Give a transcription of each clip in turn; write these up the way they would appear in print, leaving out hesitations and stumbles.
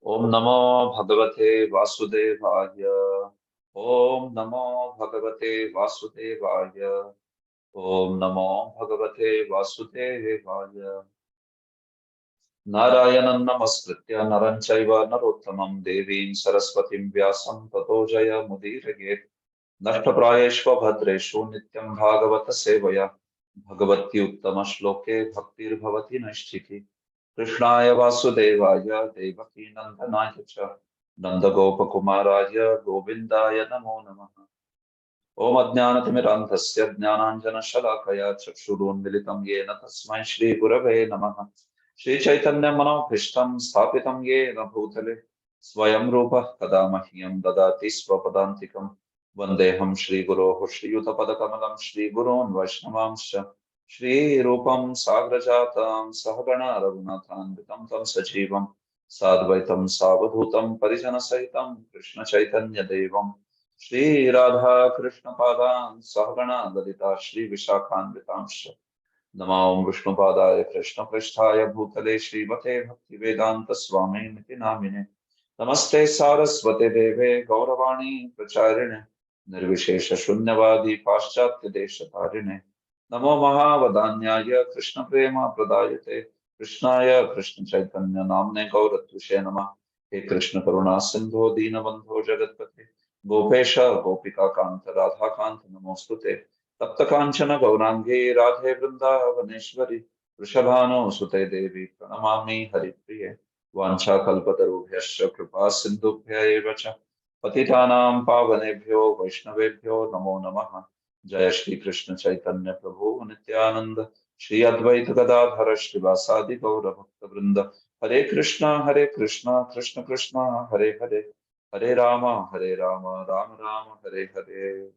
ओम नमो भगवते वासुदेवाय। ओम नमो भगवते वासुदेवाय। ओम नमो भगवते वासुदेवाय। नारायणं नमस्कृत्य नरं चैव नरोत्तमं देवीं सरस्वतीं व्यासं ततो जयमुदीरयेत्। नष्टप्रायेष्व भद्रेषु नित्यं भागवत सेवया भगवत्युत्तमश्लोके भक्तिर्भवति नैष्ठिकी। कृष्णाय वासुदेवाय देवकी नन्दनाय च नन्दगोपकुमाराय गोविन्दाय नमो नमः। ॐ अज्ञानतिमिरान्धस्य ज्ञानाञ्जनशलाकया चक्षुरुन्मिलितं येन तस्मै श्रीगुरवे नमः। श्रीचैतन्यमनोभीष्टं स्थापितं येन भूतले स्वयं रूपः कदा मह्यं ददाति स्वपदान्तिकम्। वन्देऽहं श्रीगुरोः श्रीयुतपदकमलं श्रीगुरोन् वैष्णवांश्च श्रीरूपं साग्रजातां सहगणा रघुनाथान्वितं तं सजीवं साद्वैतं सावधूतं परिजनसहितं कृष्णचैतन्यदेवम् श्री राधा कृष्ण पादान सहगणा ललिता श्री विशाखान्वितांश्च नमो विष्णुपादाय कृष्ण पृष्ठाय भूतले श्रीमते भक्ति वेदांत स्वामी निति नामिने। नमस्ते सारस्वते देवे गौरवाणी प्रचारिणे निर्विशेष शून्यवादी पाश्चात्य देश तारिणे। नमो महावदान्याय कृष्ण प्रेम प्रदायते कृष्णाय कृष्ण चैतन्य नामने गौरत्विषे नमः। हे कृष्ण करुणा सिंधो दीनबंधो जगत्पते गोपेश गोपिका कांत राधा कांत नमोस्तुते। तप्त कांचन गौरांगे राधे वृंदावनेश्वरी वृषभानुसुते देवी प्रणमामि हरिप्रिये। वाञ्छाकल्पतरुभ्यश्च कृपा सिन्धुभ्य एव च पतितानां पावनेभ्यो वैष्णवेभ्यो नमो नमः। जय श्री कृष्ण चैतन्य प्रभु नित्यानंद श्री अद्वैत गदाधर श्रीवासादि गौर भक्त वृंद। हरे कृष्णा कृष्ण कृष्णा हरे हरे हरे राम राम राम हरे हरे।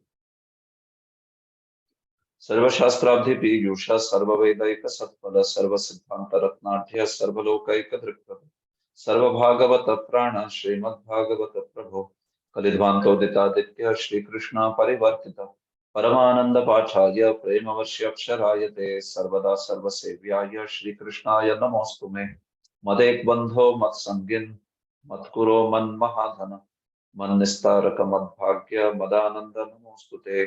सर्वशास्त्राब्धि पीयूष सर्ववेदैक सत्फल सर्वसिद्धांत रत्नाढ्य सर्वलोकैक दृक्पद सर्वभागवत प्राण श्रीमद्भागवत प्रभो कलिध्वांतोदितादित्य श्रीकृष्ण परिवर्तित परमानंद पाठाय प्रेमवर्ष्यक्षराय ते सर्वदा सर्वसेव्याय श्रीकृष्णाय नमोऽस्तु मे। मदेक बंधो मत्संगिन मत्कुरो मन्महाधन मन्निस्तारक मद्भाग्य मदानंद नमोऽस्तु ते।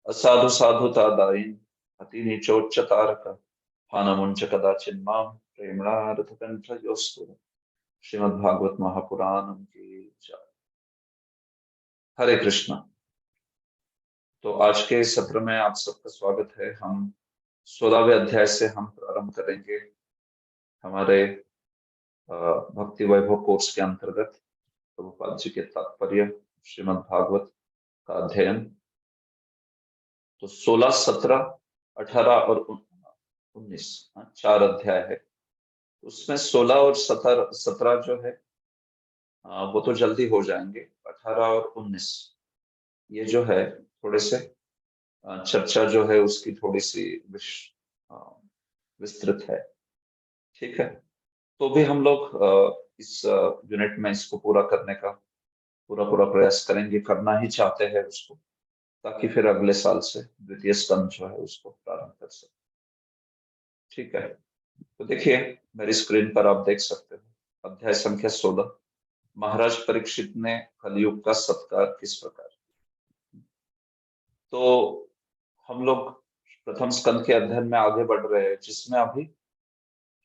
असाधु साधुता दायिन् अति नीचोच्च तारक हानमुंच कदाचिन्मां प्रेम्णा रथकंठ योस्तु। श्रीमद्भागवत महापुराण की जय। हरे कृष्ण। तो आज के सत्र में आप सबका स्वागत है। हम 16वें अध्याय से हम प्रारंभ करेंगे हमारे भक्ति वैभव कोर्स के अंतर्गत प्रभुपाद जी के तात्पर्य श्रीमद् भागवत का अध्ययन। तो 16, 17, 18 और 19 चार अध्याय है। उसमें 16 और 17 जो है वो तो जल्दी हो जाएंगे। 18 और 19 ये जो है थोड़े से चर्चा जो है उसकी थोड़ी सी विस्तृत है। ठीक है, तो भी हम लोग इस यूनिट में इसको पूरा करने का पूरा पूरा प्रयास करेंगे, करना ही चाहते हैं उसको, ताकि फिर अगले साल से द्वितीय स्कंद जो है उसको प्रारंभ कर सके। ठीक है, तो देखिए मेरी स्क्रीन पर आप देख सकते हो अध्याय संख्या 16। महाराज परीक्षित ने कलयुग का सत्कार किस प्रकार। तो हम लोग प्रथम स्कंद के अध्ययन में आगे बढ़ रहे हैं, जिसमें अभी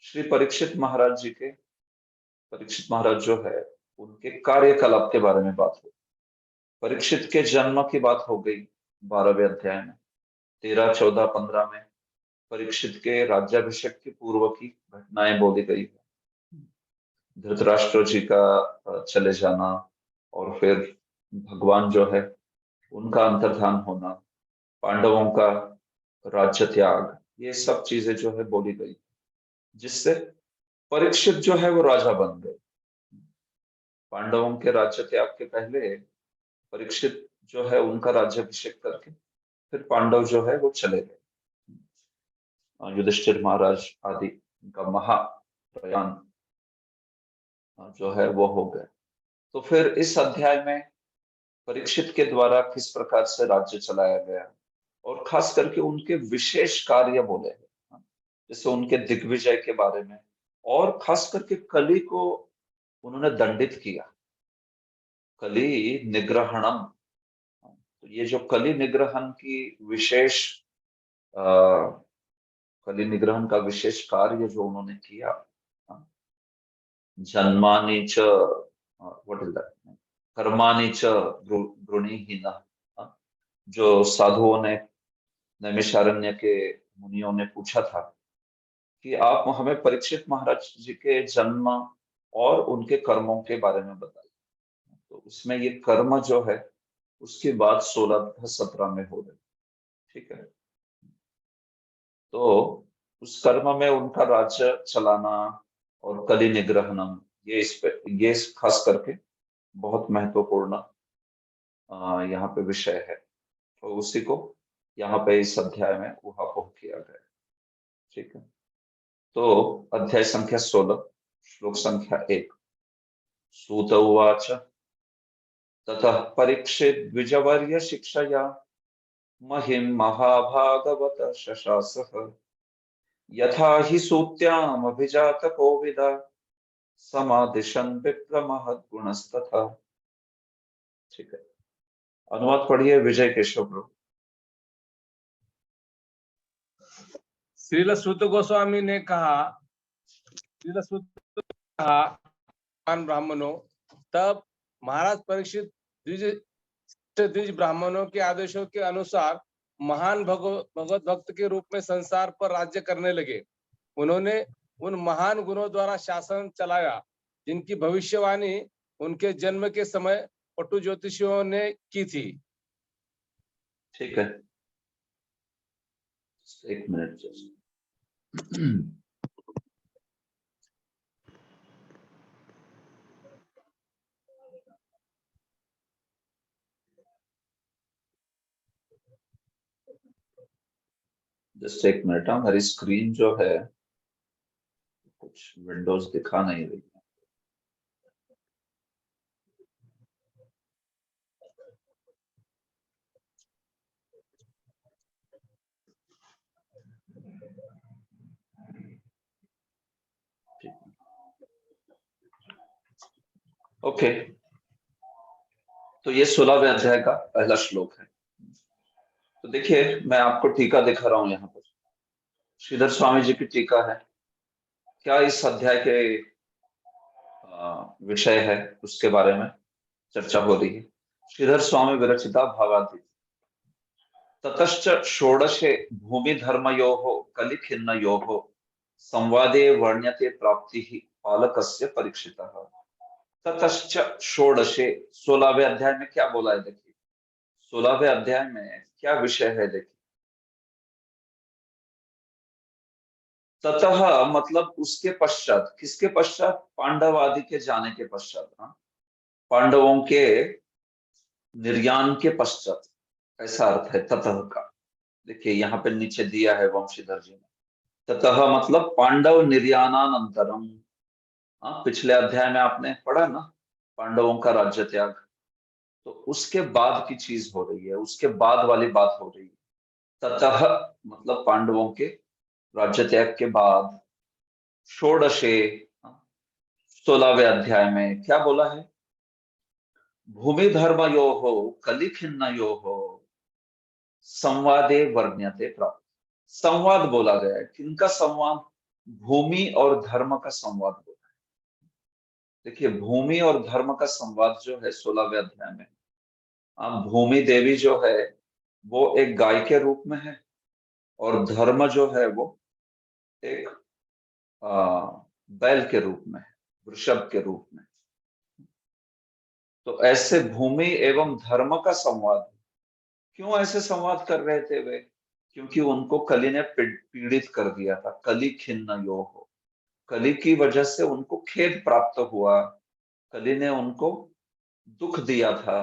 श्री परीक्षित महाराज जो है उनके कार्यकलाप के बारे में बात हो। परीक्षित के जन्म की बात हो गई 12वें अध्याय में। 13, 14, 15 में परीक्षित के राज्याभिषेक के पूर्व की घटनाएं बोली गई है। धृतराष्ट्र जी का चले जाना और फिर भगवान जो है उनका अंतर्धान होना, पांडवों का राज्य त्याग, ये सब चीजें जो है बोली गई, जिससे परीक्षित जो है वो राजा बन गए। पांडवों के राज्य त्याग के पहले परीक्षित जो है उनका राज्याभिषेक करके फिर पांडव जो है वो चले गए। युधिष्ठिर महाराज आदि का महाप्रयाण जो है वो हो गए। तो फिर इस अध्याय में परीक्षित के द्वारा किस प्रकार से राज्य चलाया गया और खास करके उनके विशेष कार्य बोले हैं, जैसे उनके दिग्विजय के बारे में, और खास करके कली को उन्होंने दंडित किया। कली निग्रहणम। तो ये जो कली निग्रहण की विशेष अ, कली निग्रहण का विशेष कार्य जो उन्होंने किया, जन्मानि च, व्हाट इज दैट, कर्माणि च गृणीहीनः। जो साधुओं ने, नैमिषारण्य के मुनियों ने पूछा था कि आप हमें परीक्षित महाराज जी के जन्म और उनके कर्मों के बारे में बताइए। तो उसमें ये कर्म जो है उसकी बात 16-17 में हो रही। ठीक है। तो उस कर्म में उनका राज्य चलाना और कली निग्रहणम, ये खास करके बहुत महत्वपूर्ण यहाँ पे विषय है। तो उसी को यहाँ पे इस अध्याय में उहापोह किया गया है। ठीक है। तो अध्याय संख्या 16, श्लोक संख्या 1। सूत उवाच ततः परीक्षित द्विजवर्य शिक्षया महिं महाभागवत शशासः यथा हि सूत्याम अभिजात कोविदा समादिशन् विप्र महद्गुणस्तथा। ठीक है। अनुवाद पढ़िए विजय केशव प्रभु। श्रील सूत गोस्वामी ने कहा, श्रील सूत ने कहा, महान ब्राह्मणों, तब महाराज परीक्षित द्विज ब्राह्मणों के आदेशों के अनुसार महान भगवत भक्त के रूप में संसार पर राज्य करने लगे। उन्होंने उन महान गुणों द्वारा शासन चलाया जिनकी भविष्यवाणी उनके जन्म के समय पटु ज्योतिषियों ने की थी। ठीक है, एक मिनट जस्ट। जस्ट एक मिनट। हमारी स्क्रीन जो है कुछ विंडोज दिखा नहीं रही है। ओके, तो ये 16वें अध्याय का पहला श्लोक है। तो देखिए, मैं आपको टीका दिखा रहा हूं यहाँ पर। श्रीधर स्वामी जी की टीका है। क्या इस अध्याय के विषय है उसके बारे में चर्चा हो रही है। श्रीधर स्वामी विरचिता भावादि ततश्च षोडशे भूमि धर्मयोः कलिखिन्नयोः संवादे वर्ण्यते प्राप्तिः पालकस्य परीक्षितः। ततश्च षोडशे, 16वें अध्याय में क्या बोला है देखिए। 16वें अध्याय में क्या विषय है देखिए। ततः मतलब उसके पश्चात, किसके पश्चात? पांडव आदि के जाने के पश्चात। हाँ, पांडवों के निर्याण के पश्चात, ऐसा अर्थ है ततः का। देखिए यहाँ पे नीचे दिया है वंशीधर जी ने। ततः मतलब पांडव निर्याणानंतरम। हाँ, पिछले अध्याय में आपने पढ़ा ना, पांडवों का राज्य त्याग। तो उसके बाद की चीज हो रही है, उसके बाद वाली बात हो रही है। ततः मतलब पांडवों के राज्य त्याग के बाद। षोडशे, 16वें अध्याय में क्या बोला है? भूमि धर्म यो हो कलिखिन्न यो हो संवादे वर्ण्यते प्राप्त। संवाद बोला गया है। किनका संवाद? भूमि और धर्म का संवाद बोला है। देखिए, भूमि और धर्म का संवाद जो है 16वें अध्याय में, भूमि देवी जो है वो एक गाय के रूप में है और धर्म जो है वो एक बैल के रूप में है, वृषभ के रूप में। तो ऐसे भूमि एवं धर्म का संवाद। क्यों ऐसे संवाद कर रहे थे वे? क्योंकि उनको कली ने पीड़ित कर दिया था। कली खिन्न यो हो, कली की वजह से उनको खेद प्राप्त हुआ। कली ने उनको दुख दिया था।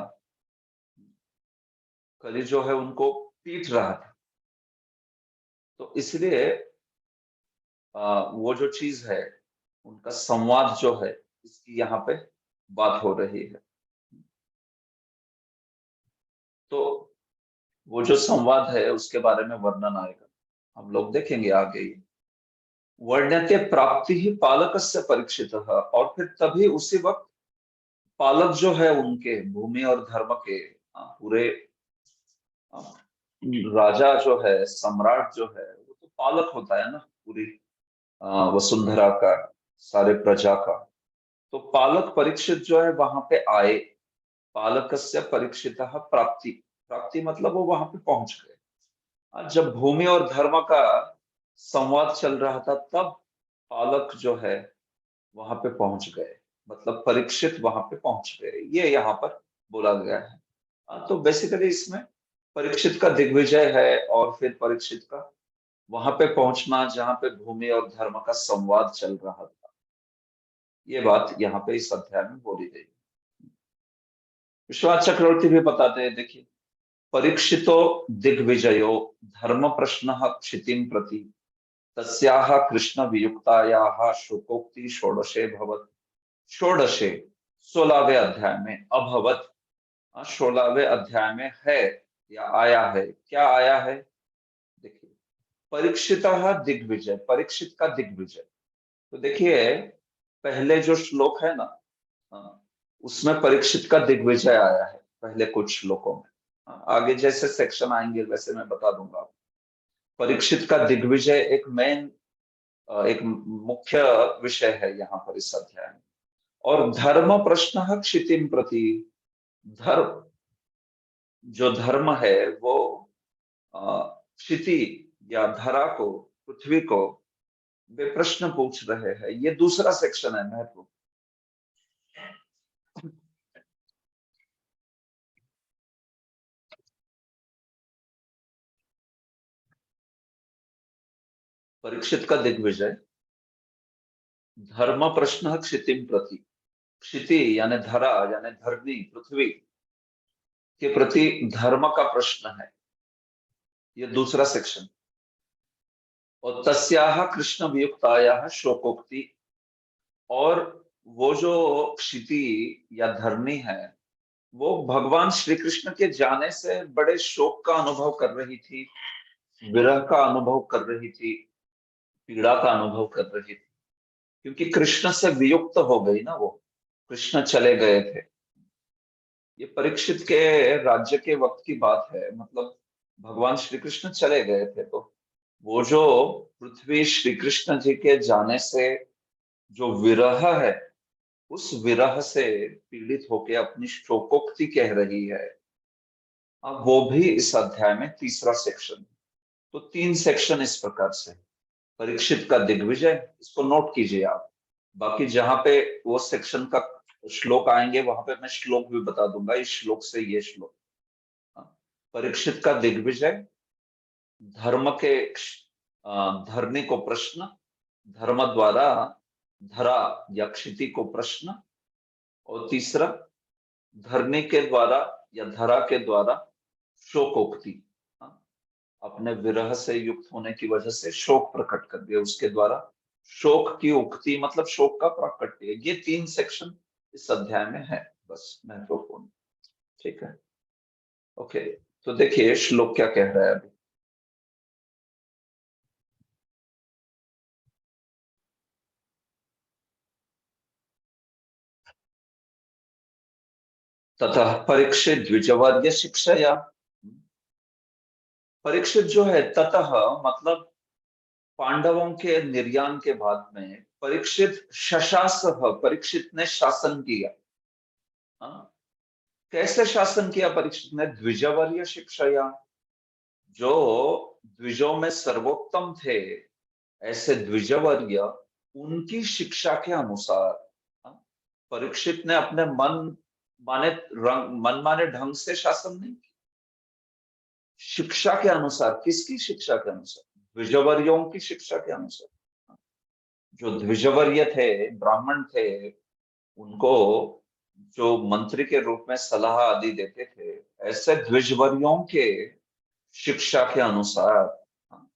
कली जो है उनको पीट रहा था। तो इसलिए वो जो चीज है, उनका संवाद जो है, इसकी यहाँ पे बात हो रही है। तो वो जो संवाद है उसके बारे में वर्णन आएगा, हम लोग देखेंगे आगे ही। वर्ण्यते प्राप्ति ही पालकस्य परीक्षितः, और फिर तभी उसी वक्त पालक जो है उनके भूमि और धर्म के, पूरे राजा जो है, सम्राट जो है, वो तो पालक होता है ना पूरी वसुंधरा का, सारे प्रजा का। तो पालक परीक्षित जो है वहां पे आए, पालकस्य परीक्षितः प्राप्ति, प्राप्ति मतलब वो वहां पे पहुंच गए। जब भूमि और धर्म का संवाद चल रहा था तब पालक जो है वहां पे पहुंच गए, मतलब परीक्षित वहां पे पहुंच गए, ये यहाँ पर बोला गया है। तो बेसिकली इसमें परीक्षित का दिग्विजय है, और फिर परीक्षित का वहां पे पहुंचना जहां पे भूमि और धर्म का संवाद चल रहा था, ये बात यहाँ पे इस अध्याय में बोली गई। विश्वनाथ चक्रवर्ती भी बताते हैं, देखिए, परीक्षितो दिग्विजयो धर्म प्रश्न क्षितिम प्रति तस्याः कृष्ण वियुक्तायाः शोकोक्ति षोडशे भवत्। षोडशे 16वें अध्याय में अभवत, 16वें अध्याय में है या आया है, क्या आया है, देखिए, परीक्षित दिग्विजय, परीक्षित का दिग्विजय। तो देखिए पहले जो श्लोक है ना, उसमें परीक्षित का दिग्विजय आया है पहले कुछ श्लोकों में। आगे जैसे सेक्शन आएंगे वैसे मैं बता दूंगा आपको। परीक्षित का दिग्विजय एक मेन, एक मुख्य विषय है यहाँ पर इस अध्याय में। और धर्म प्रश्न क्षितिम प्रति, धर्म, जो धर्म है वो क्षिति या धरा को, पृथ्वी को वे प्रश्न पूछ रहे हैं। ये दूसरा सेक्शन है महत्व। परीक्षित का दिग्विजय, धर्म प्रश्न क्षितिम प्रति, क्षिति यानी धरा यानी धरनी, पृथ्वी के प्रति धर्म का प्रश्न है, ये दूसरा सेक्शन। और तस्याह कृष्ण वियुक्तायाः शोकोक्ति, और वो जो क्षिति या धरनी है वो भगवान श्री कृष्ण के जाने से बड़े शोक का अनुभव कर रही थी, विरह का अनुभव कर रही थी, पीड़ा का अनुभव कर रही थी, क्योंकि कृष्ण से वियुक्त हो गई ना वो, कृष्ण चले गए थे। ये परीक्षित के राज्य के वक्त की बात है, मतलब भगवान श्री कृष्ण चले गए थे, तो वो जो पृथ्वी श्री कृष्ण जी के जाने से जो विरह है, उस विरह से पीड़ित होकर अपनी शोकोक्ति कह रही है। अब वो भी इस अध्याय में तीसरा सेक्शन। तो तीन सेक्शन इस प्रकार से, परीक्षित का दिग्विजय, इसको नोट कीजिए आप। बाकी जहां पे वो सेक्शन का श्लोक आएंगे वहां पे मैं श्लोक भी बता दूंगा, इस श्लोक से ये श्लोक। हाँ, परीक्षित का दिग्विजय, धर्म के धरने को प्रश्न, धर्म द्वारा धरा या क्षिति को प्रश्न, और तीसरा धरने के द्वारा या धरा के द्वारा शोकोक्ति, अपने विरह से युक्त होने की वजह से शोक प्रकट कर दिया, उसके द्वारा शोक की उक्ति मतलब शोक का प्राकट्य। ये तीन सेक्शन इस अध्याय में है, बस महत्वपूर्ण। ठीक है, ओके। तो देखिए श्लोक क्या कह रहा है अभी। तथा परीक्षित द्विजवर्य शिक्षया, परीक्षित जो है ततः मतलब पांडवों के निर्याण के बाद में परीक्षित शशास, परीक्षित ने शासन किया। हाँ? कैसे शासन किया परीक्षित ने? द्विजवर्य शिक्षया, जो द्विजों में सर्वोत्तम थे ऐसे द्विजवर्य उनकी शिक्षा के अनुसार, हाँ, परीक्षित ने अपने मन माने ढंग से शासन नहीं किया, शिक्षा के अनुसार। किसकी शिक्षा के अनुसार? द्विजवर्यों की शिक्षा के अनुसार। जो द्विजवर्य थे, ब्राह्मण थे, उनको जो मंत्री के रूप में सलाह आदि देते थे, ऐसे द्विजवर्यों के शिक्षा के अनुसार, हाँ,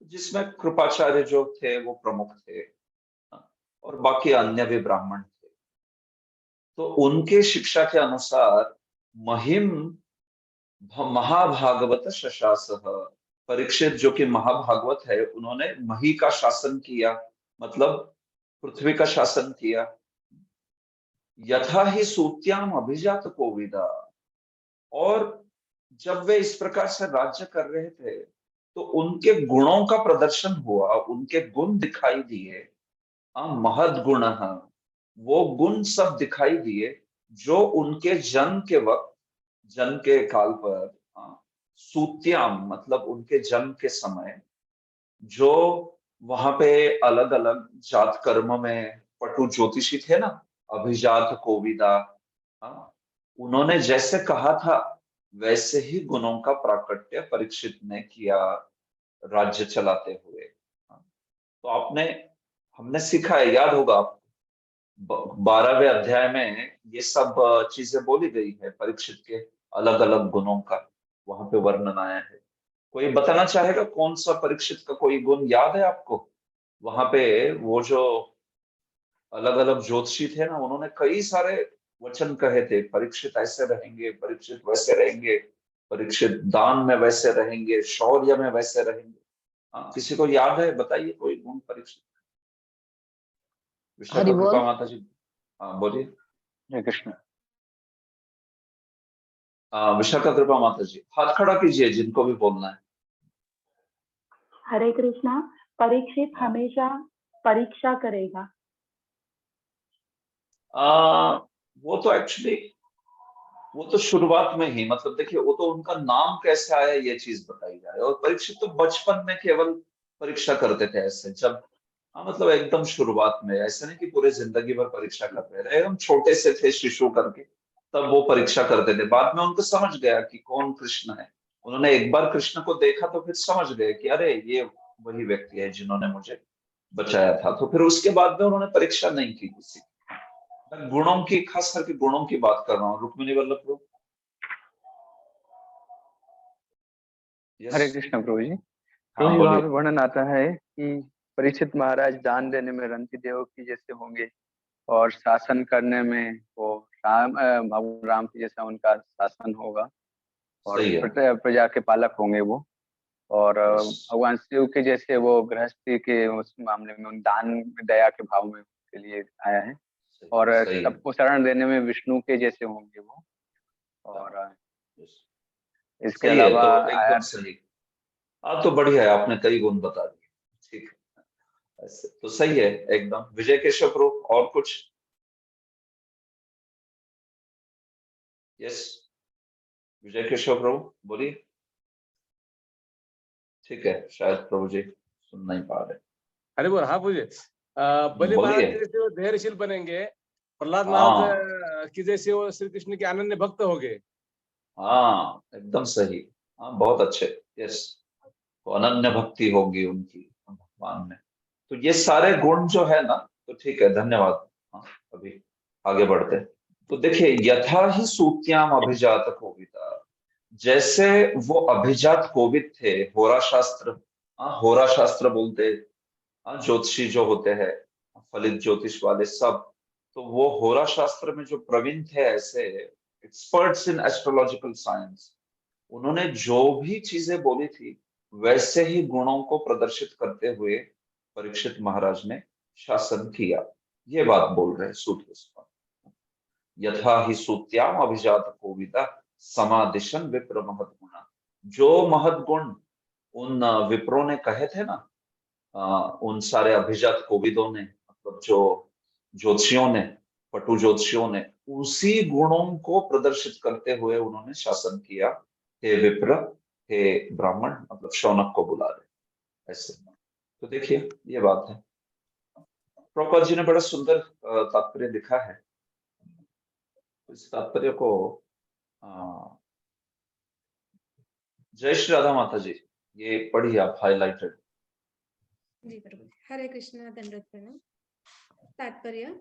जिसमें कृपाचार्य जो थे वो प्रमुख थे, हाँ, और बाकी अन्य भी ब्राह्मण थे, तो उनके शिक्षा के अनुसार महिम महाभागवत शशास, परीक्षित जो कि महाभागवत है, उन्होंने मही का शासन किया, मतलब पृथ्वी का शासन किया। यथा ही सूत्याम अभिजात कोविदा। और जब वे इस प्रकार से राज्य कर रहे थे, तो उनके गुणों का प्रदर्शन हुआ, उनके गुण दिखाई दिए। महद गुण, वो गुण सब दिखाई दिए जो उनके जन्म के वक्त, जन्म के काल पर, सूत्याम मतलब उनके जन्म के समय, जो वहां पे अलग अलग जात कर्म में पटु ज्योतिषी थे ना, अभिजात कोविदा, हाँ, उन्होंने जैसे कहा था वैसे ही गुणों का प्राकट्य परीक्षित ने किया राज्य चलाते हुए। हाँ, तो आपने, हमने सीखा है, याद होगा आपको, 12वें अध्याय में ये सब चीजें बोली गई है, परीक्षित के अलग अलग गुणों का वहां पे वर्णन आया है। कोई बताना चाहेगा कौन सा परीक्षित का कोई गुण याद है आपको? वहां पे वो जो अलग अलग ज्योतिषी थे ना, उन्होंने कई सारे वचन कहे थे, परीक्षित ऐसे रहेंगे, परीक्षित वैसे रहेंगे, परीक्षित दान में वैसे रहेंगे, शौर्य में वैसे रहेंगे। हाँ, किसी को याद है? बताइए कोई गुण परीक्षित। हरि विशाखा बोल। कृपा माता जी। हाँ बोलिए। हरे कृष्ण। विशाखा कृपा माता जी, हाथ खड़ा कीजिए जिनको भी बोलना है। हरे कृष्णा। परीक्षित हाँ। हमेशा परीक्षा करेगा। वो तो एक्चुअली, वो तो शुरुआत में ही, मतलब देखिए, वो तो उनका नाम कैसे आया ये चीज बताई जाए। और परीक्षित तो बचपन में केवल परीक्षा करते थे ऐसे, जब, हाँ, मतलब एकदम शुरुआत में, ऐसे नहीं कि पूरे जिंदगी भर परीक्षा कर रहे थे, एकदम छोटे से थे शिशु करके, तब वो परीक्षा करते थे। बाद में उनको समझ गया कि कौन कृष्ण है। उन्होंने एक बार कृष्ण को देखा तो फिर समझ गए कि अरे ये वही व्यक्ति है जिन्होंने मुझे बचाया था। तो फिर उसके बाद में उन्होंने परीक्षा नहीं की किसी की। मैं गुणों की, खास करके गुणों की बात कर रहा हूँ। रुक्मिणी वल्लभ प्रभु। यस। हरे कृष्ण प्रभु जी। प्रभु हाँ जी, वहां बोलिए। पे वर्णन आता है कि परीक्षित महाराज दान देने में रंती देव की जैसे होंगे, और शासन करने में वो भगवान राम की जैसा उनका शासन होगा, और सही है। प्रजा के पालक होंगे वो। और यस। भगवान शिव के जैसे वो गृहस्थी के उस मामले में उन दान दया के भाव में के लिए आया है। और सही है। सबको शरण देने में विष्णु के जैसे होंगे वो। और यस। इसके सही है, अलावा तो एकदम सही। हाँ, तो बढ़िया है, आपने कई गुण बता दिए। ठीक है, ऐसे तो सही है एकदम। विजय केशव प्रभु, और कुछ? यस, विजय केशव प्रभु बोलिए। ठीक है, शायद प्रभु जी सुन नहीं पा रहे। अरे बोल, हाँ पूछिए। बलि महाराज बोलिए। के जैसे वो धैर्यशील बनेंगे, प्रहलाद महाराज हाँ। की जैसे वो श्री कृष्ण के अनन्य भक्त हो गए। हाँ एकदम सही। हाँ बहुत अच्छे। यस, तो अनन्य भक्ति होगी उनकी भगवान में। तो ये सारे गुण जो है ना, तो ठीक है, धन्यवाद। हाँ, अभी आगे बढ़ते हैं। तो देखिए, यथा ही सूत्याम अभिजात कोविदा, जैसे वो अभिजात कोविद थे, होरा शास्त्र, हाँ होरा शास्त्र बोलते, हाँ ज्योतिषी जो होते हैं, फलित ज्योतिष वाले सब, तो वो होरा शास्त्र में जो प्रवीण थे, ऐसे एक्सपर्ट्स इन एस्ट्रोलॉजिकल साइंस, उन्होंने जो भी चीजें बोली थी वैसे ही गुणों को प्रदर्शित करते हुए परीक्षित महाराज ने शासन किया। ये बात बोल रहे हैं सूत गोस्वामी। यथा ही सूत्याम अभिजात कोविदा समादिशन विप्र महद्गुणा। जो महद्गुण उन विप्रों ने कहे थे ना, उन सारे अभिजात कोविदों ने, मतलब जो ज्योतिषियों ने, पटु ज्योतिषियों ने, उसी गुणों को प्रदर्शित करते हुए उन्होंने शासन किया। हे विप्र, हे ब्राह्मण, मतलब शौनक को बुला रहे ऐसे। तो देखिए, ये बात है। प्रभुपाद जी ने बड़ा सुंदर तात्पर्य लिखा है। इस तात्पर्य को अ, जय श्री राधा माता जी, ये पढ़िए आप, हाईलाइटेड। जी प्रभु। हरे कृष्णा, दंडवत प्रणाम। तात्पर्य: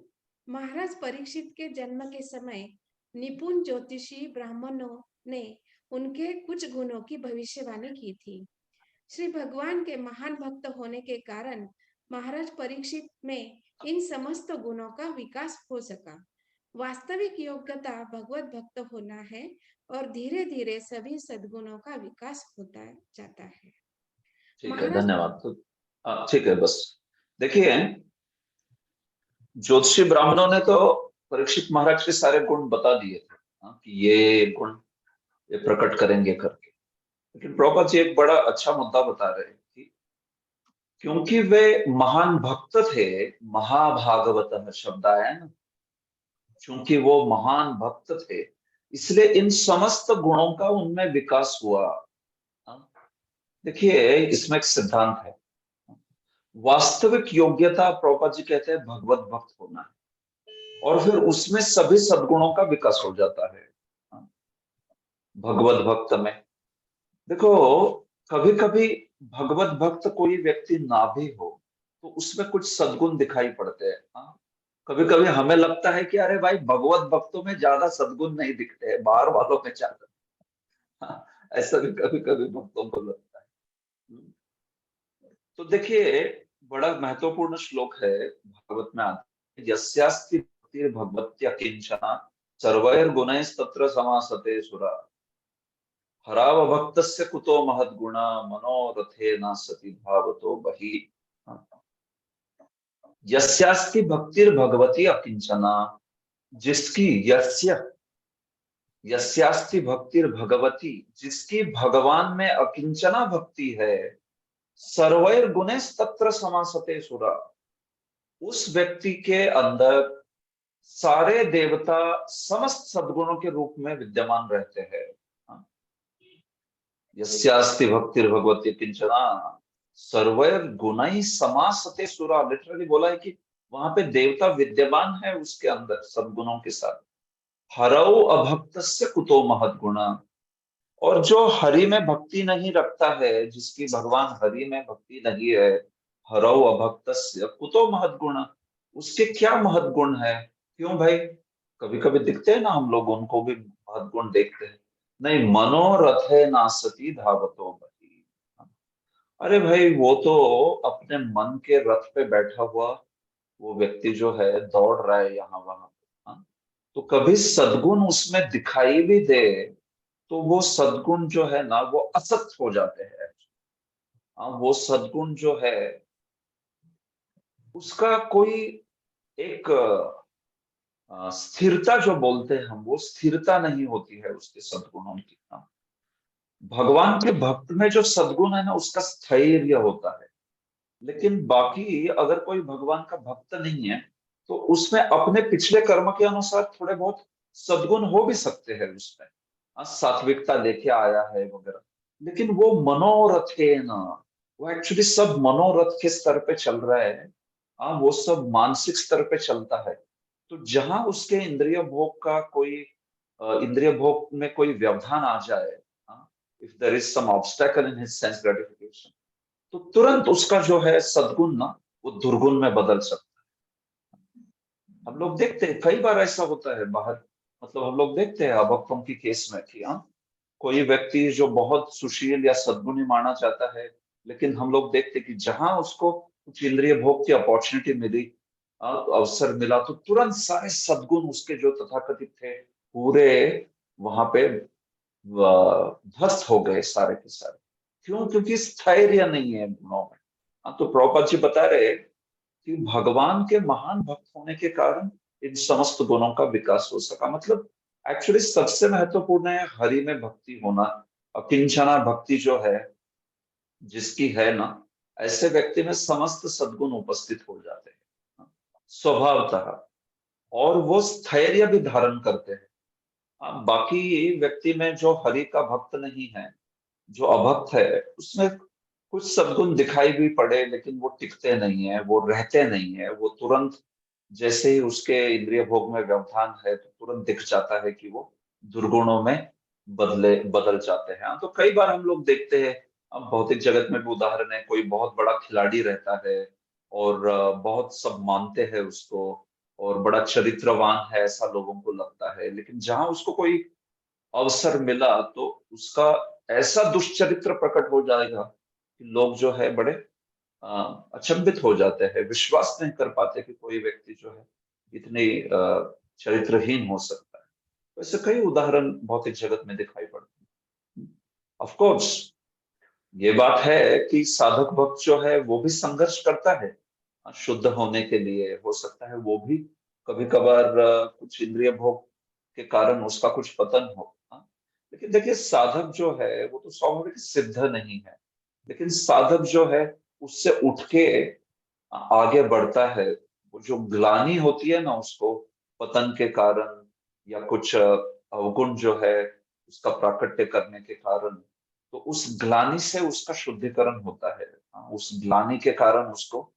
महाराज परीक्षित के जन्म के समय निपुण ज्योतिषी ब्राह्मणों ने उनके कुछ गुणों की भविष्यवाणी की थी। श्री भगवान के महान भक्त होने के कारण महाराज परीक्षित में इन समस्त गुणों का विकास हो सका। वास्तविक योग्यता भगवत भक्त होना है और धीरे धीरे सभी सद्गुणों का विकास होता जाता है। ठीक है, महाराज धन्यवाद। तो ठीक है, बस देखिए, ज्योतिषी ब्राह्मणों ने तो परीक्षित महाराज के सारे गुण बता दिए थे, कि ये गुण ये प्रकट करेंगे करके। लेकिन प्रभुपाद जी एक बड़ा अच्छा मुद्दा बता रहे हैं कि क्योंकि वे महान भक्त थे, महाभागवत शब्द आया है ना, क्योंकि वो महान भक्त थे, इसलिए इन समस्त गुणों का उनमें विकास हुआ। हाँ? देखिए, इसमें एक सिद्धांत है, वास्तविक योग्यता प्रभुपाद जी कहते हैं भगवत भक्त होना है, और फिर उसमें सभी सद्गुणों का विकास हो जाता है। हाँ? भगवत भक्त में देखो, कभी कभी भगवत भक्त कोई व्यक्ति ना भी हो तो उसमें कुछ सद्गुण दिखाई पड़ते हैं। हाँ? कभी कभी हमें लगता है कि अरे भाई, भगवत भक्तों में ज्यादा सद्गुण नहीं दिखते हैं, बाहर वालों में ज्यादा। हाँ, ऐसा भी कभी कभी भक्तों को लगता है। तो देखिए, बड़ा महत्वपूर्ण श्लोक है भागवत में आता है, यस्यास्ति भक्तिर्भगवत्या किंचना सर्वैर्गुणैस्तत्र समासते सुरा हरावभक्तस्य कुतो महद्गुणा मनोरथेन सति भावतो बहि। यस्यास्ति भक्तिर्भगवती अकिंचना, जिसकी यस्यास्ति भक्तिर्भगवती, जिसकी भगवान में अकिंचना भक्ति है, सर्वैर गुणैः तत्र समासते सुरा, उस व्यक्ति के अंदर सारे देवता समस्त सद्गुणों के रूप में विद्यमान रहते हैं। यस्यास्ति भक्तिर्भगवती किंचना सर्वैर गुणैः समासते सुरा, लिटरली बोला है कि वहां पे देवता विद्यमान है उसके अंदर सद्गुणों के साथ। हरौ अभक्तस्य कुतो महद्गुणा, और जो हरि में भक्ति नहीं रखता है, जिसकी भगवान हरि में भक्ति नहीं है, हरौ अभक्तस्य कुतो महद्गुणा, उसके क्या महद्गुण है? क्यों भाई, कभी कभी दिखते हैं ना, हम लोग उनको भी महद्गुण देखते हैं। नहीं, मनोरथे नासती धावतो बहि। अरे भाई, वो तो अपने मन के रथ पे बैठा हुआ वो व्यक्ति जो है, दौड़ रहा है यहाँ वहां। हाँ? तो कभी सद्गुण उसमें दिखाई भी दे तो वो सद्गुण जो है ना, वो असत हो जाते हैं। वो सद्गुण जो है उसका कोई एक स्थिरता जो बोलते हैं हम, वो स्थिरता नहीं होती है उसके सद्गुणों की। भगवान के भक्त में जो सद्गुण है ना, उसका स्थैर्य होता है। लेकिन बाकी अगर कोई भगवान का भक्त नहीं है तो उसमें अपने पिछले कर्म के अनुसार थोड़े बहुत सद्गुण हो भी सकते हैं उसमें। सात्विकता लेके आया है वगैरह, लेकिन वो मनोरथ है ना, वो एक्चुअली सब मनोरथ के स्तर पे चल रहा है। वो सब मानसिक स्तर पे चलता है। तो जहां उसके इंद्रिय भोग का कोई इंद्रिय भोग में कोई व्यवधान आ जाए, if there is some obstacle in his sense gratification, तो तुरंत उसका जो है सद्गुण ना, वो दुर्गुण में बदल सकता है। हम लोग देखते हैं कई बार ऐसा होता है बाहर, मतलब हम लोग देखते हैं अभक्तों की केस में कि कोई व्यक्ति जो बहुत सुशील या सद्गुणी माना जाता है, लेकिन हम लोग देखते हैं कि जहां उसको कुछ इंद्रिय भोग की अपॉर्चुनिटी मिली, अवसर मिला, तो तुरंत सारे सद्गुण उसके जो तथाकथित थे पूरे वहां पे ध्वस्त हो गए सारे के सारे। क्यों? क्योंकि स्थैर्य नहीं है गुणों में। तो प्रभुपाद जी बता रहे कि भगवान के महान भक्त होने के कारण इन समस्त गुणों का विकास हो सका। मतलब एक्चुअली सबसे महत्वपूर्ण है हरि में भक्ति होना। अकिंचना भक्ति जो है जिसकी है ना, ऐसे व्यक्ति में समस्त सद्गुण उपस्थित हो जाते हैं स्वभावतः, और वो स्थैर्य भी धारण करते हैं। बाकी व्यक्ति में जो हरि का भक्त नहीं है, जो अभक्त है, उसमें कुछ सद्गुण दिखाई भी पड़े लेकिन वो टिकते नहीं है, वो रहते नहीं है। वो तुरंत जैसे ही उसके इंद्रिय भोग में व्यवधान है तो तुरंत दिख जाता है कि वो दुर्गुणों में बदल जाते हैं। तो कई बार हम लोग देखते हैं, अब भौतिक जगत में भी उदाहरण है, कोई बहुत बड़ा खिलाड़ी रहता है और बहुत सब मानते हैं उसको और बड़ा चरित्रवान है ऐसा लोगों को लगता है, लेकिन जहां उसको कोई अवसर मिला तो उसका ऐसा दुष्चरित्र प्रकट हो जाएगा कि लोग जो है बड़े अचंभित हो जाते हैं, विश्वास नहीं कर पाते कि कोई व्यक्ति जो है इतने चरित्रहीन हो सकता है। वैसे कई उदाहरण भौतिक जगत में दिखाई पड़ते हैं। ऑफ कोर्स ये बात है कि साधक भक्त जो है वो भी संघर्ष करता है शुद्ध होने के लिए। हो सकता है वो भी कभी कभार कुछ इंद्रिय भोग के कारण उसका कुछ पतन हो। लेकिन देखिए साधक जो है वो तो स्वाभाविक सिद्ध नहीं है, लेकिन साधक जो है उससे उठ के आगे बढ़ता है। वो जो ग्लानि होती है ना उसको पतन के कारण या कुछ अवगुण जो है उसका प्राकट्य करने के कारण, तो उस ग्लानि से उसका शुद्धिकरण होता है। उस ग्लानि के कारण उसको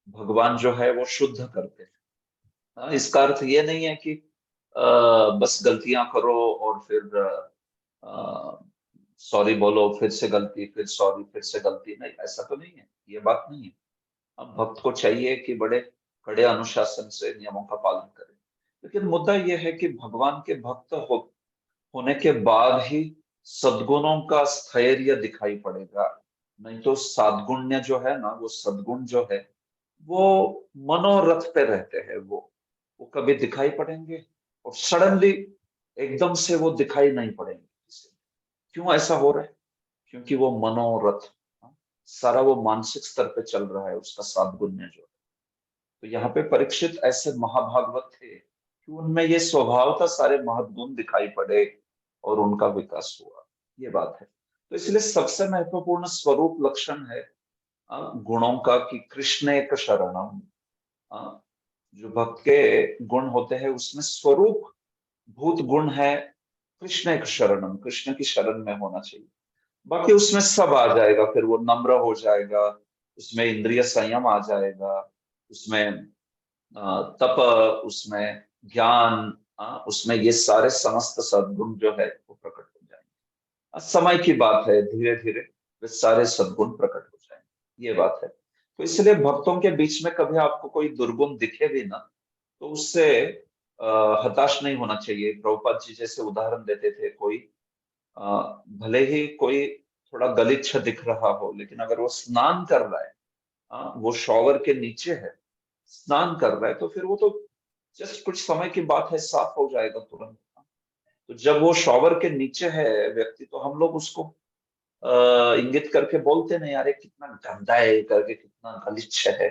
भगवान जो है वो शुद्ध करते हैं। इसका अर्थ ये नहीं है कि बस गलतियां करो और फिर सॉरी बोलो, फिर से गलती, फिर सॉरी, फिर से गलती। नहीं, ऐसा तो नहीं है, ये बात नहीं है। अब भक्त को चाहिए कि बड़े कड़े अनुशासन से नियमों का पालन करे। लेकिन मुद्दा यह है कि भगवान के भक्त होने के बाद ही सद्गुणों का स्थैर्य दिखाई पड़ेगा। नहीं तो सादगुण्य जो है ना, वो सद्गुण जो है वो मनोरथ पे रहते हैं। वो कभी दिखाई पड़ेंगे और सडनली एकदम से वो दिखाई नहीं पड़ेंगे किसी को। क्यों ऐसा हो रहा है? क्योंकि वो मनोरथ, सारा वो मानसिक स्तर पे चल रहा है उसका सादगुण्य जो है। तो यहाँ पे परीक्षित ऐसे महाभागवत थे कि उनमें ये स्वभाव था सारे महद्गुण दिखाई पड़े और उनका विकास हुआ। ये बात है। तो इसलिए सबसे महत्वपूर्ण स्वरूप लक्षण है गुणों का कि कृष्ण एक शरणम। जो भक्त के गुण होते हैं उसमें स्वरूप भूत गुण है कृष्ण एक शरणम, कृष्ण की शरण में होना चाहिए। बाकी उसमें सब आ जाएगा, फिर वो नम्र हो जाएगा, उसमें इंद्रिय संयम आ जाएगा, उसमें तप, उसमें ज्ञान, उसमें ये सारे समस्त सद्गुण जो है वो प्रकट हो जाएंगे। समय की बात है, धीरे धीरे वे सारे सद्गुण प्रकट हो जाएंगे। ये बात है। तो इसलिए भक्तों के बीच में कभी आपको कोई दुर्गुण दिखे भी ना, तो उससे हताश नहीं होना चाहिए। प्रभुपाद जी जैसे उदाहरण देते थे, कोई भले ही कोई थोड़ा गलिच्छ दिख रहा हो, लेकिन अगर वो स्नान कर रहा है, वो शॉवर के नीचे है, स्नान कर रहा है, तो फिर वो तो जस्ट कुछ समय की बात है, साफ हो जाएगा तुरंत। तो जब वो शॉवर के नीचे है व्यक्ति, तो हम लोग उसको इंगित करके बोलते नहीं, यार ये कितना गंदा है करके, कितना गलिच्छ है,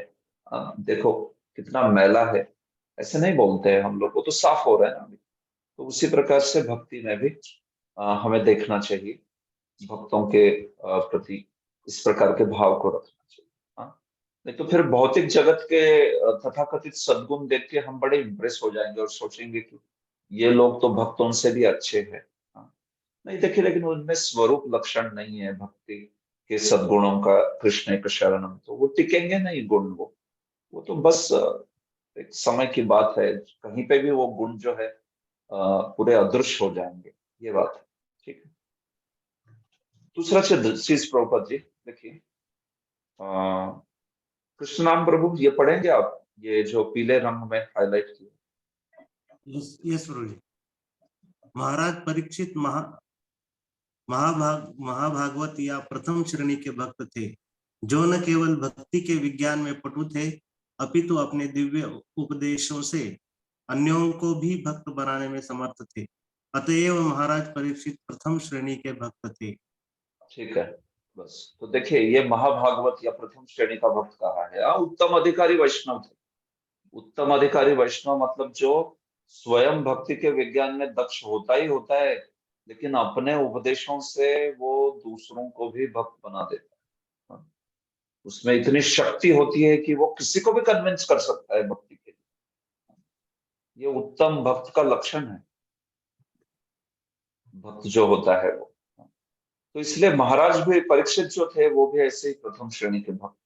देखो कितना मैला है, ऐसे नहीं बोलते हैं हम लोग। वो तो साफ हो रहा है ना अभी। तो उसी प्रकार से भक्ति में भी हमें देखना चाहिए, भक्तों के प्रति इस प्रकार के भाव को रखना चाहिए। हाँ, नहीं तो फिर भौतिक जगत के तथाकथित सद्गुण देख के हम बड़े इंप्रेस हो जाएंगे और सोचेंगे कि ये लोग तो भक्तों से भी अच्छे हैं। हाँ, नहीं देखिए, लेकिन उनमें स्वरूप लक्षण नहीं है भक्ति के सद्गुणों का, कृष्ण के शरणम, तो वो टिकेंगे नहीं गुण। वो तो बस एक समय की बात है, कहीं पे भी वो गुण जो है पूरे अदृश्य हो जाएंगे। ये बात है। ठीक है। दूसरा चीज प्रभुपद जी देखिए, कृष्ण नाम प्रभु ये पढ़ेंगे आप, ये जो पीले रंग में हाईलाइट किया। यस प्रभु जी। महाराज परीक्षित महाभागवत या प्रथम श्रेणी के भक्त थे, जो न केवल भक्ति के विज्ञान में पटु थे, अपितु अपने दिव्य उपदेशों से अन्यों को भी भक्त बनाने में समर्थ थे। अतएव महाराज परीक्षित प्रथम श्रेणी के भक्त थे। ठीक है, बस। तो देखिए ये महाभागवत या प्रथम श्रेणी का भक्त कहा है। उत्तम अधिकारी वैष्णव थे। उत्तम अधिकारी वैष्णव मतलब जो स्वयं भक्ति के विज्ञान में दक्ष होता ही होता है, लेकिन अपने उपदेशों से वो दूसरों को भी भक्त बना देता है। उसमें इतनी शक्ति होती है कि वो किसी को भी कन्विंस कर सकता है भक्ति के लिए। ये उत्तम भक्त का लक्षण है, भक्त जो होता है वो। तो इसलिए महाराज भी, परीक्षित जो थे वो भी ऐसे ही प्रथम श्रेणी के भक्त।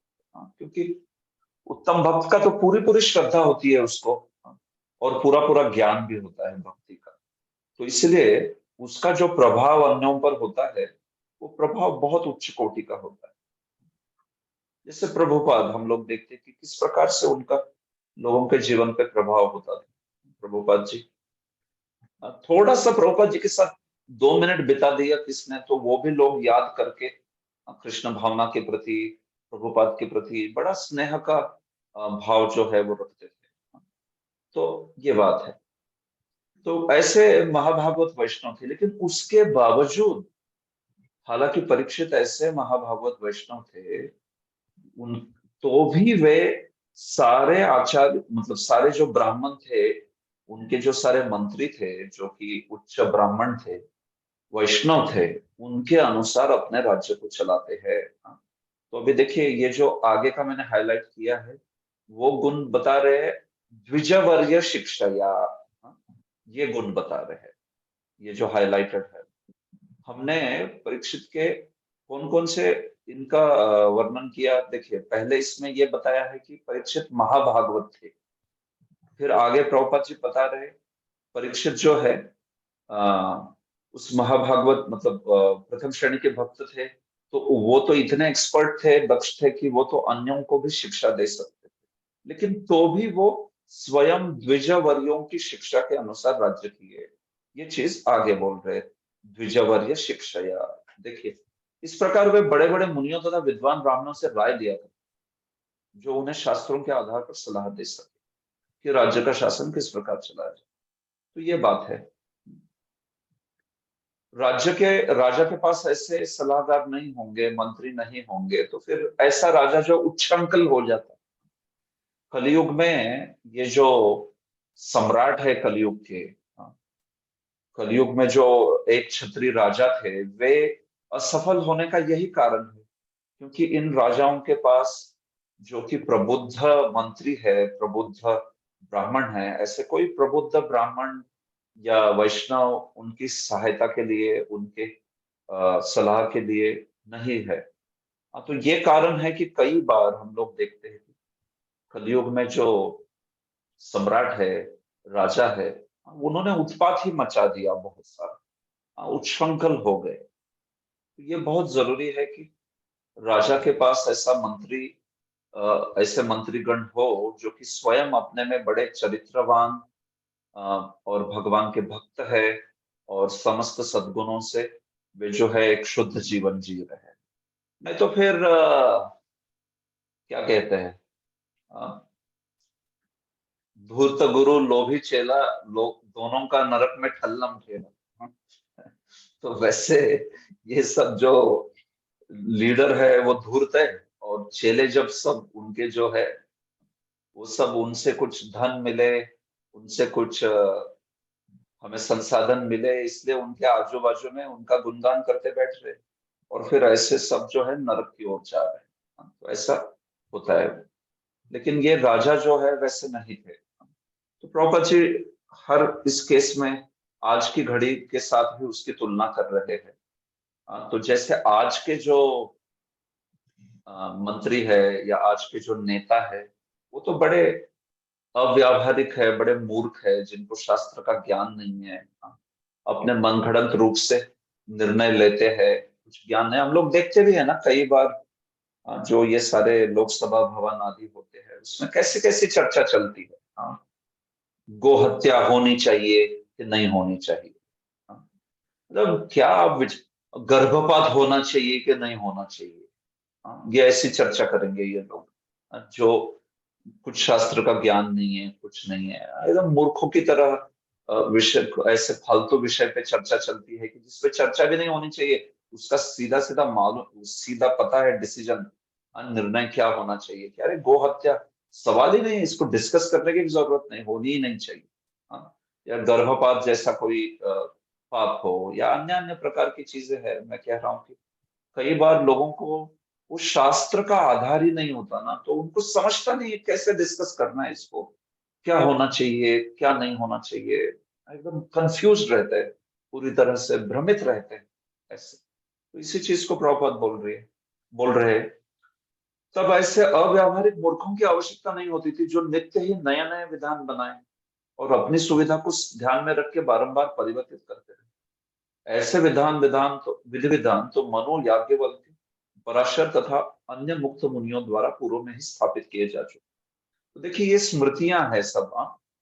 क्योंकि उत्तम भक्त का तो पूरी पूरी श्रद्धा होती है उसको, और पूरा पूरा ज्ञान भी होता है भक्ति का। तो इसलिए उसका जो प्रभाव अन्यों पर होता है, वो प्रभाव बहुत उच्च कोटि का होता है। जैसे प्रभुपाद हम लोग देखते हैं कि किस प्रकार से उनका लोगों के जीवन पे प्रभाव होता था। प्रभुपाद जी, थोड़ा सा प्रभुपाद जी के साथ 2 मिनट बिता दिया किसने, तो वो भी लोग याद करके कृष्ण भावना के प्रति, प्रभुपाद के प्रति बड़ा स्नेह का भाव जो है वो रखते थे। तो ये बात है। तो ऐसे महाभागवत वैष्णव थे, लेकिन उसके बावजूद हालांकि परीक्षित ऐसे महाभागवत वैष्णव थे, उन तो भी वे सारे आचार्य मतलब सारे जो ब्राह्मण थे, उनके जो सारे मंत्री थे जो कि उच्च ब्राह्मण थे, वैष्णव थे, उनके अनुसार अपने राज्य को चलाते हैं। तो अभी देखिए ये जो आगे का मैंने हाईलाइट किया है, वो गुण बता रहे हैं द्विजवर्य शिक्षया, ये गुण बता रहे हैं, ये जो हाईलाइटेड है। हमने परीक्षित के कौन कौन से इनका वर्णन किया, देखिए पहले इसमें ये बताया है कि परीक्षित महाभागवत थे। फिर आगे प्रभुपाद जी बता रहे परीक्षित जो है उस महाभागवत मतलब प्रथम श्रेणी के भक्त थे, तो वो तो इतने एक्सपर्ट थे, दक्ष थे कि वो तो अन्यों को भी शिक्षा दे सकते थे, लेकिन तो भी वो स्वयं द्विजवर्यों की शिक्षा के अनुसार राज्य किए। ये चीज आगे बोल रहे द्विजवर्य शिक्षया। देखिए इस प्रकार वे बड़े बड़े मुनियों तथा विद्वान ब्राह्मणों से राय लिया करते, जो उन्हें शास्त्रों के आधार पर सलाह दे सके कि राज्य का शासन किस प्रकार चलाया जाए। तो ये बात है, राजा के पास ऐसे सलाहकार नहीं होंगे, मंत्री नहीं होंगे, तो फिर ऐसा राजा जो उच्छृंखल हो जाता। कलयुग में ये जो सम्राट है कलयुग के, कलयुग में जो एक क्षत्रिय राजा थे, वे असफल होने का यही कारण है, क्योंकि इन राजाओं के पास जो कि प्रबुद्ध मंत्री है, प्रबुद्ध ब्राह्मण है, ऐसे कोई प्रबुद्ध ब्राह्मण या वैष्णव उनकी सहायता के लिए, उनके सलाह के लिए नहीं है। तो ये कारण है कि कई बार हम लोग देखते हैं कि कलयुग में जो सम्राट है, राजा है, उन्होंने उत्पात ही मचा दिया, बहुत सारा उच्छृंखल हो गए। तो ये बहुत जरूरी है कि राजा के पास ऐसा मंत्री ऐसे मंत्रीगण हो जो कि स्वयं अपने में बड़े चरित्रवान और भगवान के भक्त है, और समस्त सद्गुणों से वे जो है एक शुद्ध जीवन जी रहे हैं। नहीं तो फिर क्या कहते हैं, धूर्त गुरु लोभी चेला, दोनों का नरक में ठल्लम ठेला। तो वैसे ये सब जो लीडर है वो धूर्त है, और चेले जब सब उनके जो है वो सब उनसे कुछ धन मिले, उनसे कुछ हमें संसाधन मिले, इसलिए उनके आजू बाजू में उनका गुणगान करते बैठ रहे, और फिर ऐसे सब जो है नरक की ओर जा रहे हैं। तो ऐसा होता है, लेकिन ये राजा जो है वैसे नहीं थे। तो प्रभुपाद जी हर इस केस में आज की घड़ी के साथ भी उसकी तुलना कर रहे हैं। तो जैसे आज के जो मंत्री है या आज के जो नेता है, वो तो बड़े अव्यावहारिक है, बड़े मूर्ख है, जिनको शास्त्र का ज्ञान नहीं है, अपने मनगढ़ंत रूप से निर्णय लेते हैं, कुछ ज्ञान है। हम लोग देखते भी है ना कई बार, जो ये सारे लोकसभा भवन आदि होते हैं उसमें कैसे कैसी चर्चा चलती है, गो हत्या होनी चाहिए कि नहीं होनी चाहिए, मतलब क्या आप गर्भपात होना चाहिए कि नहीं होना चाहिए, ये ऐसी चर्चा करेंगे ये लोग, जो कुछ शास्त्र का ज्ञान नहीं है, कुछ नहीं है, एकदम मूर्खों की तरह विषय, ऐसे फालतू विषय पे चर्चा चलती है कि जिसपे चर्चा भी नहीं होनी चाहिए, उसका सीधा सीधा मालूम, सीधा पता है डिसीजन, निर्णय क्या होना चाहिए कि अरे गो हत्या सवाल ही नहीं है, इसको डिस्कस करने की भी जरूरत नहीं, होनी ही नहीं चाहिए। या गर्भपात जैसा कोई पाप हो, या अन्य अन्य प्रकार की चीजें हैं। मैं कह रहा हूँ कि कई बार लोगों को वो शास्त्र का आधार ही नहीं होता ना, तो उनको समझता नहीं है कैसे डिस्कस करना है इसको, क्या होना चाहिए क्या नहीं होना चाहिए, एकदम कंफ्यूज रहते हैं, पूरी तरह से भ्रमित रहते हैं ऐसे। तो इसी चीज को प्रभुपाद बोल रहे हैं। तब ऐसे अव्यावहारिक मूर्खों की आवश्यकता नहीं होती थी, जो नित्य ही नए नए विधान बनाए और अपनी सुविधा को ध्यान में रख के बारंबार परिवर्तित करते रहे। ऐसे विधि विधान तो मनु, याज्ञवल्क्य, पराशर तथा अन्य मुक्त मुनियों द्वारा पूर्व में ही स्थापित किए जा चुके। तो देखिए ये स्मृतियां हैं सब,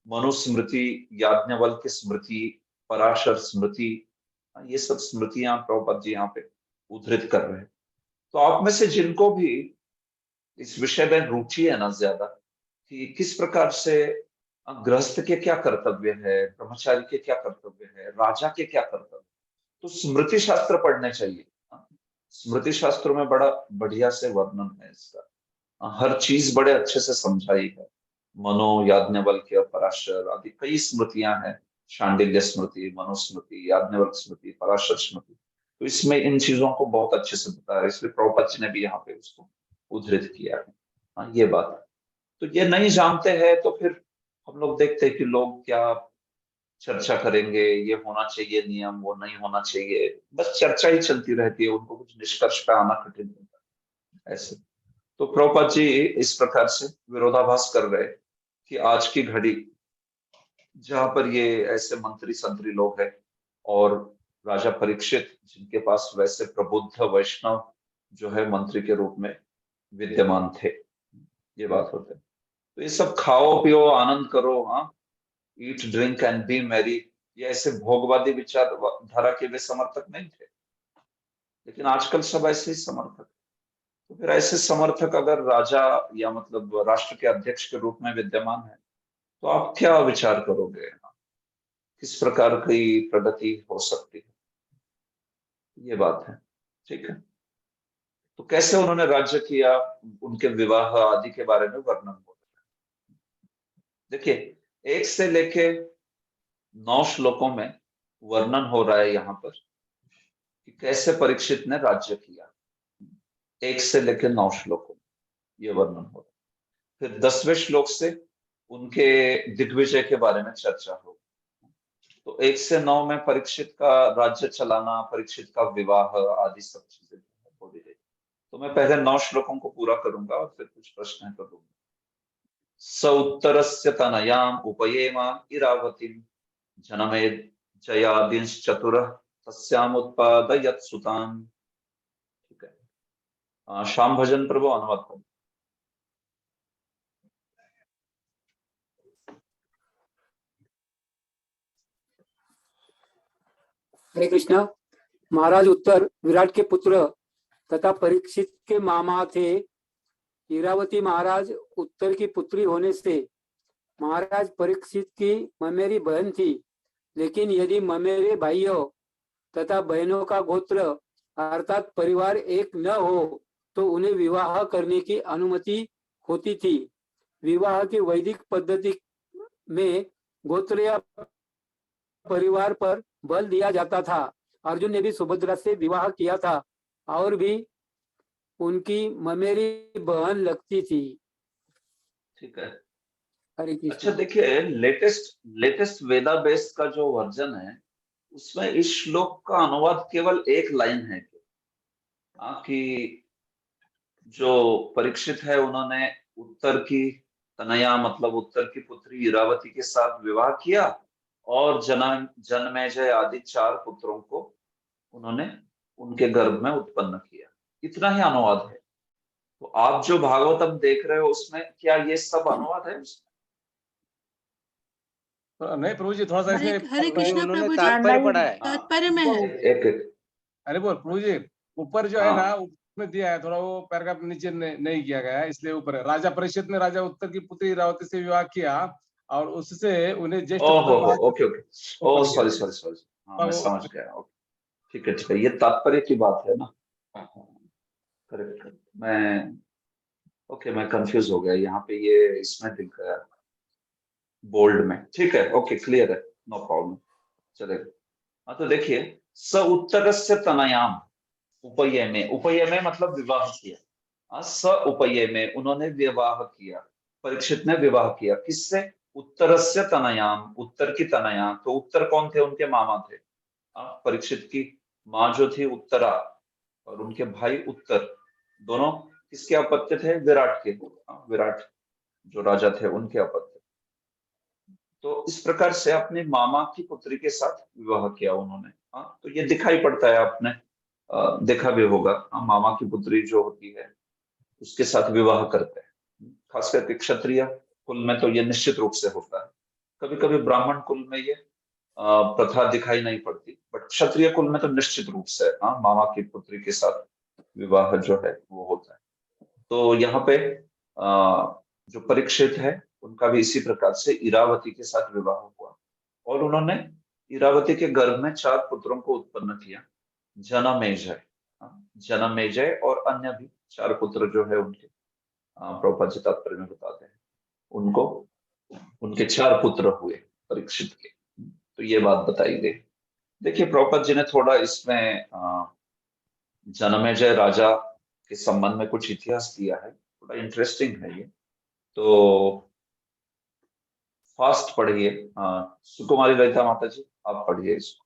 मनु स्मृति, याज्ञवल्क्य स्मृति, पराशर स्मृति, ये सब स्मृतियां प्रभुपाद जी यहाँ पे उद्धृत कर रहे हैं। तो आप में से जिनको भी इस विषय में रुचि है ना ज्यादा, कि किस प्रकार से गृहस्थ के क्या कर्तव्य है, ब्रह्मचारी के क्या कर्तव्य है, राजा के क्या कर्तव्य, तो स्मृति शास्त्र पढ़ने चाहिए। स्मृति शास्त्रों में बड़ा बढ़िया से वर्णन है इसका, हर चीज बड़े अच्छे से समझाई है। मनो, याज्ञवल्क्य, पराशर आदि कई स्मृतियां हैं, शांडिल्य स्मृति, मनुस्मृति, याज्ञवल्क्य स्मृति, पराशर स्मृति। तो इसमें इन चीजों को बहुत अच्छे से बताया है, इसलिए प्रभुपाद जी ने भी यहाँ पे उसको उद्धृत किया है। हाँ, ये बात है। तो ये नहीं जानते हैं तो फिर हम लोग देखते हैं कि लोग क्या चर्चा करेंगे, ये होना चाहिए नियम, वो नहीं होना चाहिए, बस चर्चा ही चलती रहती है, उनको कुछ निष्कर्ष पे आना कठिन होता है ऐसे। तो प्रभुपाद जी इस प्रकार से विरोधाभास कर रहे कि आज की घड़ी जहां पर ये ऐसे मंत्री संतरी लोग हैं और राजा परीक्षित जिनके पास वैसे प्रबुद्ध वैष्णव जो है मंत्री के रूप में विद्यमान थे, ये बात होते है। तो ये सब खाओ पियो आनंद करो, हाँ, eat drink and B Mary, ये ऐसे भोगवादी विचारधारा के वे समर्थक नहीं थे, लेकिन आजकल सब ऐसे ही समर्थक। तो फिर ऐसे समर्थक अगर राजा या मतलब राष्ट्र के अध्यक्ष के रूप में विद्यमान है तो आप क्या विचार करोगे, किस प्रकार की प्रगति हो सकती है, ये बात है। ठीक है, तो कैसे उन्होंने राज्य किया, उनके विवाह आदि के बारे में वर्णन हो रहा है। देखिए 1 से लेके 9 श्लोकों में वर्णन हो रहा है यहाँ पर कि कैसे परीक्षित ने राज्य किया। 1 से लेके 9 श्लोकों में ये वर्णन हो रहा है। फिर 10वें श्लोक से उनके दिग्विजय के बारे में चर्चा होगी। तो 1 से 9 में परीक्षित का राज्य चलाना, परीक्षित का विवाह आदि सब चीजें बोली गई। तो मैं पहले 9 श्लोकों को पूरा करूंगा और फिर कुछ प्रश्न करूंगा। स उत्तरस्य तनयाम उपयेम इरावतीम जनमे जयादिंश्चतुरः तस्याम उत्पादयत् सुतान्। ठीक है, श्याम भजन प्रभु अनुवाद करें। हरे कृष्णा। महाराज उत्तर विराट के पुत्र तथा परीक्षित के मामा थे। इरावती महाराज उत्तर की पुत्री होने से महाराज परीक्षित की ममेरी बहन थी, लेकिन यदि ममेरे भाइयों तथा बहनों का गोत्र अर्थात परिवार एक न हो तो उन्हें विवाह करने की अनुमति होती थी। विवाह की वैदिक पद्धति में गोत्र या परिवार पर बल दिया जाता था। अर्जुन ने भी सुभद्रा से विवाह किया था और भी उनकी ममेरी बहन लगती थी। ठीक है, हरे कृष्ण। अच्छा देखिए, लेटेस्ट वेदा बेस्ड का जो वर्जन है उसमें इस श्लोक का अनुवाद केवल एक लाइन है कि जो परीक्षित है उन्होंने उत्तर की तनया मतलब उत्तर की पुत्री इरावती के साथ विवाह किया और जनमेजय आदि 4 पुत्रों को उन्होंने उनके गर्भ में उत्पन्न किया, इतना ही अनुवाद है। तो आप जो भागवतम देख रहे हो उसमें क्या ये सब अनुवाद है उसमें? नहीं प्रभु जी, थोड़ा सा हरे इसमें कृष्णा उन्होंने प्रभु जी, तात्पर्य पढ़ा है। तात्पर्य में है। एक अरे बोल प्रभु जी, ऊपर जो है हाँ। ना उसमें दिया है, थोड़ा वो पैराग्राफ नीचे नहीं किया गया है, इसलिए ऊपर है। राजा परीक्षित ने राजा उत्तर की पुत्री इरावती से विवाह किया और उससे उन्हें ज्येष्ठ ओहो, पुत्र ओके ओके, ओ सॉरी सॉरी सॉरी, हाँ मैं समझ गया। ओके, ठीक है ठीक है, ये तात्पर्य की बात है ना। करेक्ट, मैं कंफ्यूज हो गया, यहाँ पे ये इसमें दिख गया बोल्ड में। ठीक है, ओके क्लियर है, नो प्रॉब्लम, चलेगा। हाँ तो देखिए, स उत्तरस्य तनयाम उपयमे मतलब विवाह किया। स उपयमे उन्होंने विवाह किया, परीक्षित ने विवाह किया किससे? उत्तरस्य तनयाम, उत्तर की तनया। तो उत्तर कौन थे? उनके मामा थे। परीक्षित की माँ जो थी उत्तरा और उनके भाई उत्तर, दोनों किसके अपत्य थे? विराट के। विराट जो राजा थे उनके अपत्य। तो इस प्रकार से अपने मामा की पुत्री के साथ विवाह किया उन्होंने। तो ये दिखाई पड़ता है, आपने देखा भी होगा, मामा की पुत्री जो होती है उसके साथ विवाह करते हैं। खास करके क्षत्रिय कुल में तो ये निश्चित रूप से होता है। कभी कभी ब्राह्मण कुल में ये प्रथा दिखाई नहीं पड़ती, बट क्षत्रिय कुल में तो निश्चित रूप से मामा की पुत्री के साथ विवाह जो है वो होता है। तो यहाँ पे जो परीक्षित है उनका भी इसी प्रकार से इरावती के साथ विवाह हुआ और उन्होंने इरावती के गर्भ में 4 पुत्रों को उत्पन्न किया। जनमेजय, जनमेजय और अन्य भी 4 पुत्र जो है उनके, प्रभुपाद जी तात्पर्य में बताते हैं उनको, उनके 4 पुत्र हुए परीक्षित के। तो ये बात बताई गई। देखिए प्रभुपाद जी ने थोड़ा इसमें जनमेजय राजा के संबंध में कुछ इतिहास दिया है, थोड़ा इंटरेस्टिंग है ये। तो फास्ट पढ़िए, सुकुमारी ललिता माता जी आप पढ़िए इसको।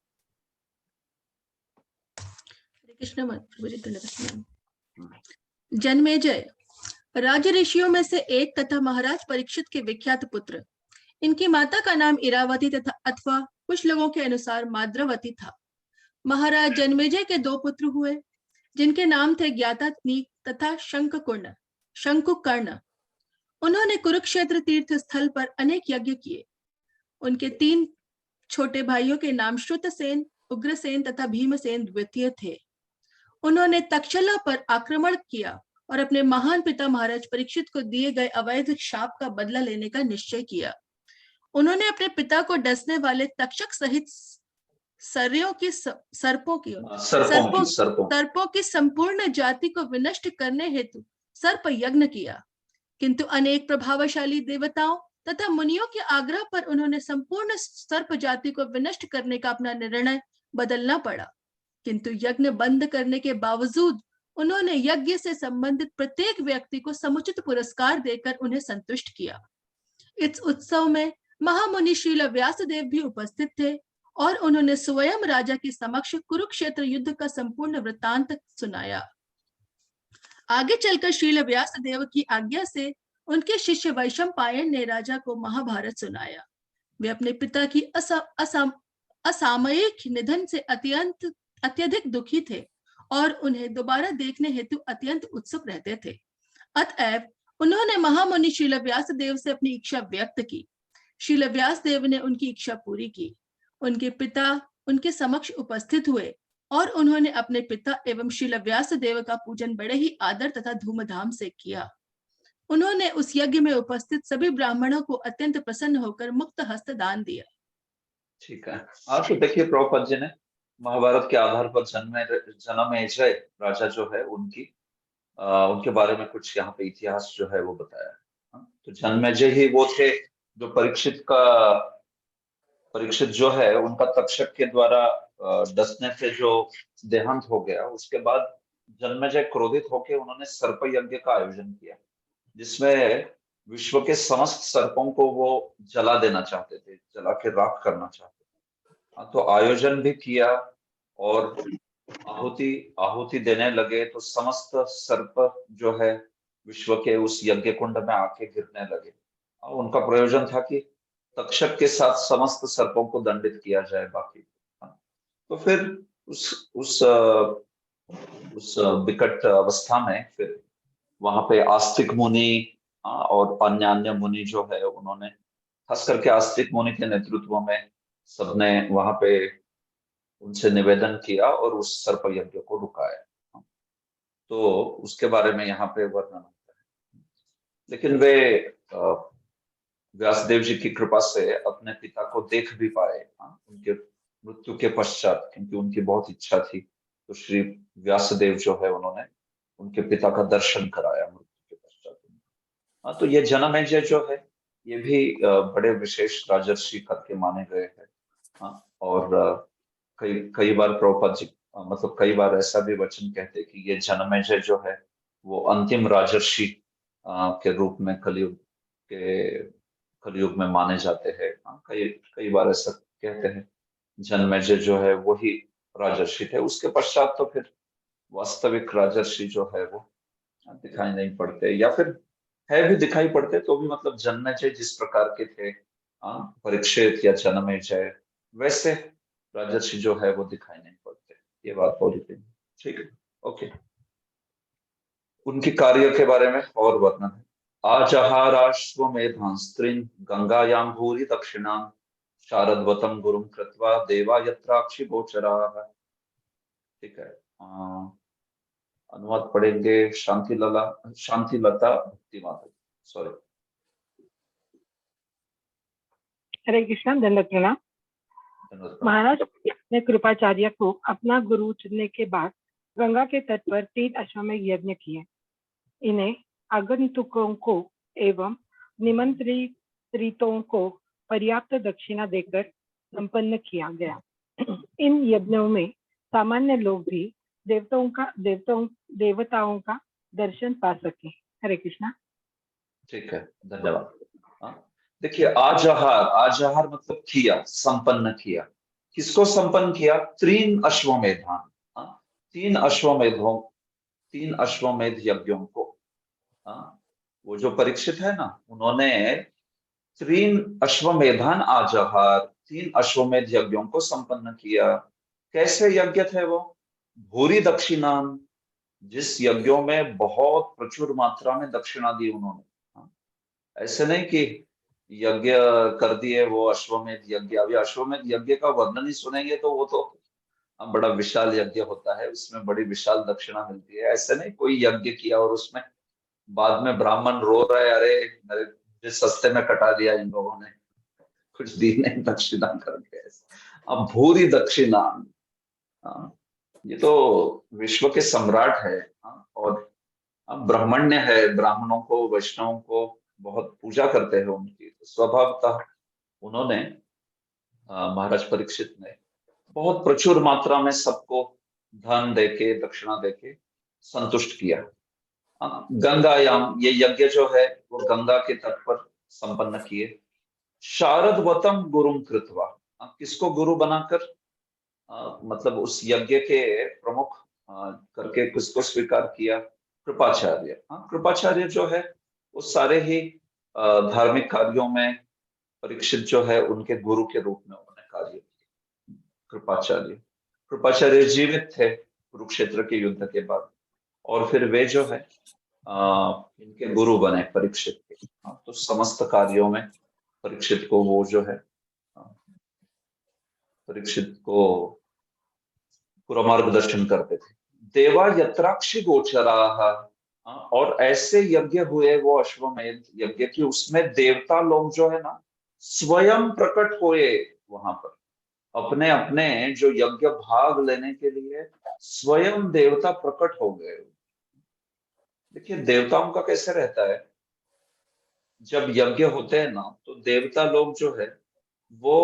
कृष्ण प्रभु जी धन्यवाद। जन्मेजय राज ऋषियों में से एक तथा महाराज परीक्षित के विख्यात पुत्र। इनकी माता का नाम इरावती तथा अथवा कुछ लोगों के अनुसार माद्रवती था। महाराज जन्मेजय के 2 पुत्र हुए जिनके नाम थे ज्ञातात्नीक तथा शंकुकर्ण। उन्होंने कुरुक्षेत्र तीर्थ स्थल पर अनेक यज्ञ किए। उनके 3 छोटे भाइयों के नाम श्रुतसेन, उग्रसेन तथा भीमसेन द्वितीय थे। उन्होंने तक्षशिला पर आक्रमण किया और अपने महान पिता महाराज परीक्षित को दिए गए अवैध शाप का बदला लेने का निश्चय किया। उन्होंने अपने पिता को डसने वाले तक्षक सहित सर्पों की संपूर्ण जाति को विनष्ट करने हेतु सर्प यज्ञ किया, किंतु अनेक प्रभावशाली देवताओं तथा मुनियों के आग्रह पर उन्होंने संपूर्ण सर्प जाति को विनष्ट करने का अपना निर्णय बदलना पड़ा। किंतु यज्ञ बंद करने के बावजूद उन्होंने यज्ञ से संबंधित प्रत्येक व्यक्ति को समुचित पुरस्कार देकर उन्हें संतुष्ट किया। इस उत्सव में महामुनि श्रील व्यासदेव भी उपस्थित थे और उन्होंने स्वयं राजा के समक्ष कुरुक्षेत्र युद्ध का संपूर्ण वृत्तांत सुनाया। आगे चलकर श्रील व्यासदेव की आज्ञा से उनके शिष्य वैशंपायन ने राजा को महाभारत सुनाया। वे अपने पिता की असामयिक निधन से अत्यधिक दुखी थे और उन्हें दोबारा देखने हेतु अत्यंत उत्सुक रहते थे। अतएव उन्होंने महामुनि श्रील व्यासदेव से अपनी इच्छा व्यक्त की। श्रील व्यासदेव ने उनकी इच्छा पूरी की। उनके पिता उनके समक्ष उपस्थित हुए और उन्होंने अपने पिता एवं श्रील व्यासदेव का पूजन बड़े ही आदर तथा धूमधाम से किया। उन्होंने उस यज्ञ में उपस्थित सभी ब्राह्मणों को अत्यंत प्रसन्न होकर मुक्त हस्त दान दिया। ठीक है, आप तो देखिए प्रभुपाद जी ने महाभारत के आधार पर जनमेजय राजा जो है उनके बारे में कुछ यहाँ पे इतिहास जो है वो बताया। तो जन्मेजय ही वो थे जो परीक्षित जो है उनका तक्षक के द्वारा डसने से जो देहांत हो गया, उसके बाद जन्मेजय क्रोधित होकर उन्होंने सर्प यज्ञ का आयोजन किया जिसमें विश्व के समस्त सर्पों को वो जला देना चाहते थे, जला के राख करना चाहते थे। तो आयोजन भी किया और आहुति देने लगे तो समस्त सर्प जो है विश्व के उस यज्ञ कुंड में आके गिरने लगे। उनका प्रयोजन था कि तक्षक के साथ समस्त सर्पों को दंडित किया जाए बाकी। तो फिर उस विकट अवस्था में फिर वहां पे आस्तिक मुनि और अन्य मुनि जो है उन्होंने, खास करके आस्तिक मुनि के नेतृत्व में सबने वहां पे उनसे निवेदन किया और उस सर्प यज्ञ को रुकाया। तो उसके बारे में यहाँ पे वर्णन होता है। लेकिन वे व्यासदेव जी की कृपा से अपने पिता को देख भी पाए उनके मृत्यु के पश्चात, क्योंकि उनकी बहुत इच्छा थी। तो श्री व्यासदेव जो है उन्होंने उनके पिता का दर्शन कराया मृत्यु के पश्चात। तो ये जनमेजय जो है ये भी बड़े विशेष राजर्षि करके माने गए हैं। और कई बार प्रभुपाद जी मतलब कई बार ऐसा भी वचन कहते कि ये जनमेजय जो है वो अंतिम राजर्षि के रूप में कलयुग में माने जाते हैं। कई बार ऐसा कहते हैं जनमेजय जो है वही राजर्षि थे। उसके पश्चात तो फिर वास्तविक राजर्षि जो है वो दिखाई नहीं पड़ते, या फिर है भी दिखाई पड़ते तो भी मतलब जनमेजय जिस प्रकार के थे परीक्षित या जनमेजय, वैसे राजर्षि जो है वो दिखाई नहीं पड़ते। ये बात बोली थी, ठीक है, ओके। उनके कार्य के बारे में और वर्णन है। आजहाराश्वमेधां स्त्रीन् गंगायां भूरि दक्षिणां शारद्वतं गुरुं कृत्वा देवा यत्राक्षि गोचराः। ठीक है, अनुवाद पढ़ेंगे शांतिलता भक्ति माता। सॉरी। हरे कृष्णा, दंडवत प्रणाम। महाराज ने कृपाचार्य को अपना गुरु चुनने के बाद गंगा के तट पर 3 अश्वमेध यज्ञ किए। इन्हें आगंतुकों को एवं निमंत्रितों को पर्याप्त दक्षिणा देकर संपन्न किया गया। इन यज्ञों में सामान्य लोग भी देवताओं का दर्शन पा सके। हरे कृष्णा। ठीक है, धन्यवाद। देखिए, आजहार मतलब किया, संपन्न किया। किसको संपन्न किया? 3 अश्वमेधान, 3 अश्वमेध यज्ञों को। वो जो परीक्षित है ना, उन्होंने 3 अश्वमेधान आजहार, 3 अश्वमेध यज्ञों को संपन्न किया। कैसे यज्ञ थे वो? भूरी दक्षिणान, जिस यज्ञों में बहुत प्रचुर मात्रा में दक्षिणा दी उन्होंने। ऐसे नहीं कि यज्ञ कर दिए वो अश्वमेध यज्ञ। अभी अश्वमेध यज्ञ का वर्णन ही सुनेंगे तो वो तो बड़ा विशाल यज्ञ होता है, उसमें बड़ी विशाल दक्षिणा मिलती है। ऐसे नहीं कोई यज्ञ किया और उसमें बाद में ब्राह्मण रो रहे, अरे मेरे सस्ते में कटा दिया इन लोगों ने, कुछ दी नहीं दक्षिणा करके। अब भूरी दक्षिणा, ये तो विश्व के सम्राट है और ब्राह्मण्य है, ब्राह्मणों को, वैष्णवों को बहुत पूजा करते हैं उनकी। तो स्वभावतः उन्होंने महाराज परीक्षित ने बहुत प्रचुर मात्रा में सबको धन देके, दक्षिणा देके संतुष्ट किया। गंगायाम, ये यज्ञ जो है वो गंगा के तट पर संपन्न किए। शारदवतम गुरुम कृत्वा, किसको गुरु बनाकर? मतलब उस यज्ञ के प्रमुख करके किसको स्वीकार किया? कृपाचार्य। कृपाचार्य जो है वो सारे ही धार्मिक कार्यों में परीक्षित जो है उनके गुरु के रूप में उन्होंने कार्य किया। कृपाचार्य जीवित थे कुरुक्षेत्र के युद्ध के बाद, और फिर वे जो है इनके गुरु बने परीक्षित के। तो समस्त कार्यों में परीक्षित को वो जो है परीक्षित को पूरा मार्गदर्शन करते थे। देवा यत्राक्षि गोचरा, और ऐसे यज्ञ हुए वो अश्वमेध यज्ञ की, उसमें देवता लोग जो है ना स्वयं प्रकट हुए वहां पर। अपने अपने जो यज्ञ भाग लेने के लिए स्वयं देवता प्रकट हो गए। देखिए, देवताओं का कैसे रहता है, जब यज्ञ होते हैं ना तो देवता लोग जो है वो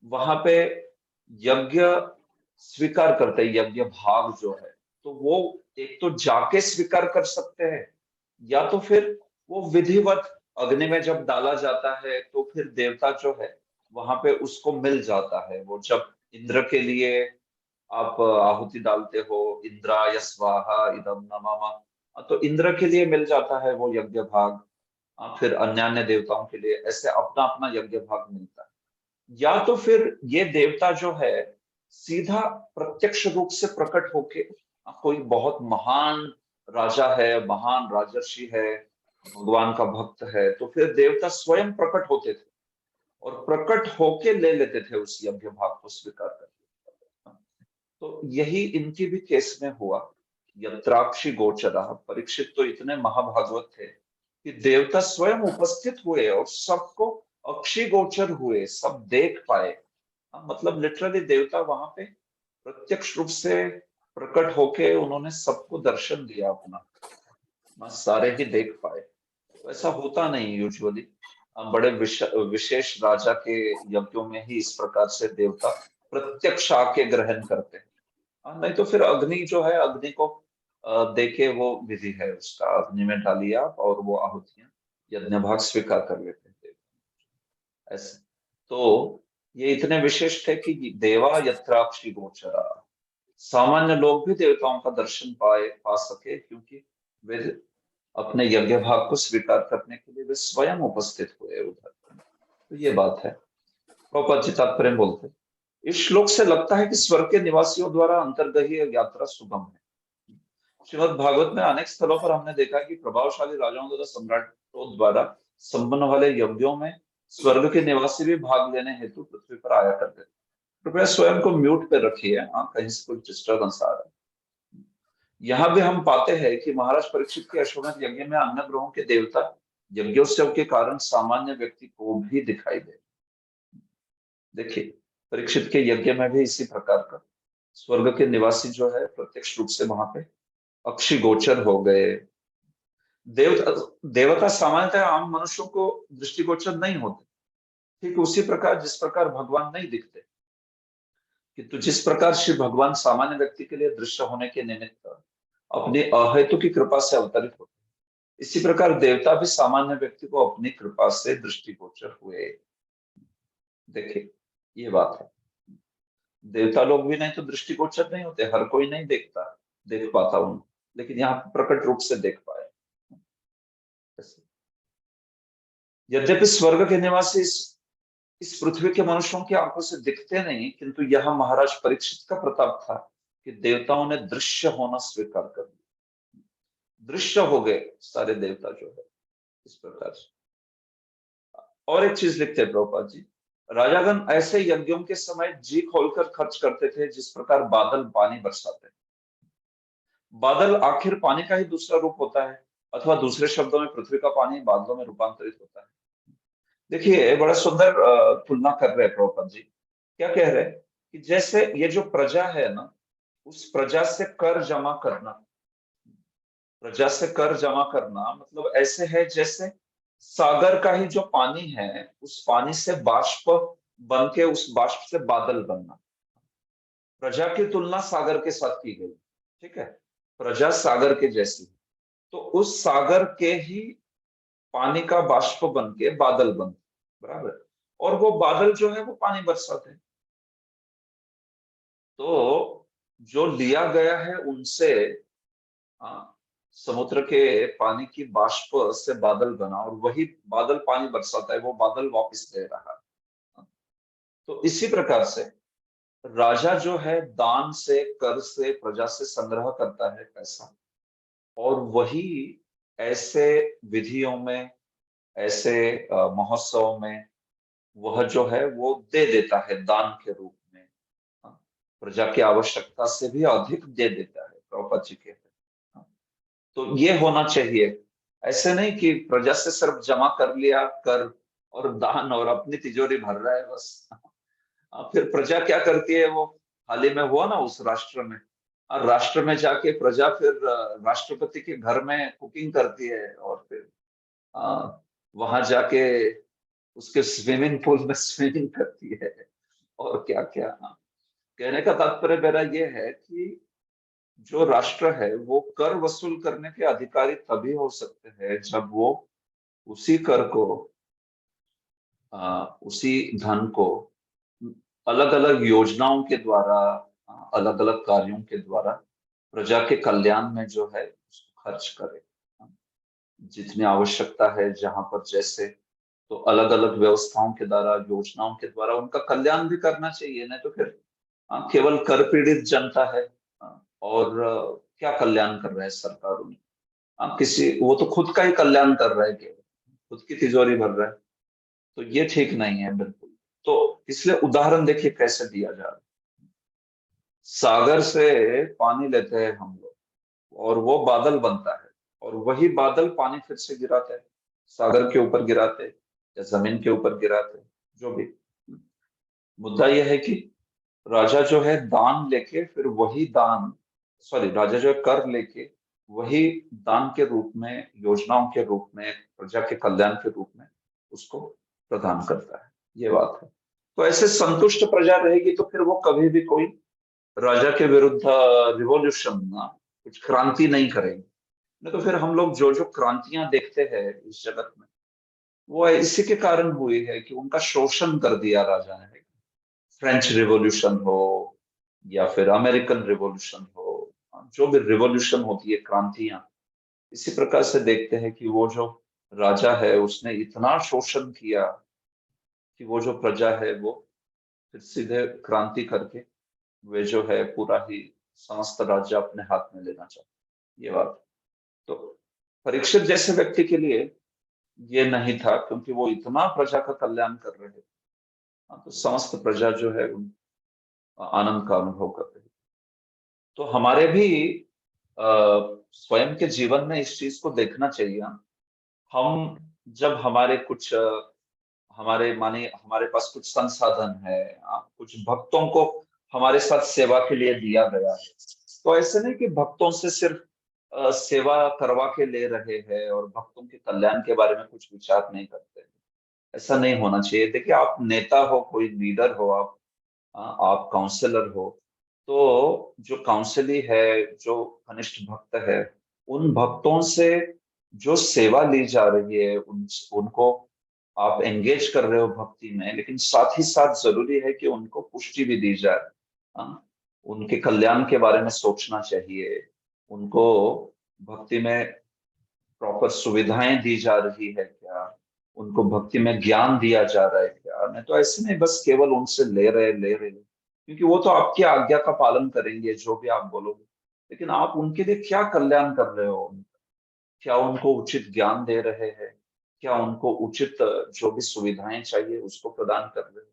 वहां पे यज्ञ स्वीकार करते हैं। यज्ञ भाग जो है तो वो एक तो जाके स्वीकार कर सकते हैं, या तो फिर वो विधिवत अग्नि में जब डाला जाता है तो फिर देवता जो है वहां पे उसको मिल जाता है। वो जब इंद्र के लिए आप आहुति डालते हो, इंद्राय स्वाहा इदम नमः, तो इंद्र के लिए मिल जाता है वो यज्ञ भाग। फिर अन्य देवताओं के लिए ऐसे अपना अपना यज्ञ भाग मिलता है। या तो फिर ये देवता जो है सीधा प्रत्यक्ष रूप से प्रकट होके, कोई बहुत महान राजा है, महान राजर्षि है, भगवान का भक्त है, तो फिर देवता स्वयं प्रकट होते थे और प्रकट होके ले लेते थे उस यज्ञ भाग को स्वीकार करके। तो यही इनकी भी केस में हुआ। यत्राक्षि गोचरा, परीक्षित तो इतने महाभागवत थे कि देवता स्वयं उपस्थित हुए और सबको अक्षि गोचर हुए, सब देख पाए। मतलब लिटरली देवता वहां पे प्रत्यक्ष रूप से प्रकट होके उन्होंने सबको दर्शन दिया अपना, सारे ही देख पाए। तो ऐसा होता नहीं यूजुअली, बड़े विशेष राजा के यज्ञों में ही इस प्रकार से देवता प्रत्यक्ष आके ग्रहण करते हैं। नहीं तो फिर अग्नि जो है, अग्नि को देके वो विधि है उसका, अग्नि में डालिए आप और वो आहुतियां यज्ञ भाग स्वीकार कर लेते हैं ऐसे। तो ये इतने विशेष थे कि देवा यत्राक्षि गोचरा, सामान्य लोग भी देवताओं का दर्शन पा सके, क्योंकि वे अपने यज्ञ भाग को स्वीकार करने के लिए वे स्वयं उपस्थित हुए उधर। तो ये बात है। प्रभुपाद जी तात्पर्य बोलते, इस श्लोक से लगता है कि स्वर्ग के निवासियों द्वारा अंतर्गहीय यात्रा सुगम है। श्रीमद् भागवत में अनेक स्थलों पर हमने देखा कि प्रभावशाली राजाओं तथा सम्राटों द्वारा संपन्न वाले यज्ञों में स्वर्ग के निवासी भी भाग लेने हेतु पृथ्वी पर आया करते थे। कृपया स्वयं को म्यूट पे रखिए, कहीं से कुछ डिस्टर्बेंस आ रहा है। यहाँ भी हम पाते हैं कि महाराज परीक्षित के अश्वमेध यज्ञ में अन्य ग्रहों के देवता यज्ञोत्सव के कारण सामान्य व्यक्ति को भी दिखाई दे। देखिए, परीक्षित के यज्ञ में भी इसी प्रकार का स्वर्ग के निवासी जो है प्रत्यक्ष रूप से वहां पे अक्षी गोचर हो गए। देवता सामान्यतः आम मनुष्यों को दृष्टिगोचर नहीं होते, ठीक उसी प्रकार जिस प्रकार भगवान नहीं दिखते, किंतु जिस प्रकार श्री भगवान सामान्य व्यक्ति के लिए दृश्य होने के निमित्त अपनी अहेतु की कृपा से अवतरित होते, इसी प्रकार देवता भी सामान्य व्यक्ति को अपनी कृपा से दृष्टिगोचर हुए। देखिए ये बात है, देवता लोग भी नहीं तो दृष्टिगोचर नहीं होते, हर कोई नहीं देख पाता उनको, लेकिन यहाँ प्रकट रूप से देख पाए। यद्यपि स्वर्ग के निवासी इस पृथ्वी के मनुष्यों की आंखों से दिखते नहीं, किंतु यह महाराज परीक्षित का प्रताप था कि देवताओं ने दृश्य होना स्वीकार कर लिया, दृश्य हो गए सारे देवता जो है इस प्रकार से। और एक चीज लिखते हैं प्रभुपाद जी, राजागण ऐसे यज्ञों के समय जी खोलकर खर्च करते थे जिस प्रकार बादल पानी बरसाते हैं। बादल आखिर पानी का ही दूसरा रूप होता है, अथवा दूसरे शब्दों में पृथ्वी का पानी बादलों में रूपांतरित होता है। देखिए बड़ा सुंदर तुलना कर रहे हैं प्रभुपाद जी। क्या कह रहे हैं कि जैसे ये जो प्रजा है ना, उस प्रजा से कर जमा करना, प्रजा से कर जमा करना मतलब ऐसे है जैसे सागर का ही जो पानी है, उस पानी से बाष्प बन के उस बाष्प से बादल बनना। प्रजा की तुलना सागर के साथ की गई, ठीक है, प्रजा सागर के जैसी, तो उस सागर के ही पानी का बाष्प बन के बादल बनते, बराबर, और वो बादल जो है वो पानी बरसाते हैं। तो जो लिया गया है उनसे समुद्र के पानी की बाष्प से बादल बना, और वही बादल पानी बरसाता है, वो बादल वापस दे रहा है। तो इसी प्रकार से राजा जो है दान से, कर से, प्रजा से संग्रह करता है पैसा, और वही ऐसे विधियों में, ऐसे महोत्सव में वह जो है वो दे देता है दान के रूप में, प्रजा की आवश्यकता से भी अधिक दे देता है, प्रभुपाद जी कहते हैं। तो ये होना चाहिए, ऐसे नहीं कि प्रजा से सिर्फ जमा कर लिया कर और दान और अपनी तिजोरी भर रहा है बस। फिर प्रजा क्या करती है, वो हाल ही में हुआ ना उस राष्ट्र में, राष्ट्र में जाके प्रजा फिर राष्ट्रपति के घर में कुकिंग करती है, और फिर वहां जाके उसके स्विमिंग पूल में स्विमिंग करती है, और क्या क्या। कहने का तात्पर्य मेरा ये है कि जो राष्ट्र है वो कर वसूल करने के अधिकारी तभी हो सकते हैं जब वो उसी कर को, उसी धन को अलग अलग योजनाओं के द्वारा, अलग अलग कार्यों के द्वारा प्रजा के कल्याण में जो है उसको खर्च करे। जितनी आवश्यकता है जहां पर जैसे, तो अलग अलग व्यवस्थाओं के द्वारा, योजनाओं के द्वारा उनका कल्याण भी करना चाहिए, नहीं तो फिर केवल कर पीड़ित जनता है, और क्या कल्याण कर रहा है सरकार उन्हें, किसी, वो तो खुद का ही कल्याण कर रहा है, केवल खुद की तिजोरी भर रहा है, तो ये ठीक नहीं है बिल्कुल। तो इसलिए उदाहरण देखिए कैसे दिया जा रहा है, सागर से पानी लेते हैं हम लोग और वो बादल बनता है, और वही बादल पानी फिर से गिराते हैं, सागर के ऊपर गिराते या जमीन के ऊपर गिराते, जो भी। मुद्दा यह है कि राजा जो है दान लेके फिर वही दान, राजा जो है कर लेके वही दान के रूप में, योजनाओं के रूप में, प्रजा के कल्याण के रूप में उसको प्रदान करता है, ये बात है। तो ऐसे संतुष्ट प्रजा रहेगी तो फिर वो कभी भी कोई राजा के विरुद्ध रिवॉल्यूशन, कुछ क्रांति नहीं करेगी। नहीं तो फिर हम लोग जो जो क्रांतियां देखते हैं इस जगत में, वो इसी के कारण हुई है कि उनका शोषण कर दिया राजा ने। फ्रेंच रिवॉल्यूशन हो या फिर अमेरिकन रिवॉल्यूशन हो, जो भी रिवॉल्यूशन होती है, क्रांतियां, इसी प्रकार से देखते हैं कि वो जो राजा है उसने इतना शोषण किया कि वो जो प्रजा है वो फिर सीधे क्रांति करके वे जो है पूरा ही समस्त राज्य अपने हाथ में लेना चाहते, ये बात। तो परीक्षित जैसे व्यक्ति के लिए ये नहीं था, क्योंकि वो इतना प्रजा का कल्याण कर रहे थे, तो समस्त प्रजा जो है उन आनंद का अनुभव कर रही। तो हमारे भी स्वयं के जीवन में इस चीज को देखना चाहिए। हम जब हमारे कुछ हमारे माने हमारे पास कुछ संसाधन है, कुछ भक्तों को हमारे साथ सेवा के लिए दिया गया है, तो ऐसे नहीं कि भक्तों से सिर्फ सेवा करवा के ले रहे हैं और भक्तों के कल्याण के बारे में कुछ विचार नहीं करते। ऐसा नहीं होना चाहिए। देखिए, आप नेता हो, कोई लीडर हो, आप काउंसलर हो, तो जो काउंसली है, जो कनिष्ठ भक्त है, उन भक्तों से जो सेवा ली जा रही है, उनको आप एंगेज कर रहे हो भक्ति में, लेकिन साथ ही साथ जरूरी है कि उनको पुष्टि भी दी जाए। उनके कल्याण के बारे में सोचना चाहिए, उनको भक्ति में प्रॉपर सुविधाएं दी जा रही है क्या, उनको भक्ति में ज्ञान दिया जा रहा है क्या। नहीं तो ऐसे नहीं बस केवल उनसे ले रहे, क्योंकि वो तो आपकी आज्ञा का पालन करेंगे जो भी आप बोलोगे, लेकिन आप उनके लिए क्या कल्याण कर रहे हो? क्या उनको उचित ज्ञान दे रहे हैं? क्या उनको उचित जो भी सुविधाएं चाहिए उसको प्रदान कर रहे हैं?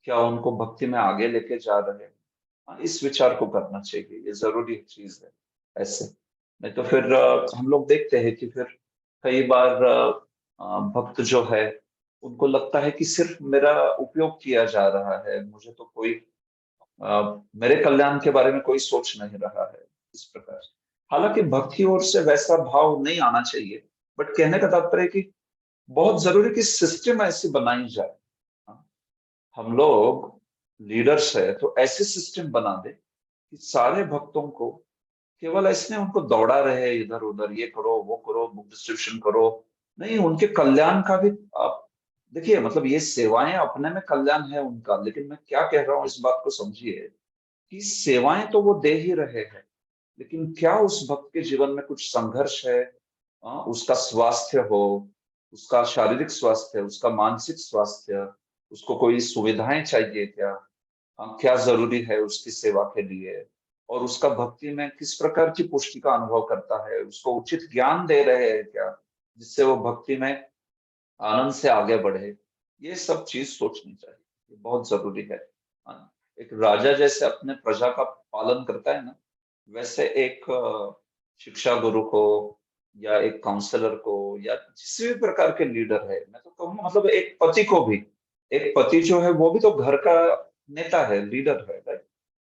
क्या उनको भक्ति में आगे लेके जा रहे हैं? इस विचार को करना चाहिए, ये जरूरी चीज है। ऐसे नहीं तो फिर हम लोग देखते हैं कि फिर कई बार भक्त जो है, उनको लगता है कि सिर्फ मेरा उपयोग किया जा रहा है, मुझे तो कोई मेरे कल्याण के बारे में कोई सोच नहीं रहा है, इस प्रकार। हालांकि भक्ति ओर से वैसा भाव नहीं आना चाहिए, बट कहने का तात्पर्य है कि बहुत जरूरी कि सिस्टम ऐसी बनाई जाए। हम लोग लीडर्स है तो ऐसे सिस्टम बना दे कि सारे भक्तों को केवल ऐसे उनको दौड़ा रहे इधर उधर, ये करो वो करो, बुक डिस्ट्रीब्यूशन करो, नहीं उनके कल्याण का भी आप देखिए। मतलब ये सेवाएं अपने में कल्याण है उनका, लेकिन मैं क्या कह रहा हूँ इस बात को समझिए कि सेवाएं तो वो दे ही रहे हैं, लेकिन क्या उस भक्त के जीवन में कुछ संघर्ष है? उसका स्वास्थ्य हो, उसका शारीरिक स्वास्थ्य, उसका मानसिक स्वास्थ्य, उसको कोई सुविधाएं चाहिए क्या? क्या जरूरी है उसकी सेवा के लिए, और उसका भक्ति में किस प्रकार की पुष्टि का अनुभव करता है, उसको उचित ज्ञान दे रहे हैं क्या, जिससे वो भक्ति में आनंद से आगे बढ़े। ये सब चीज सोचनी चाहिए, ये बहुत जरूरी है। एक राजा जैसे अपने प्रजा का पालन करता है ना, वैसे एक शिक्षा गुरु को या एक काउंसलर को या किसी भी प्रकार के लीडर है, मैं तो कहूँगा मतलब एक पति को भी, एक पति जो है वो भी तो घर का नेता है, लीडर है, राइट?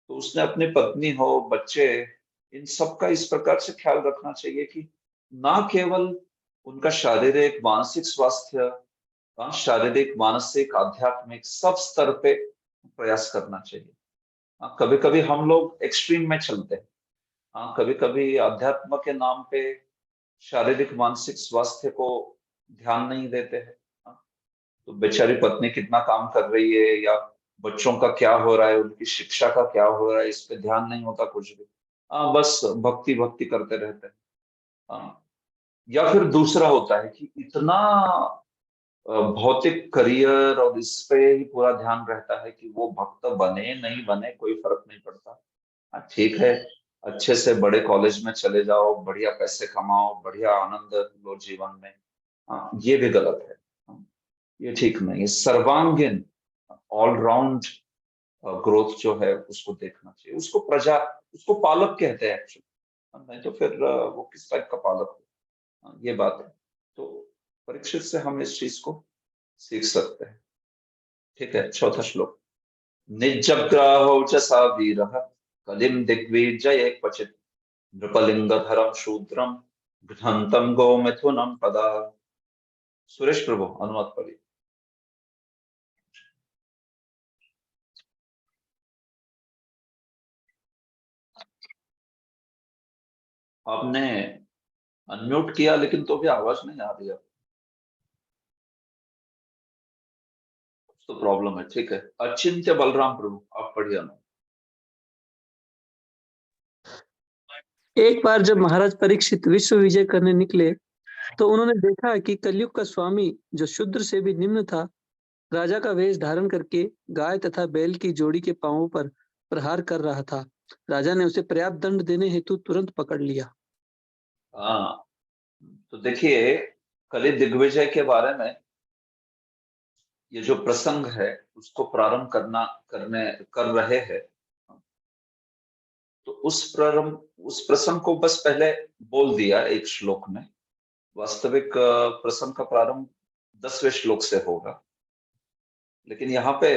तो उसने अपनी पत्नी हो, बच्चे, इन सब का इस प्रकार से ख्याल रखना चाहिए कि ना केवल उनका शारीरिक मानसिक स्वास्थ्य, शारीरिक मानसिक आध्यात्मिक सब स्तर पे प्रयास करना चाहिए। कभी कभी हम लोग एक्सट्रीम में चलते हैं। कभी कभी अध्यात्म के नाम पे शारीरिक मानसिक स्वास्थ्य को ध्यान नहीं देते हैं। तो बेचारी पत्नी कितना काम कर रही है, या बच्चों का क्या हो रहा है, उनकी शिक्षा का क्या हो रहा है, इस पे ध्यान नहीं होता कुछ भी। बस भक्ति भक्ति करते रहते हैं। या फिर दूसरा होता है कि इतना भौतिक करियर और इस पे ही पूरा ध्यान रहता है कि वो भक्त बने नहीं बने कोई फर्क नहीं पड़ता। ठीक है, अच्छे से बड़े कॉलेज में चले जाओ, बढ़िया पैसे कमाओ, बढ़िया आनंद लो जीवन में। ये भी गलत है। ये ठीक नहीं है। सर्वांगीण ऑलराउंड ग्रोथ जो है उसको देखना चाहिए। उसको प्रजा, उसको पालक कहते हैं एक्चुअली, नहीं तो फिर वो किस टाइप का पालक हो, ये बात है। तो परीक्षित से हम इस चीज को सीख सकते हैं। ठीक है, चौथा श्लोक। निजग्राहो च सा वीरः कलिं दिग्विजये क्वचित् नृपलिंगधरं शूद्रं घ्नन्तं गोमिथुनं पदा। सुरेश प्रभु अनुवाद पढ़िए। आपने अनम्यूट किया लेकिन तो भी आवाज नहीं आ रही है, तो प्रॉब्लम है। ठीक है, अचिंत्य बलराम प्रभु आप पढ़िए ना। एक बार जब महाराज परीक्षित विश्व विजय करने निकले तो उन्होंने देखा कि कलयुग का स्वामी, जो शूद्र से भी निम्न था, राजा का वेश धारण करके गाय तथा बैल की जोड़ी के पांवों पर प्रहार कर रहा था। राजा ने उसे पर्याप्त दंड देने हेतु तुरंत पकड़ लिया। हाँ, तो देखिए, कलि दिग्विजय के बारे में ये जो प्रसंग है उसको प्रारंभ कर रहे हैं। तो उस प्रसंग को बस पहले बोल दिया एक श्लोक में। वास्तविक प्रसंग का प्रारंभ 10वें श्लोक से होगा, लेकिन यहाँ पे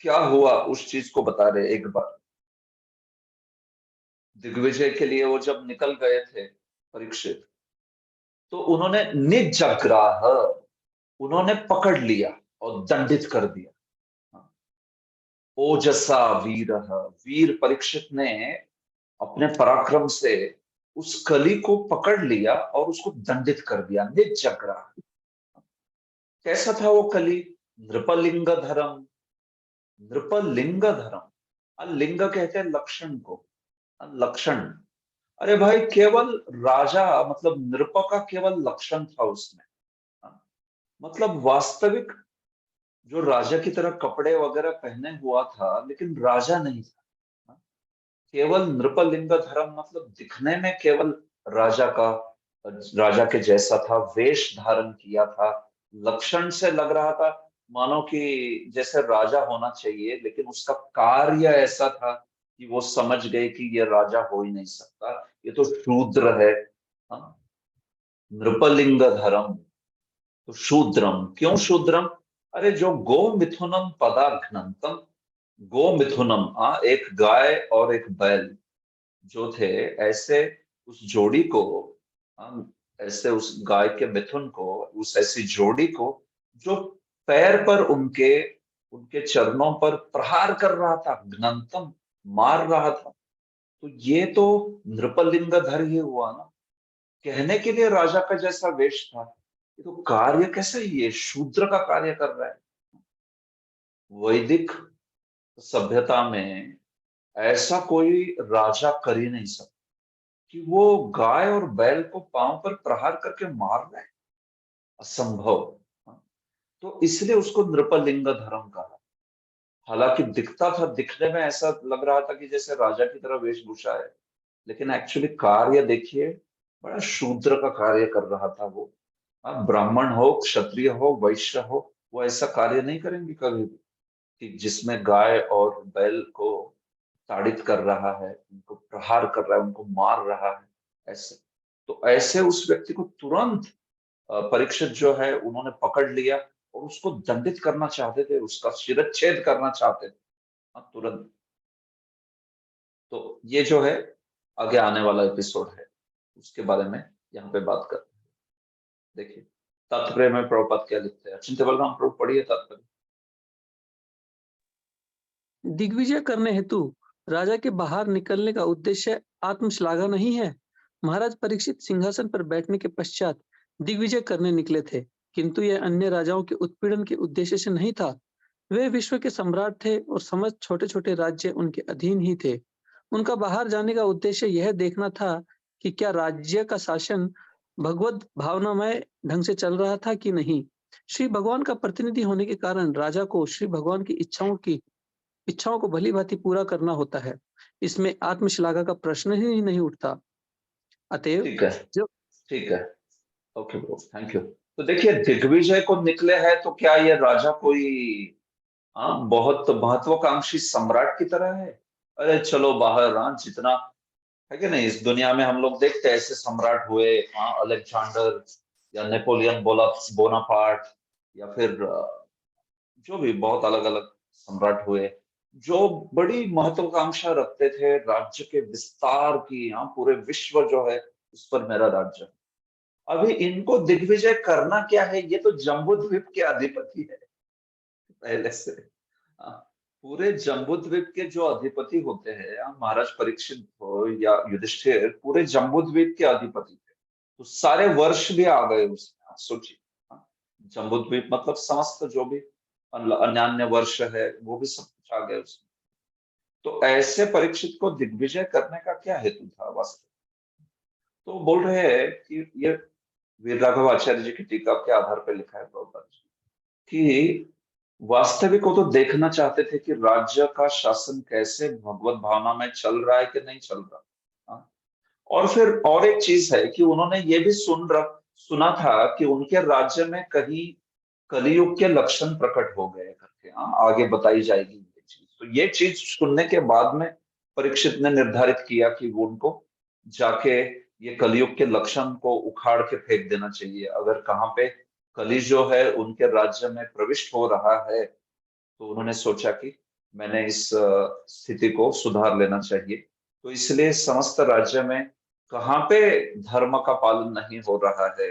क्या हुआ उस चीज को बता रहे एक बार। दिग्विजय के लिए वो जब निकल गए थे परीक्षित, तो उन्होंने निजग्राह, उन्होंने पकड़ लिया और दंडित कर दिया। ओजसा वीर, वीर परीक्षित ने अपने पराक्रम से उस कली को पकड़ लिया और उसको दंडित कर दिया, निजग्राह। कैसा था वो कली? नृपलिंग धर्म, नृपलिंग धर्म, लिंग कहते हैं लक्षण को, लक्षण। अरे भाई, केवल राजा मतलब नृप का केवल लक्षण था उसमें, मतलब वास्तविक जो राजा की तरह कपड़े वगैरह पहने हुआ था, लेकिन राजा नहीं था। केवल नृपलिंग धर्म मतलब दिखने में केवल राजा के जैसा था, वेश धारण किया था, लक्षण से लग रहा था मानो कि जैसे राजा होना चाहिए, लेकिन उसका कार्य ऐसा था कि वो समझ गए कि ये राजा हो ही नहीं सकता, ये तो शूद्र है। नृपलिंग धर्म तो शूद्रम, क्यों शूद्रम? अरे जो गो मिथुनम पदाघ्नंतम, गो मिथुनम, एक गाय और एक बैल जो थे, ऐसे उस जोड़ी को, ऐसे उस गाय के मिथुन को, उस ऐसी जोड़ी को जो पैर पर उनके उनके चरणों पर प्रहार कर रहा था, घ्नंतम, मार रहा था, तो ये तो नृपलिंग धर ही हुआ ना। कहने के लिए राजा का जैसा वेश था, ये तो कार्य कैसे ये शूद्र का कार्य कर रहा है। वैदिक सभ्यता में ऐसा कोई राजा कर ही नहीं सकता कि वो गाय और बैल को पांव पर प्रहार करके मार रहा है, असंभव। तो इसलिए उसको नृपलिंग धर्म कहा। हालांकि दिखता था, दिखने में ऐसा लग रहा था कि जैसे राजा की तरह वेशभूषा है, लेकिन एक्चुअली कार्य देखिए, बड़ा शूद्र का कार्य कर रहा था वो। ब्राह्मण हो, क्षत्रिय हो, वैश्य हो, वो ऐसा कार्य नहीं करेंगे कभी भी कि जिसमें गाय और बैल को ताड़ित कर रहा है, उनको प्रहार कर रहा है, उनको मार रहा है, ऐसे। तो ऐसे उस व्यक्ति को तुरंत परीक्षित जो है उन्होंने पकड़ लिया और उसको दंडित करना चाहते थे, उसका शिरच्छेद करना चाहते थे, तुरंत। तो ये जो है आगे आने वाला एपिसोड है, उसके बारे में यहाँ पे बात करते हैं। देखिए तात्पर्य में प्रभुपाद क्या लिखते हैं। चिंता बलराम प्रभु पढ़िए तात्पर्य। दिग्विजय करने हेतु राजा के बाहर निकलने का उद्देश्य आत्मश्लाघा नहीं है। महाराज परीक्षित सिंहासन पर बैठने के पश्चात दिग्विजय करने निकले थे, किंतु यह अन्य राजाओं के उत्पीड़न के उद्देश्य से नहीं था। वे विश्व के सम्राट थे और समस्त छोटे छोटे राज्य उनके अधीन ही थे। उनका बाहर जाने का उद्देश्य यह देखना था कि क्या राज्य का शासन भगवत भावनामय ढंग से चल रहा था कि नहीं। श्री भगवान का प्रतिनिधि होने के कारण राजा को श्री भगवान की इच्छाओं को भली भांति पूरा करना होता है। इसमें आत्मश्लाघा का प्रश्न ही नहीं उठता। अतएव ठीक है, ठीक है, ओके ब्रो, थैंक यू। तो देखिए दिग्विजय को निकले हैं, तो क्या ये राजा कोई बहुत महत्वाकांक्षी सम्राट की तरह है? अरे चलो बाहर, जितना है कि नहीं, इस दुनिया में हम लोग देखते हैं ऐसे सम्राट हुए, अलेक्जेंडर या नेपोलियन बोनापार्ट, या फिर जो भी बहुत अलग अलग सम्राट हुए, जो बड़ी महत्वाकांक्षा रखते थे राज्य के विस्तार की। पूरे विश्व जो है उस पर मेरा राज्य। अभी इनको दिग्विजय करना क्या है? ये तो जम्बूद्वीप के अधिपति है पहले से। पूरे जम्बूद्वीप के जो अधिपति होते हैं, महाराज परीक्षित हो या युधिष्ठिर, पूरे जम्बूद्वीप के अधिपति थे। तो सारे वर्ष भी आ गए उसमें, आप सोचिए। जम्बूद्वीप मतलब समस्त जो भी अन्यान्य वर्ष है, वो भी सब कुछ आ गया उसमें। तो ऐसे परीक्षित को दिग्विजय करने का क्या हेतु था वास्तव? तो बोल रहे हैं कि ये वीर राघव आचार्य जी की टीका के आधार पर लिखा है प्रभुपाद जी कि वास्तविक को तो देखना चाहते थे कि राज्य का शासन कैसे भगवत भावना में चल रहा है कि नहीं चल रहा। और फिर और एक चीज है कि उन्होंने ये भी सुना था कि उनके राज्य में कहीं कलियुग के लक्षण प्रकट हो गए करके, आगे बताई जाएगी ये चीज। तो ये चीज सुनने के बाद में परीक्षित ने निर्धारित किया कि वो उनको जाके ये कलियुग के लक्षण को उखाड़ के फेंक देना चाहिए। अगर कहाँ पे कली जो है उनके राज्य में प्रविष्ट हो रहा है, तो उन्होंने सोचा कि मैंने इस स्थिति को सुधार लेना चाहिए। तो इसलिए समस्त राज्य में कहाँ पे धर्म का पालन नहीं हो रहा है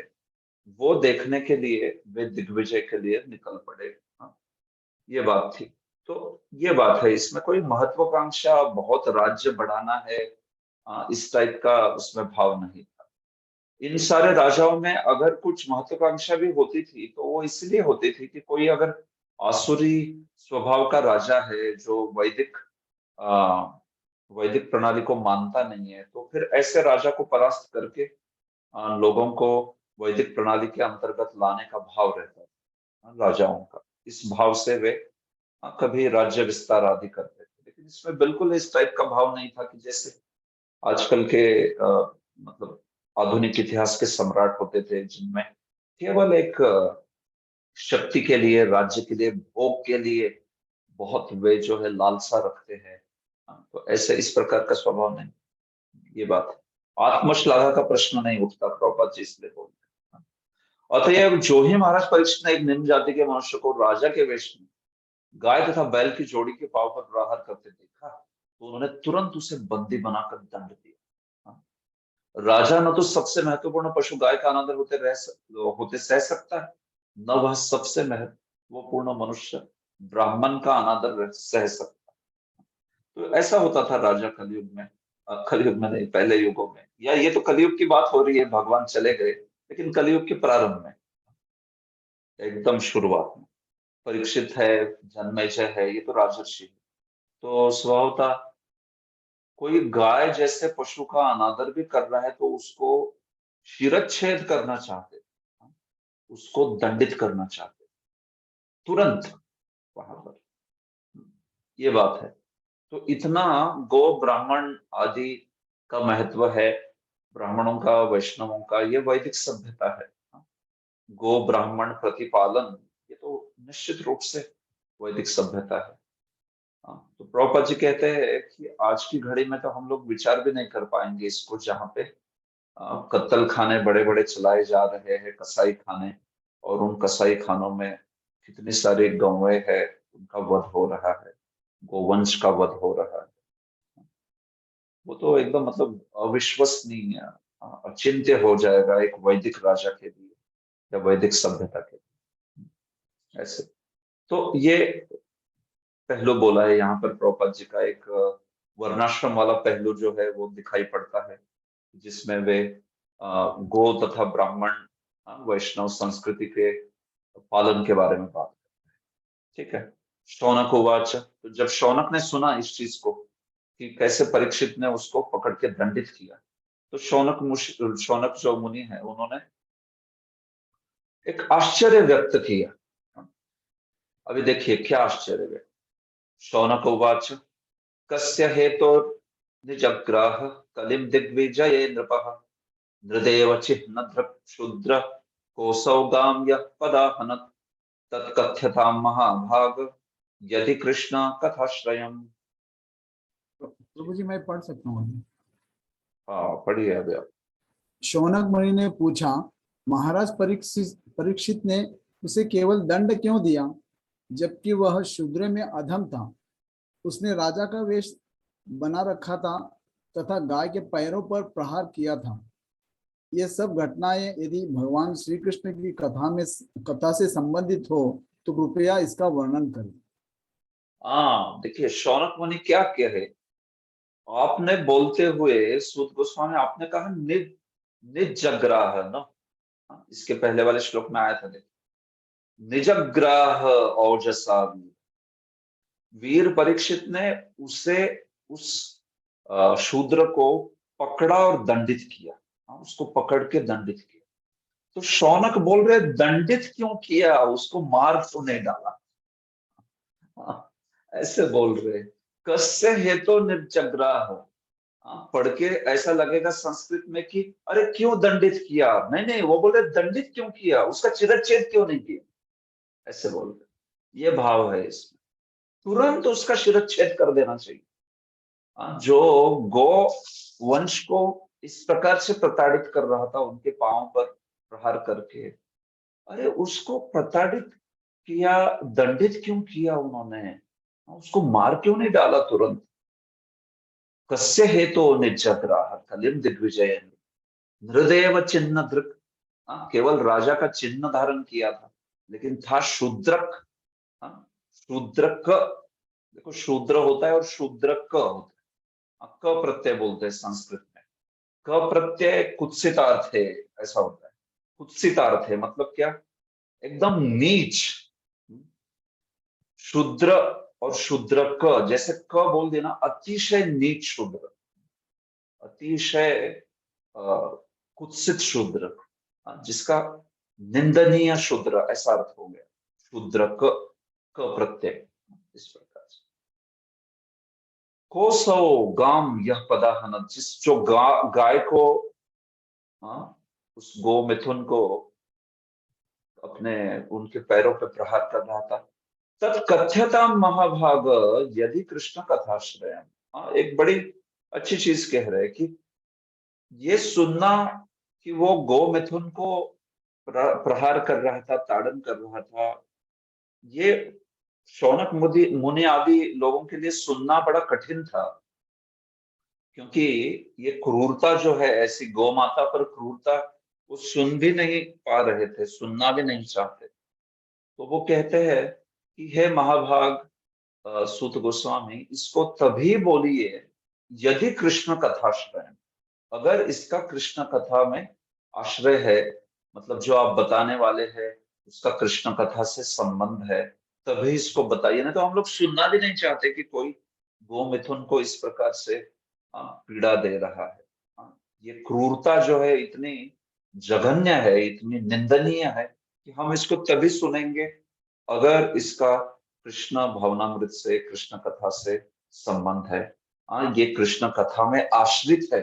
वो देखने के लिए वे दिग्विजय के लिए निकल पड़े। हाँ, ये बात थी। तो ये बात है, इसमें कोई महत्वाकांक्षा बहुत राज्य बढ़ाना है इस टाइप का उसमें भाव नहीं था। इन सारे राजाओं में अगर कुछ महत्वाकांक्षा भी होती थी तो वो इसलिए होती थी कि कोई अगर आसुरी स्वभाव का राजा है जो वैदिक प्रणाली को मानता नहीं है, तो फिर ऐसे राजा को परास्त करके लोगों को वैदिक प्रणाली के अंतर्गत लाने का भाव रहता था राजाओं का। इस भाव से वे कभी राज्य विस्तार आदि करते थे, लेकिन इसमें बिल्कुल इस टाइप का भाव नहीं था कि जैसे आजकल के मतलब आधुनिक इतिहास के सम्राट होते थे जिनमें केवल एक शक्ति के लिए, राज्य के लिए, भोग के लिए बहुत वे जो है लालसा रखते हैं। तो ऐसे इस प्रकार का स्वभाव नहीं, ये बात है। आत्मश्लाघा का प्रश्न नहीं उठता प्रभुपाद जी इसलिए बोलते हैं। अतएव जो ही महाराज परीक्षित ने एक निम्न जाति के मनुष्य को राजा के वेश में गाय तथा बैल की जोड़ी के पांव पर प्रहार करते देखा तो उन्होंने तुरंत उसे बंदी बनाकर दंड दिया। राजा न तो सबसे महत्वपूर्ण पशु गाय का अनादर होते सह सकता है, न वह सबसे महत्वपूर्ण मनुष्य ब्राह्मण का अनादर सह सकता। तो ऐसा होता था राजा कलयुग में, कलयुग में नहीं पहले युगों में, या ये तो कलयुग की बात हो रही है, भगवान चले गए, लेकिन कलयुग के प्रारंभ में एकदम शुरुआत में परीक्षित है, जन्मेजय है, ये तो राजर्षि है। तो स्वभावतः कोई गाय जैसे पशु का अनादर भी कर रहा है तो उसको शिरच्छेद करना चाहते, उसको दंडित करना चाहते तुरंत वहां पर, ये बात है। तो इतना गो ब्राह्मण आदि का महत्व है, ब्राह्मणों का, वैष्णवों का, ये वैदिक सभ्यता है। गो ब्राह्मण प्रतिपालन ये तो निश्चित रूप से वैदिक सभ्यता है। तो प्रभुपाद जी कहते हैं कि आज की घड़ी में तो हम लोग विचार भी नहीं कर पाएंगे इसको, जहाँ पे कत्ल खाने बड़े बड़े चलाए जा रहे हैं, कसाई खाने, और उन कसाई खानों में कितनी सारी गौएं है, उनका वध हो रहा है, गोवंश का वध हो रहा है। वो तो एकदम मतलब अविश्वसनीय, अचिंत्य हो जाएगा एक वैदिक राजा के लिए या वैदिक सभ्यता के लिए। ऐसे तो ये पहलू बोला है यहाँ पर प्रभुपाद जी का, एक वर्णाश्रम वाला पहलू जो है वो दिखाई पड़ता है, जिसमें वे गो तथा ब्राह्मण वैष्णव संस्कृति के पालन के बारे में बात करते हैं। ठीक है। शौनक उवाच, तो जब शौनक ने सुना इस चीज को कि कैसे परीक्षित ने उसको पकड़ के दंडित किया, तो शौनक जो मुनि है उन्होंने एक आश्चर्य व्यक्त किया। अभी देखिए क्या आश्चर्य व्यक्त। शौनक उवाच, कस्य हेतो निजग्राह कलिम दिग्विजये नृपः नृदेव चिह्न शूद्र कोसौगाम्य पदाहनत् तत्कथ्यतां महाभाग यदि कृष्ण कथाश्रयम्। प्रभु जी मैं पढ़ सकता हूँ? हाँ पढ़िए अभी आप। शौनक मुनि ने पूछा, महाराज परीक्षित ने उसे केवल दंड क्यों दिया जबकि वह शूद्र में अधम था? उसने राजा का वेश बना रखा था तथा गाय के पैरों पर प्रहार किया था। ये सब घटनाएं यदि भगवान श्री कृष्ण की कथा से संबंधित हो तो कृपया इसका वर्णन करें। हाँ देखिए शौनक मुनि क्या कहे, आपने बोलते हुए सूत गोस्वामी आपने कहा निजग्राह ना, इसके पहले वाले श्लोक में आया था, देखिए निजग्राह औजसा वीर परीक्षित ने उस शूद्र को पकड़ा और दंडित किया, उसको पकड़ के दंडित किया। तो शौनक बोल रहे दंडित क्यों किया, उसको मार तो नहीं डाला, ऐसे बोल रहे। कस्य हेतु निर्जग्राह, पढ़ के ऐसा लगेगा संस्कृत में कि अरे क्यों दंडित किया, नहीं नहीं, वो बोल रहे दंडित क्यों किया, उसका चिरच्छेद क्यों नहीं किया, ऐसे बोल रहे। ये भाव है इसमें, तुरंत उसका शिरच्छेद कर देना चाहिए। जो गो वंश को इस प्रकार से प्रताड़ित कर रहा था उनके पांव पर प्रहार करके, अरे उसको प्रताड़ित किया, दंडित क्यों किया उन्होंने, उसको मार क्यों नहीं डाला तुरंत। कस्य हेतो निजग्राह कलिम दिग्विजय हृदय चिन्ह दृक। केवल राजा का चिन्ह धारण किया था, लेकिन था शूद्रक। शूद्रक, देखो शूद्र होता है और शूद्रक होता है। क प्रत्यय बोलते हैं संस्कृत में। क प्रत्यय कुत्सितार्थ है, ऐसा होता है। कुत्सितार्थ है मतलब क्या? एकदम नीच। शूद्र और शूद्र क, जैसे क बोल देना, अतिशय नीच शूद्र, अतिशय कुत्सित शूद्र, जिसका निंदनीय शूद्र, ऐसा अर्थ हो गया शूद्र क प्रत्यय। इस प्रकार से कोसो गाम यह पदाहन, जिस जो गाय को, उस गो मिथुन को अपने उनके पैरों पे प्रहार कर रहा था। तत्कथ्यता महाभाग यदि कृष्ण कथाश्रय। एक बड़ी अच्छी चीज कह रहे हैं कि ये सुनना कि वो गो मिथुन को प्रहार कर रहा था, ताड़न कर रहा था, ये शौनक मुनि आदि लोगों के लिए सुनना बड़ा कठिन था, क्योंकि ये क्रूरता जो है, ऐसी गौ माता पर क्रूरता, वो सुन भी नहीं पा रहे थे, सुनना भी नहीं चाहते। तो वो कहते हैं कि हे महाभाग सूत गोस्वामी, इसको तभी बोलिए यदि कृष्ण कथाश्रय, अगर इसका कृष्ण कथा में आश्रय है, मतलब जो आप बताने वाले हैं उसका कृष्ण कथा से संबंध है, तभी इसको बताइए। नहीं तो हम लोग सुनना भी नहीं चाहते कि कोई गो मिथुन को इस प्रकार से पीड़ा दे रहा है। ये क्रूरता जो है इतनी जघन्य है, इतनी निंदनीय है कि हम इसको तभी सुनेंगे अगर इसका कृष्ण भवनामृत से, कृष्ण कथा से संबंध है। ये कृष्ण कथा में आश्रित है,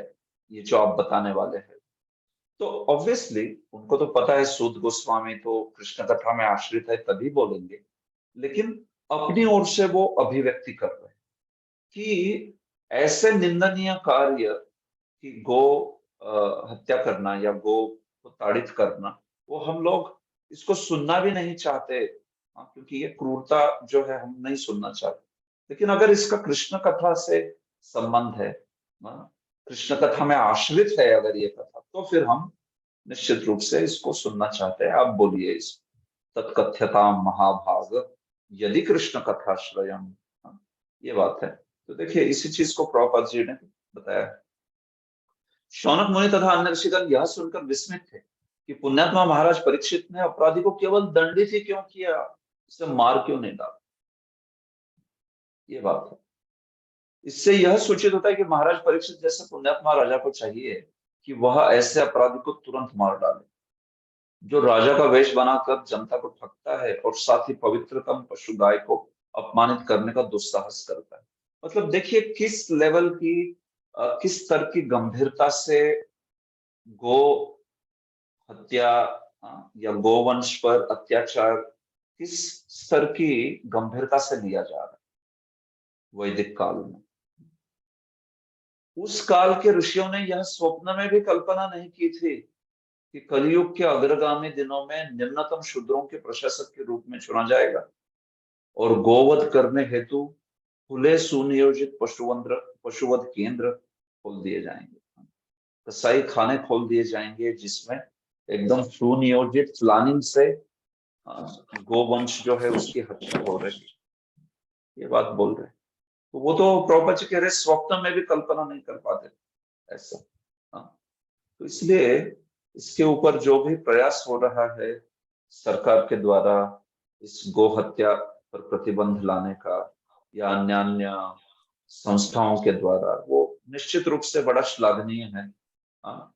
ये जो आप बताने वाले हैं। तो ऑब्वियसली उनको तो पता है, सूत गोस्वामी तो कृष्ण कथा में आश्रित है तभी बोलेंगे, लेकिन अपनी ओर से वो अभिव्यक्ति कर रहे हैं कि ऐसे निंदनीय कार्य कि गो हत्या करना या गो को ताड़ित करना, वो हम लोग इसको सुनना भी नहीं चाहते, क्योंकि ये क्रूरता जो है हम नहीं सुनना चाहते। लेकिन अगर इसका कृष्ण कथा से संबंध है, कृष्ण कथा में आश्रित है अगर ये कथा, तो फिर हम निश्चित रूप से इसको सुनना चाहते हैं। आप बोलिए इस तत्कथ्यता महाभाग यदि कृष्ण कथाश्रयम, ये बात है। तो देखिए इसी चीज को प्रभुपाद जी ने बताया। शौनक मुनि तथा अन्य ऋषिगण यह सुनकर विस्मित थे कि पुण्यात्मा महाराज परीक्षित ने अपराधी को केवल दंडित ही क्यों किया, इसे मार क्यों नहीं डाला। ये बात है। इससे यह सूचित होता है कि महाराज परीक्षित जैसे पुण्यात्मा राजा को चाहिए कि वह ऐसे अपराधी को तुरंत मार डाले जो राजा का वेश बनाकर जनता को ठगता है और साथ ही पवित्रतम पशु गाय को अपमानित करने का दुस्साहस करता है। मतलब देखिए किस लेवल की, किस स्तर की गंभीरता से गो हत्या या गोवंश पर अत्याचार किस स्तर की गंभीरता से लिया जा रहा है वैदिक काल में। उस काल के ऋषियों ने यह स्वप्न में भी कल्पना नहीं की थी कि कलयुग के अग्रगामी दिनों में निम्नतम शूद्रों के प्रशासक के रूप में चुना जाएगा और गोवध करने हेतु खुले सुनियोजित पशुवध केंद्र खोल दिए जाएंगे, कसाई खाने खोल दिए जाएंगे जिसमें एकदम सुनियोजित प्लानिंग से गोवंश जो है उसकी हत्या हो रही है। ये बात बोल रहे, तो वो तो प्रभुपाद जी कह रहे स्वप्न में भी कल्पना नहीं कर पाते ऐसा। तो इसलिए इसके ऊपर जो भी प्रयास हो रहा है सरकार के द्वारा इस गो हत्या पर प्रतिबंध लाने का या अन्य संस्थाओं के द्वारा, वो निश्चित रूप से बड़ा श्लाघनीय है,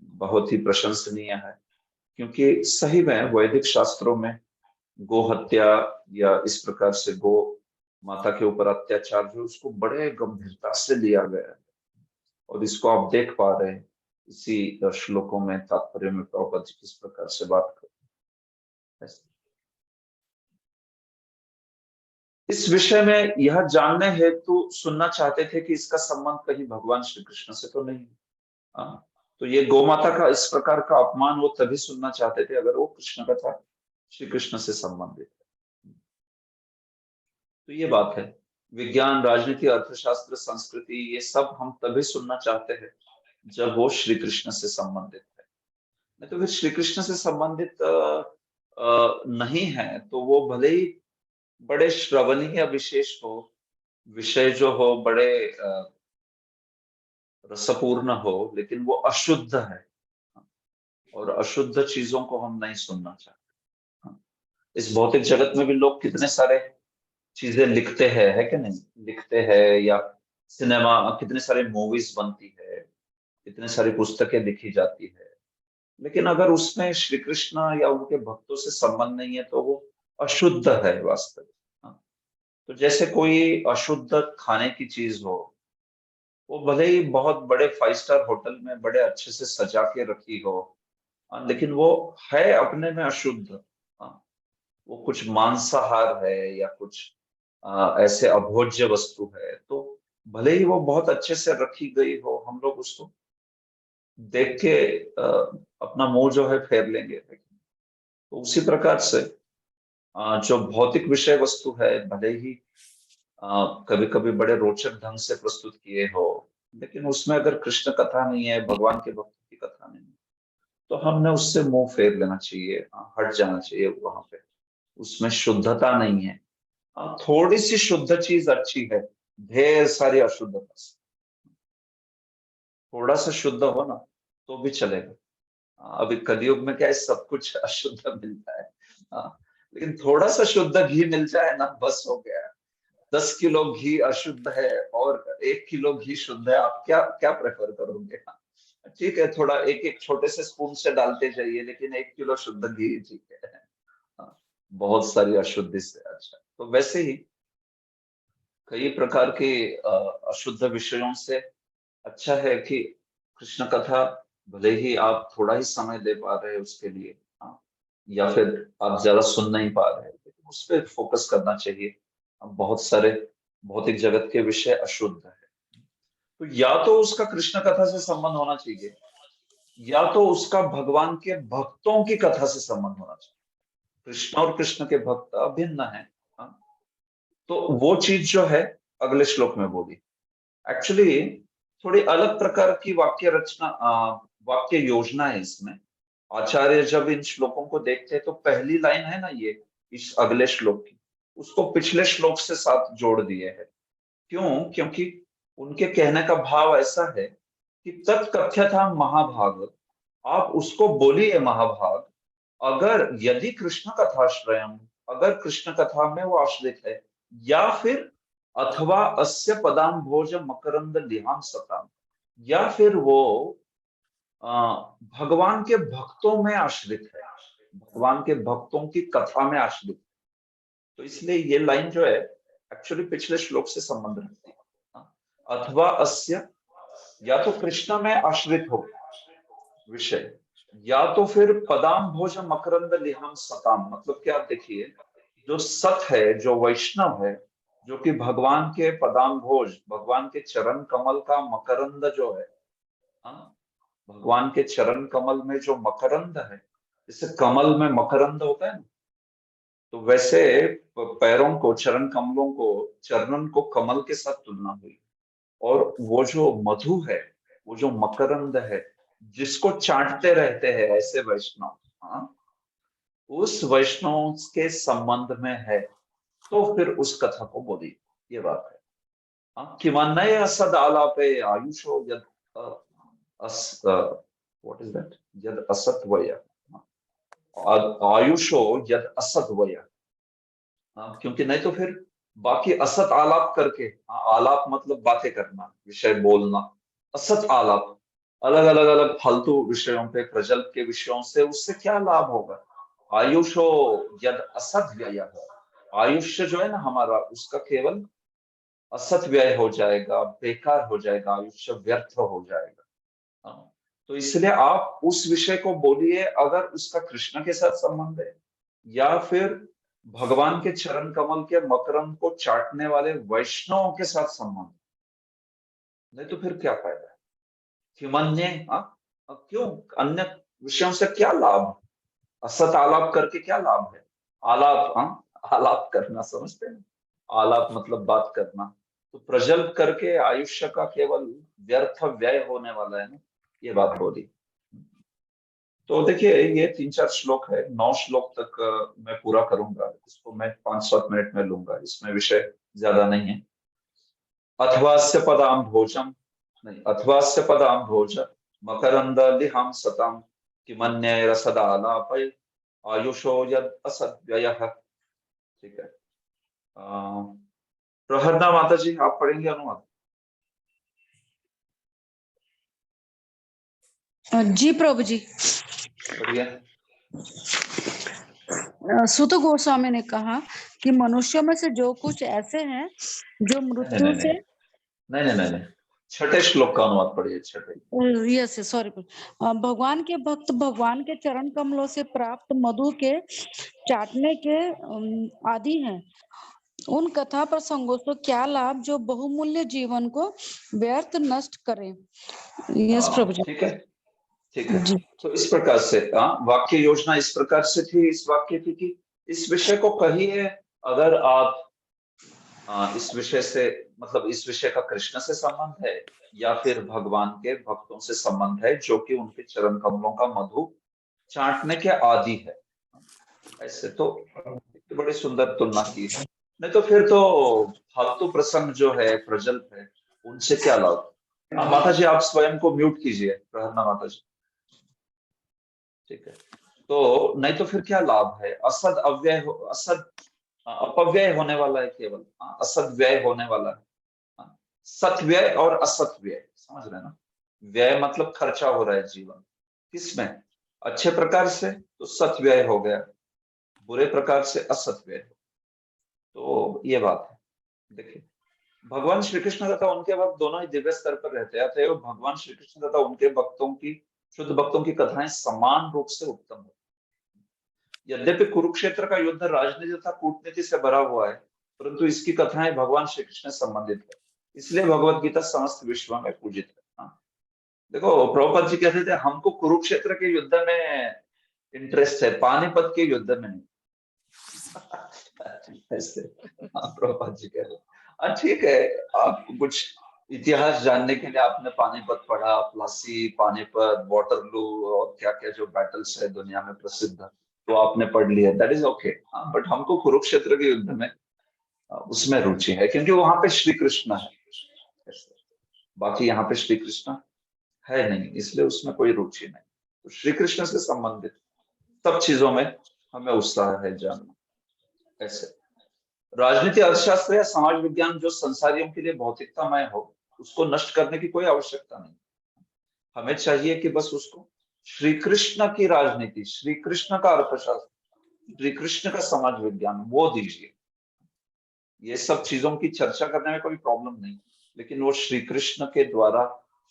बहुत ही प्रशंसनीय है। क्योंकि सही में वैदिक शास्त्रों में गो हत्या या इस प्रकार से गो माता के ऊपर अत्याचार जो उसको बड़े गंभीरता से लिया गया है, और इसको आप देख पा रहे हैं इसी श्लोकों में, तात्पर्य में प्रभुपाद जी किस प्रकार से बात करते हैं। इस विषय में यह जानने हेतु सुनना चाहते थे कि इसका संबंध कहीं भगवान श्री कृष्ण से तो नहीं है। तो ये गोमाता का इस प्रकार का अपमान वो तभी सुनना चाहते थे अगर वो कृष्ण कथा श्री कृष्ण से संबंधित है। तो ये बात है। विज्ञान, राजनीति, अर्थशास्त्र, संस्कृति, ये सब हम तभी सुनना चाहते हैं जब वो श्री कृष्ण से संबंधित है। नहीं तो फिर श्री कृष्ण से संबंधित नहीं है तो वो भले ही बड़े श्रवणीय विशेष हो, विषय जो हो बड़े रसपूर्ण हो, लेकिन वो अशुद्ध है और अशुद्ध चीजों को हम नहीं सुनना चाहते। इस भौतिक जगत में भी लोग कितने सारे चीजें लिखते हैं, है कि नहीं, लिखते हैं, या सिनेमा, कितने सारे मूवीज बनती है, कितने सारी पुस्तकें लिखी जाती है, लेकिन अगर उसमें श्री कृष्ण या उनके भक्तों से संबंध नहीं है तो वो अशुद्ध है वास्तविक। तो जैसे कोई अशुद्ध खाने की चीज हो, वो भले ही बहुत बड़े 5 स्टार होटल में बड़े अच्छे से सजा के रखी हो, लेकिन वो है अपने में अशुद्ध। वो कुछ मांसाहार है या कुछ ऐसे अभोज्य वस्तु है, तो भले ही वो बहुत अच्छे से रखी गई हो, हम लोग उसको देख के अपना मुंह जो है फेर लेंगे। तो उसी प्रकार से जो भौतिक विषय वस्तु है, भले ही कभी कभी बड़े रोचक ढंग से प्रस्तुत किए हो, लेकिन उसमें अगर कृष्ण कथा नहीं है, भगवान के भक्त की कथा नहीं है, तो हमने उससे मुंह फेर लेना चाहिए, हट जाना चाहिए वहां पे। उसमें शुद्धता नहीं है। थोड़ी सी शुद्ध चीज अच्छी है ढेर सारी अशुद्धता से। थोड़ा सा शुद्ध हो ना तो भी चलेगा। अभी कलयुग में क्या है, सब कुछ अशुद्ध मिलता है। लेकिन थोड़ा सा शुद्ध घी मिल जाए ना, बस हो गया। 10 किलो घी अशुद्ध है और 1 किलो घी शुद्ध है, आप क्या क्या प्रेफर करोगे? ठीक है, थोड़ा एक एक छोटे से स्पून से डालते जाइए, लेकिन 1 किलो शुद्ध घी ठीक है। बहुत सारी अशुद्धि से अच्छा। तो वैसे ही कई प्रकार के अशुद्ध विषयों से अच्छा है कि कृष्ण कथा, भले ही आप थोड़ा ही समय दे पा रहे हैं उसके लिए, या फिर आप ज्यादा सुन नहीं पा रहे हैं, लेकिन उस पर फोकस करना चाहिए। बहुत सारे भौतिक जगत के विषय अशुद्ध है, तो या तो उसका कृष्ण कथा से संबंध होना चाहिए, या तो उसका भगवान के भक्तों की कथा से संबंध होना चाहिए। कृष्ण और कृष्ण के भक्त अभिन्न है। तो वो चीज जो है अगले श्लोक में बोली। एक्चुअली थोड़ी अलग प्रकार की वाक्य रचना, वाक्य योजना है इसमें। आचार्य जब इन श्लोकों को देखते हैं तो पहली लाइन है ना ये इस अगले श्लोक की, उसको पिछले श्लोक से साथ जोड़ दिए है। क्यों? क्योंकि उनके कहने का भाव ऐसा है कि तत्कथ्यता महाभाग, आप उसको बोलिए महाभाग, अगर यदि कृष्ण कथाश्रयम, अगर कृष्ण कथा में वो आश्रित है, या फिर अथवा अस्य पदाम भोज मकरंद लिहाम सताम, या फिर वो भगवान के भक्तों में आश्रित है, भगवान के भक्तों की कथा में आश्रित है। तो इसलिए ये लाइन जो है एक्चुअली पिछले श्लोक से संबंध रखती है। अथवा अस्य, या तो कृष्ण में आश्रित हो विषय, या तो फिर पदाम भोज मकरंद लिहाम सताम। मतलब क्या, देखिए, जो सत है, जो वैष्णव है, जो कि भगवान के पदाम भोज, भगवान के चरण कमल का मकरंद जो है, भगवान के चरण कमल में जो मकरंद है, जैसे कमल में मकरंद होता है ना, तो वैसे पैरों को, चरण कमलों को, चरणन को कमल के साथ तुलना हुई। और वो जो मधु है, वो जो मकरंद है, जिसको चाटते रहते हैं ऐसे वैष्णव, उस वैष्णव के संबंध में है, तो फिर उस कथा को बोली, ये बात है। कि नए असद आलापे आयुषो यद व्हाट इज दैट, यद असत वय, आयुषो यद असत वय। क्योंकि नहीं तो फिर बाकी असत आलाप करके, आलाप मतलब बातें करना, विषय बोलना, असत आलाप अलग अलग अलग फालतू विषयों पे, प्रजल्प के विषयों से उससे क्या लाभ होगा? आयुषो यद असत व्यय, आयुष्य जो है ना हमारा, उसका केवल असत व्यय हो जाएगा, बेकार हो जाएगा, आयुष्य व्यर्थ हो जाएगा। तो इसलिए आप उस विषय को बोलिए अगर उसका कृष्ण के साथ संबंध है, या फिर भगवान के चरण कमल के मकरंद को चाटने वाले वैष्णवों के साथ संबंध, नहीं तो फिर क्या फायदा है? किमन्ये, क्यों, अन्य विषयों से क्या लाभ? असत आलाप करके क्या लाभ है? आलाप, आलाप करना, समझते हैं? आलाप मतलब बात करना, तो प्रजल्प करके आयुष्य का केवल व्यर्थ व्यय होने वाला है ना, ये बात हो रही। तो देखिए ये 3-4 श्लोक है, 9 श्लोक तक मैं पूरा करूंगा, इसको मैं 5-7 मिनट में लूंगा, इसमें विषय ज्यादा नहीं है। अथवास्य पदाम भोजम, नहीं, अथवास्य पदाम भोज मकरंद लिहाम सताम किमन्य रसदालापय आयुषो यद असद्व्ययः। ठीक है, प्रहरना माता जी आप पढ़ेंगे अनुवाद? जी प्रभु जी। बढ़िया। सुत गोस्वामी ने कहा कि मनुष्यों में से जो कुछ ऐसे हैं जो मृत्यु से नहीं, छठे श्लोक का अनुवाद पढ़िए, छठे। यस सॉरी, भगवान के भक्त भगवान के चरण कमलों से प्राप्त मधु के चाटने के आदि हैं। उन कथा प्रसंगों से क्या लाभ जो बहुमूल्य जीवन को व्यर्थ नष्ट करें। यस प्रभु जी। ठीक है, ठीक है। तो इस प्रकार से वाक्य योजना इस प्रकार से थी, इस वाक्य की कि इस विषय को कहिए अगर आप इस विषय से मतलब इस विषय का कृष्ण से संबंध है या फिर भगवान के भक्तों से संबंध है जो कि उनके चरण कमलों का मधु चाटने के आदि है, ऐसे तो बड़ी सुंदर तुलना की है। नहीं तो फिर तो फालतू प्रसंग जो है, प्रजल्प है, उनसे क्या लाभ। माता जी आप स्वयं को म्यूट कीजिए, प्रहरना माता जी। ठीक है, तो नहीं तो फिर क्या लाभ है। असद अव्यय असद अपव्यय होने वाला है, केवल असद व्यय होने वाला है। सत्व्यय और असत व्यय समझ रहे ना, व्यय मतलब खर्चा हो रहा है जीवन किसमें, अच्छे प्रकार से तो सत व्यय हो गया, बुरे प्रकार से असत व्यय। तो ये बात है। देखिए भगवान श्री कृष्ण तथा उनके भक्त दोनों ही दिव्य स्तर पर रहते हैं, अतएव भगवान श्री कृष्ण तथा उनके भक्तों की शुद्ध भक्तों की कथाएं समान रूप से उत्तम होती। यद्यपि कुरुक्षेत्र का युद्ध राजनीति तथा कूटनीति से भरा हुआ है, परंतु इसकी कथाएं भगवान श्री कृष्ण से संबंधित है, इसलिए भगवत गीता समस्त विश्व में पूजित है। देखो प्रभुपाद जी कहते थे हमको कुरुक्षेत्र के युद्ध में इंटरेस्ट है, पानीपत के युद्ध में नहीं। ऐसे प्रभुपाद जी कहते हैं। ठीक है, आप कुछ इतिहास जानने के लिए आपने पानीपत पढ़ा, प्लासी, पानीपत, वाटरलू और क्या क्या जो बैटल्स है दुनिया में प्रसिद्ध, तो आपने पढ़ लिया, दैट इज ओके। बट हमको कुरुक्षेत्र के युद्ध में उसमें रुचि है, क्योंकि वहां पे श्री कृष्ण है, बाकी यहाँ पे श्री कृष्ण है नहीं, इसलिए उसमें कोई रुचि नहीं। तो श्री कृष्ण से संबंधित सब चीजों में हमें उत्साह है जानना। ऐसे राजनीति, अर्थशास्त्र या समाज विज्ञान जो संसारियों के लिए भौतिकतामय हो, उसको नष्ट करने की कोई आवश्यकता नहीं। हमें चाहिए कि बस उसको श्री कृष्ण की राजनीति, श्री कृष्ण का अर्थशास्त्र, श्री कृष्ण का समाज विज्ञान वो दीजिए। ये सब चीजों की चर्चा करने में कोई प्रॉब्लम नहीं, लेकिन वो श्री कृष्ण के द्वारा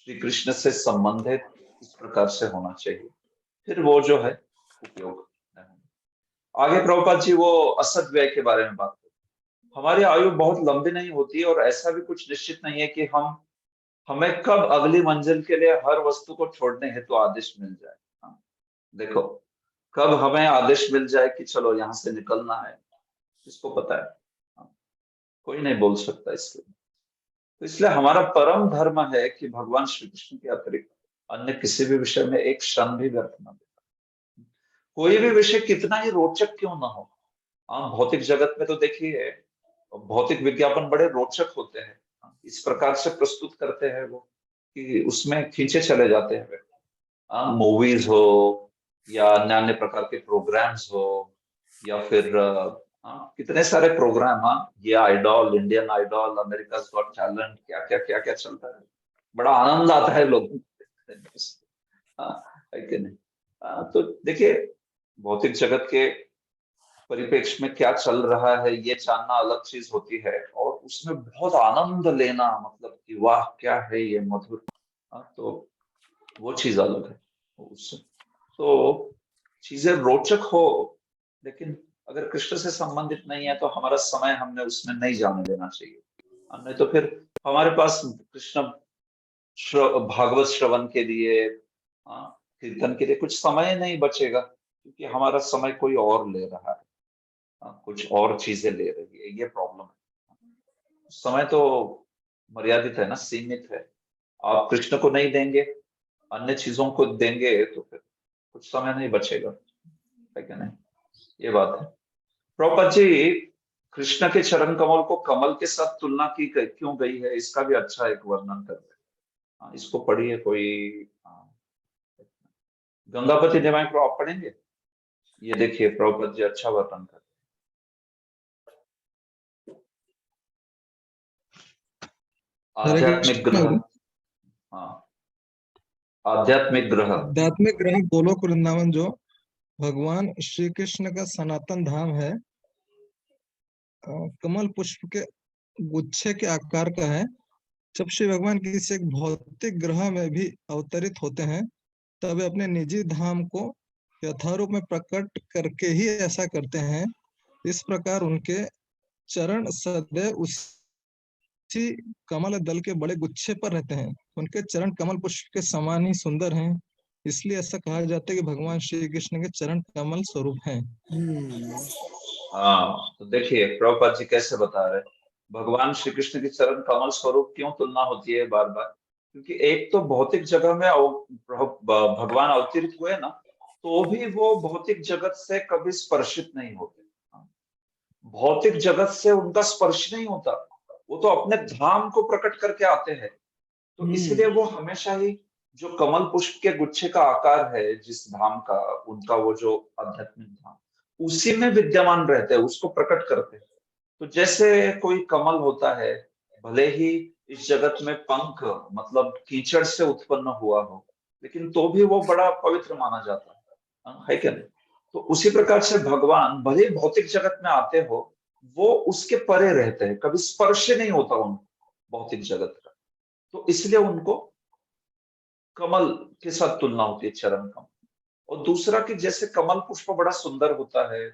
श्री कृष्ण से संबंधित इस प्रकार से होना चाहिए, फिर वो जो है उपयोग। आगे प्रभुपाद जी वो असद व्यय के बारे में बात करते। हमारी आयु बहुत लंबी नहीं होती और ऐसा भी कुछ निश्चित नहीं है कि हमें कब अगली मंजिल के लिए हर वस्तु को छोड़ने हेतु आदेश मिल जाए। देखो कब हमें आदेश मिल जाए कि चलो यहाँ से निकलना है, किसको पता है, कोई नहीं बोल सकता इसके। तो इसलिए हमारा परम धर्म है कि भगवान श्री कृष्ण के अतिरिक्त अन्य किसी भी विषय में एक क्षण भी व्यर्थ न देता। कोई भी विषय कितना ही रोचक क्यों ना हो। भौतिक जगत में तो देखिए भौतिक विज्ञापन बड़े रोचक होते हैं, इस प्रकार से प्रस्तुत करते हैं वो कि उसमें खींचे चले जाते हैं। मूवीज हो या अन्य प्रकार के प्रोग्राम्स हो या फिर कितने सारे प्रोग्राम, ये idol, Indian idol, America got talent, क्या क्या चलता है, बड़ा आनंद आता है लोगों को, है कि नहीं। तो देखिए भौतिक जगत के परिप्रेक्ष्य में क्या चल रहा है ये जानना अलग चीज होती है, और उसमें बहुत आनंद लेना, मतलब कि वाह क्या है ये मधुर, तो वो चीज अलग है उससे। तो चीजें रोचक हो, लेकिन अगर कृष्ण से संबंधित नहीं है तो हमारा समय हमने उसमें नहीं जाने देना चाहिए। नहीं तो फिर हमारे पास कृष्ण भागवत श्रवण के लिए, कीर्तन के लिए कुछ समय नहीं बचेगा, क्योंकि हमारा समय कोई और ले रहा है, कुछ और चीजें ले रही है, ये प्रॉब्लम है। समय तो मर्यादित है ना, सीमित है। आप कृष्ण को नहीं देंगे, अन्य चीजों को देंगे तो फिर कुछ समय नहीं बचेगा, है क्या नहीं? ये बात है। प्रभुपाद जी, कृष्ण के चरण कमल को कमल के साथ तुलना की क्यों गई है, इसका भी अच्छा एक वर्णन कर रहे हैं। इसको पढ़िए कोई। गंगापति निमाय को आप पढ़ेंगे? ये देखिए प्रभुपाद जी अच्छा वर्णन कर आध्यात्मिक ग्रह। हाँ, आध्यात्मिक ग्रह। आध्यात्मिक ग्रह गोलोक वृंदावन जो भगवान श्री कृष्ण का सनातन धाम है, कमल पुष्प के गुच्छे के आकार का है। जब श्री भगवान किसी एक भौतिक ग्रह में भी अवतरित होते हैं तब वे अपने निजी धाम को यथारूप में प्रकट करके ही ऐसा करते हैं। इस प्रकार उनके चरण सदैव उसी कमल दल के बड़े गुच्छे पर रहते हैं। उनके चरण कमल पुष्प के समान ही सुंदर हैं, इसलिए ऐसा कहा जाता है कि भगवान श्री कृष्ण के चरण कमल स्वरूप हैं। हाँ, तो देखिए प्रभुपाद जी कैसे बता रहे, भगवान श्री कृष्ण के चरण कमल स्वरूप क्यों तुलना होती है बार बार? क्योंकि एक तो भौतिक जगह में भगवान अवतरित हुए ना, तो भी वो भौतिक जगत से कभी स्पर्शित नहीं होते। भौतिक जगत से उनका स्पर्श नहीं होता, वो तो अपने धाम को प्रकट करके आते हैं। तो इसलिए वो हमेशा ही जो कमल पुष्प के गुच्छे का आकार है जिस धाम का, उनका वो जो आध्यात्मिक धाम, उसी में विद्यमान रहते हैं, उसको प्रकट करते हैं। तो जैसे कोई कमल होता है, भले ही इस जगत में पंख मतलब कीचड़ से उत्पन्न हुआ हो, लेकिन तो भी वो बड़ा पवित्र माना जाता है क्या नहीं? तो उसी प्रकार से भगवान भले ही भौतिक जगत में आते हो, वो उसके परे रहते हैं, कभी स्पर्श नहीं होता उनको भौतिक जगत का। तो इसलिए उनको कमल के साथ तुलना होती है, चरण कमल। और दूसरा कि जैसे कमल पुष्प बड़ा सुंदर होता है,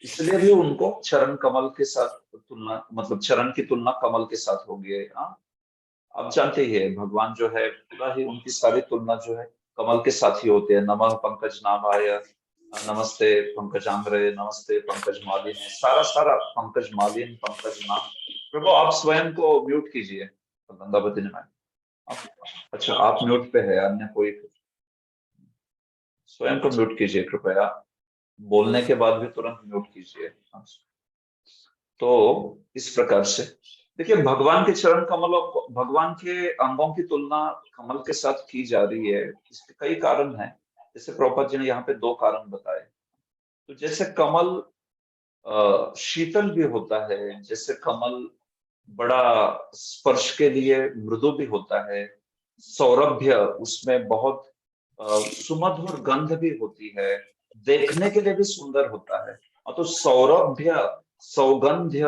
इसलिए भी उनको चरण कमल के साथ तुलना, मतलब चरण की तुलना कमल के साथ होगी। आप जानते ही है भगवान जो है पूरा ही उनकी सारी तुलना जो है कमल के साथ ही होती है। नमः पंकज नाभाय, नमस्ते पंकजांग्रे, नमस्ते पंकज मालिनी, सारा सारा पंकज मालिन, पंकज नाम। प्रभु आप स्वयं को म्यूट कीजिए, गंगापति ने अच्छा आप म्यूट पे है, अन्य कोई स्वयं को म्यूट कीजिए कृपया, बोलने के बाद भी तुरंत म्यूट कीजिए। तो इस प्रकार से देखिए भगवान के चरण कमलों को, भगवान के अंगों की तुलना कमल के साथ की जा रही है। इसके कई कारण हैं, जैसे प्रभुपाद जी ने यहाँ पे 2 कारण बताए। तो जैसे कमल शीतल भी होता है, जैसे कमल बड़ा स्पर्श के लिए मृदु भी होता है, सौरभ्य उसमें बहुत सुमधुर गंध भी होती है, देखने के लिए भी सुंदर होता है। और तो सौरभ्य, सौगंध्य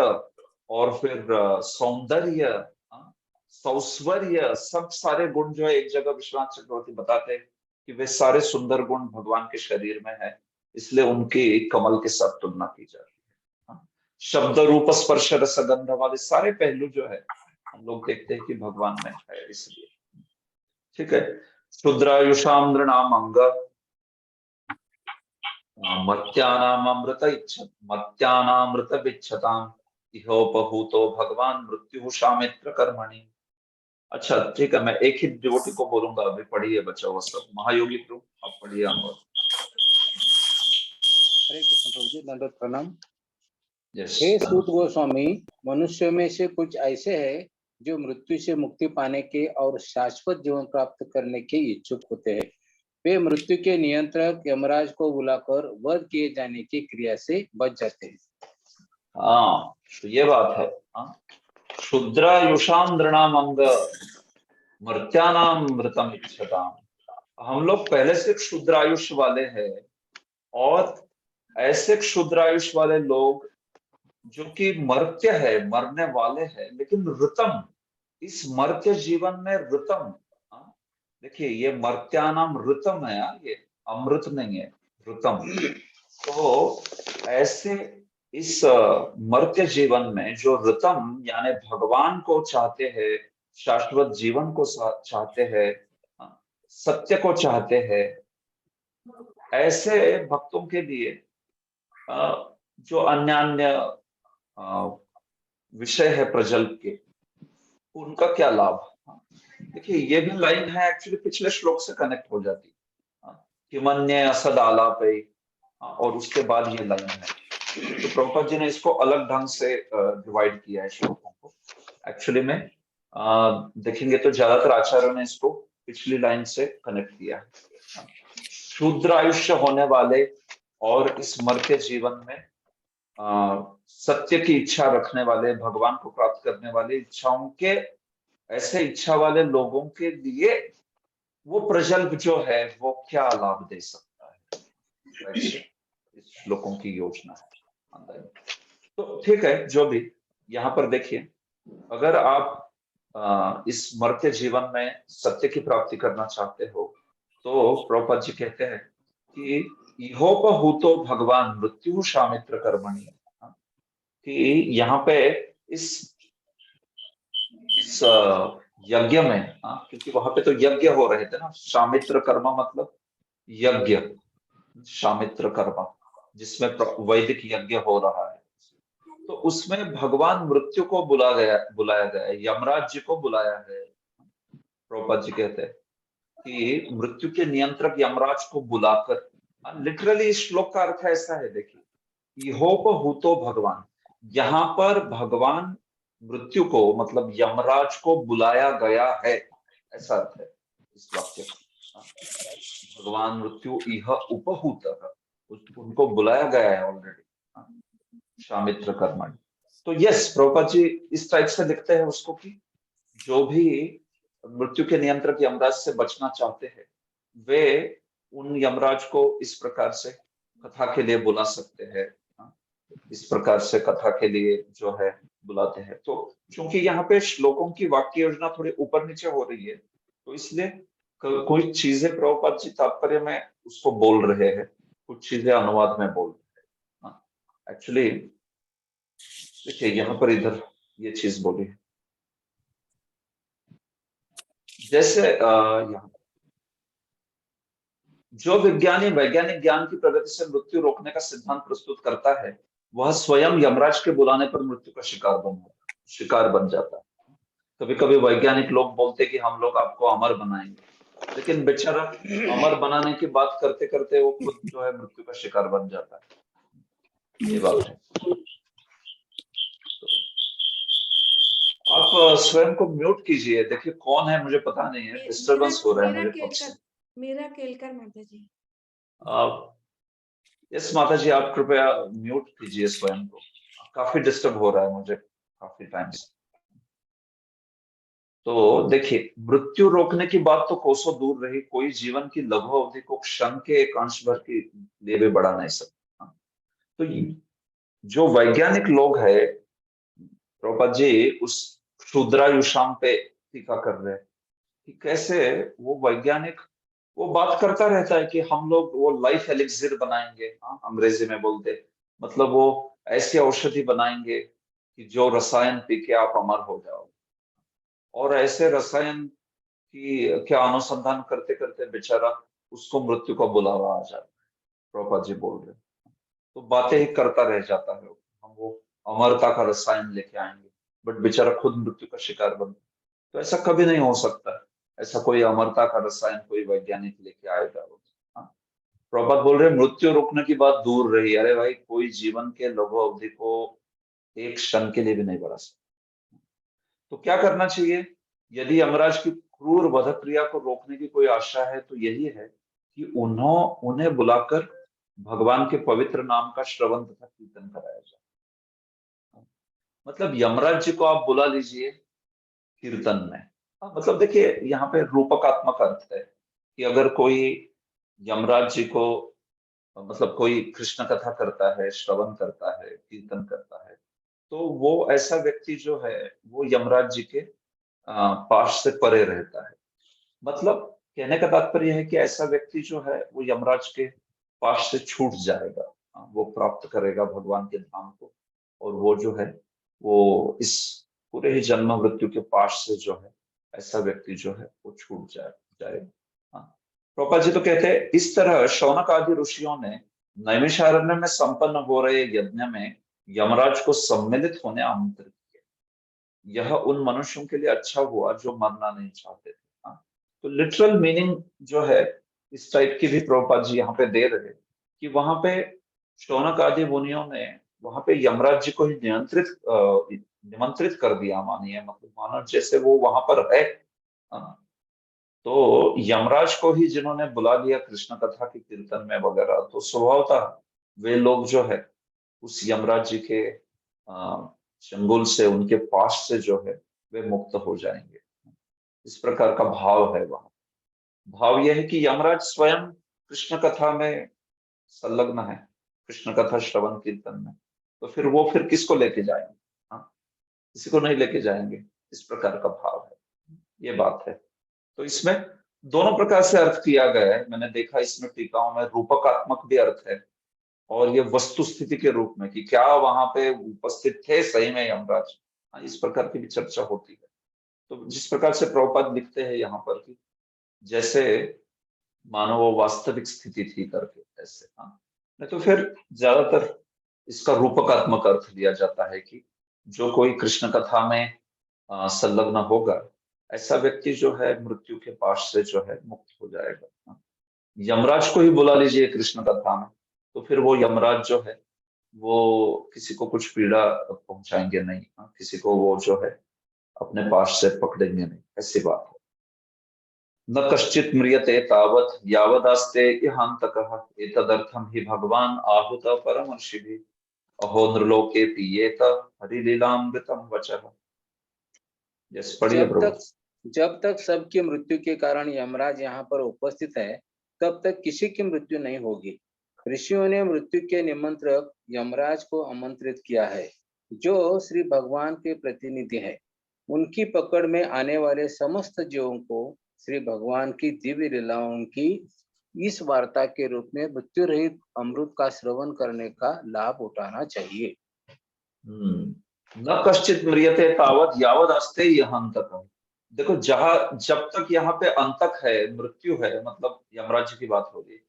और फिर सौंदर्य, सौस्वर्य, सब सारे गुण जो है एक जगह विश्वनाथ चक्रवर्ती बताते हैं कि वे सारे सुंदर गुण भगवान के शरीर में है, इसलिए उनकी कमल के साथ तुलना की जाती है। शब्द रूप स्पर्श रस गंध वाले सारे पहलू जो है हम लोग देखते हैं कि भगवान में है, इसलिए ठीक है। क्षुद्रायुषाम नृणाम अंग मर्त्यानामृत इच्छत मर्त्यानामृत विच्छताम इहोपहूतो भगवान मृत्यु शामित्र कर्मणि। अच्छा ठीक है, मैं एक ही डिवोटी को बोलूंगा, अभी पढ़िए बच्चा वो सब। महायोगी प्रभु आप पढ़िए। हरे कृष्ण प्रभु जी, दंडवत प्रणाम। हे सूत गोस्वामी, मनुष्य में से कुछ ऐसे हैं जो मृत्यु से मुक्ति पाने के और शाश्वत जीवन प्राप्त करने के इच्छुक होते हैं। वे मृत्यु के नियंत्रक यमराज को बुलाकर वध किए जाने की क्रिया से बच जाते हैं। हाँ, तो ये बात है। क्षुद्रायुषाम नृणाम अंग मर्त्यानाम मृतम इच्छताम। हम लोग पहले से क्षुद्रायुष वाले हैं, और ऐसे क्षुद्रायुष वाले लोग जो कि मर्त्य है, मरने वाले हैं, लेकिन ऋतम, इस मर्त्य जीवन में ऋतम, देखिए ये मर्त्यानाम ऋतम है, ये अमृत नहीं है, ऋतम। तो ऐसे इस मर्त्य जीवन में जो ऋतम यानी भगवान को चाहते हैं, शाश्वत जीवन को चाहते हैं, सत्य को चाहते हैं, ऐसे भक्तों के लिए जो अन्य विषय है प्रजल्प के, उनका क्या लाभ। देखिए ये भी लाइन है एक्चुअली पिछले श्लोक से कनेक्ट हो जाती है, किमन्य असद आलापे, और उसके बाद ये लाइन है। तो प्रभुपाद जी ने इसको अलग ढंग से डिवाइड किया है श्लोकों को। एक्चुअली में देखेंगे तो ज्यादातर आचार्यों ने इसको पिछली लाइन से कनेक्ट किया है। शूद्र आयुष्य होने वाले और इस मर्त्य जीवन में सत्य की इच्छा रखने वाले, भगवान को प्राप्त करने वाले इच्छाओं के, ऐसे इच्छा वाले लोगों के लिए वो प्रजल्प जो है वो क्या लाभ दे सकता है, इस लोगों की योजना है। तो ठीक है, जो भी यहाँ पर देखिए, अगर आप इस मर्त्य जीवन में सत्य की प्राप्ति करना चाहते हो तो प्रभुपाद जी कहते हैं कि इहोपहूतो भगवान मृत्यु शामित्र कर्मणि, कि यहाँ पे इस यज्ञ में, क्योंकि वहां पे तो यज्ञ हो रहे थे ना, शामित्र कर्म मतलब यज्ञ, शामित्र कर्म जिसमें वैदिक यज्ञ हो रहा है, तो उसमें भगवान मृत्यु को बुलाया गया है, यमराज जी को बुलाया है। प्रभुपाद जी कहते हैं कि मृत्यु के नियंत्रक यमराज को बुलाकर, लिटरली इस श्लोक का अर्थ ऐसा है, देखिए इहोपहूतो भगवान, यहाँ पर भगवान मृत्यु को मतलब यमराज को बुलाया गया है, ऐसा अर्थ है इस वाक्य का। भगवान मृत्यु इह उपहूत, उनको बुलाया गया है ऑलरेडी, शामित्र कर्मण। तो यस, प्रभुपाद जी इस टाइप से लिखते हैं उसको कि जो भी मृत्यु के नियंत्रक यमराज से बचना चाहते हैं वे उन यमराज को इस प्रकार से कथा के लिए बुला सकते हैं, इस प्रकार से कथा के लिए जो है बुलाते हैं। तो क्योंकि यहाँ पे श्लोकों की वाक्य योजना थोड़ी ऊपर नीचे हो रही है, तो इसलिए कोई चीजें प्रभुपाद जी तात्पर्य में उसको बोल रहे हैं, कुछ चीजें अनुवाद में बोल रहे हैं। एक्चुअली देखिए यहाँ पर इधर ये चीज बोली है, जैसे यहाँ जो विज्ञानी वैज्ञानिक ज्ञान की प्रगति से मृत्यु रोकने का सिद्धांत प्रस्तुत करता है वह स्वयं यमराज के बुलाने पर मृत्यु का शिकार बन जाता है। कभी कभी वैज्ञानिक लोग बोलते कि हम लोग आपको अमर बनाएंगे, लेकिन बेचारा अमर बनाने की बात करते करते वो खुद जो है मृत्यु का शिकार बन जाता है। ये बात है। आप स्वयं को म्यूट कीजिए, देखिए कौन है मुझे पता नहीं है, डिस्टर्बेंस हो रहा है मुझे। मेरा केलकर माता जी। यस माता जी, आप कृपया म्यूट कीजिए स्वयं को, काफी डिस्टर्ब हो रहा है मुझे काफी टाइम से। तो देखिए, मृत्यु रोकने की बात तो कोसों दूर रही, कोई जीवन की लघु अवधि को क्षण के एक अंश भर के लिए भी बढ़ा नहीं सकता। तो जो वैज्ञानिक लोग हैं, प्रभुपाद जी उस क्षुद्रायुषाम पे टीका कर रहे हैं कि कैसे वो वैज्ञानिक वो बात करता रहता है कि हम लोग वो लाइफ एलिक्सिर बनाएंगे, अंग्रेजी में बोलते, मतलब वो ऐसी औषधि बनाएंगे कि जो रसायन पी के आप अमर हो जाओ, और ऐसे रसायन की क्या अनुसंधान करते करते बेचारा उसको मृत्यु का बुलावा आ जाता है। प्रभुपाद जी बोल रहे, तो बातें ही करता रह जाता है, हम वो अमरता का रसायन लेके आएंगे, बट बेचारा खुद मृत्यु का शिकार बनता। तो ऐसा कभी नहीं हो सकता, ऐसा कोई अमरता का रसायन कोई वैज्ञानिक लेके आएगा। प्रभुपाद बोल रहे मृत्यु रोकने की बात दूर रही, अरे भाई कोई जीवन के लघु अवधि को एक क्षण के लिए भी नहीं बढ़ा सकता। तो क्या करना चाहिए? यदि यमराज की क्रूर वध क्रिया को रोकने की कोई आशा है तो यही है कि उन्हें बुलाकर भगवान के पवित्र नाम का श्रवण तथा कीर्तन कराया जाए। मतलब यमराज जी को आप बुला लीजिए कीर्तन में। मतलब देखिए यहाँ पे रूपकात्मक अर्थ है कि अगर कोई यमराज जी को मतलब कोई कृष्ण कथा करता है, श्रवण करता है, कीर्तन करता है, तो वो ऐसा व्यक्ति जो है वो यमराज जी के पास से परे रहता है। मतलब कहने का तात्पर्य है कि ऐसा व्यक्ति जो है वो यमराज के पास से छूट जाएगा, वो प्राप्त करेगा भगवान के धाम को, और वो जो है वो इस पूरे ही जन्म मृत्यु के पास से जो है ऐसा व्यक्ति जो है वो छूट जाएगा। प्रभुपाद जी तो कहते हैं इस तरह शौनक आदि ऋषियों ने नैमिषारण्य में संपन्न हो रहे यज्ञ में यमराज को सम्मिलित होने आमंत्रित किया। यह उन मनुष्यों के लिए अच्छा हुआ जो मरना नहीं चाहते थे। हाँ, तो लिटरल मीनिंग जो है इस टाइप की भी प्रभुपाद जी यहाँ पे दे रहे हैं कि वहां पे शौनक आदि मुनियों ने वहां पे यमराज जी को ही निमंत्रित कर दिया, मानिए मतलब मानो जैसे वो वहां पर है। हाँ, तो यमराज को ही जिन्होंने बुला लिया कृष्ण कथा के कीर्तन में वगैरह, तो स्वभावतः वे लोग जो है उस यमराज जी के चंगुल से, उनके पास से जो है वे मुक्त हो जाएंगे। इस प्रकार का भाव है वहां। भाव यह है कि यमराज स्वयं कृष्ण कथा में संलग्न है, कृष्ण कथा श्रवण कीर्तन में, तो फिर वो फिर किसको लेके जाएंगे? हाँ, किसी को नहीं लेके जाएंगे। इस प्रकार का भाव है, ये बात है। तो इसमें दोनों प्रकार से अर्थ किया गया है। मैंने देखा इसमें टीकाओं में रूपकात्मक भी अर्थ है और ये वस्तु स्थिति के रूप में कि क्या वहां पे उपस्थित थे सही में यमराज, इस प्रकार की भी चर्चा होती है। तो जिस प्रकार से प्रभुपाद लिखते हैं यहाँ पर कि जैसे मानो वो वास्तविक स्थिति थी करके ऐसे। हाँ, नहीं तो फिर ज्यादातर इसका रूपकात्मक अर्थ लिया जाता है कि जो कोई कृष्ण कथा में संलग्न होगा, ऐसा व्यक्ति जो है मृत्यु के पाश से जो है मुक्त हो जाएगा। यमराज को ही बुला लीजिए कृष्ण कथा में, तो फिर वो यमराज जो है वो किसी को कुछ पीड़ा पहुंचाएंगे नहीं, किसी को वो जो है अपने पास से पकड़ेंगे नहीं, ऐसी बात है। न कश्चित म्रियते तावत यावदास्ते इहांतकः एतदर्थम ही भगवान आहुत परमर्षिभिः अहो नृलोके पीयेत हरिलीलामृतम वचः। यस, पढ़िए प्रभु। जब तक सबकी मृत्यु के कारण यमराज यहाँ पर उपस्थित है, तब तक किसी की मृत्यु नहीं होगी। ऋषियों ने मृत्यु के निमंत्रक यमराज को आमंत्रित किया है, जो श्री भगवान के प्रतिनिधि है। उनकी पकड़ में आने वाले समस्त जीवों को श्री भगवान की दिव्य लीलाओं की इस वार्ता के रूप में मृत्यु रहित अमृत का श्रवण करने का लाभ उठाना चाहिए। न कश्चित म्रियते तावत यावद अस्ते यहांतकः। देखो, जब तक यहाँ पे अंतक है, मृत्यु है, मतलब यमराज जी की बात हो रही,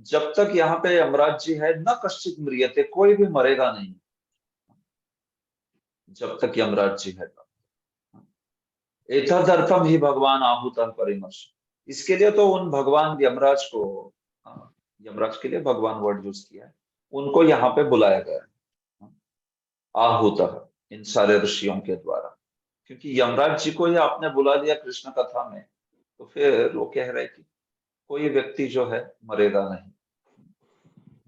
जब तक यहाँ पे यमराज जी है, न कश्चित म्रियते, कोई भी मरेगा नहीं जब तक यमराज जी है तब। एतदर्थम ही भगवान आहुतः परिमर्श। इसके लिए तो उन भगवान यमराज को, यमराज के लिए भगवान वर्ड यूज किया है, उनको यहाँ पे बुलाया गया है आहुतः, इन सारे ऋषियों के द्वारा। क्योंकि यमराज जी को ही आपने बुला लिया कृष्ण कथा में, तो फिर वो कह रहे कि कोई व्यक्ति जो है मरेगा नहीं।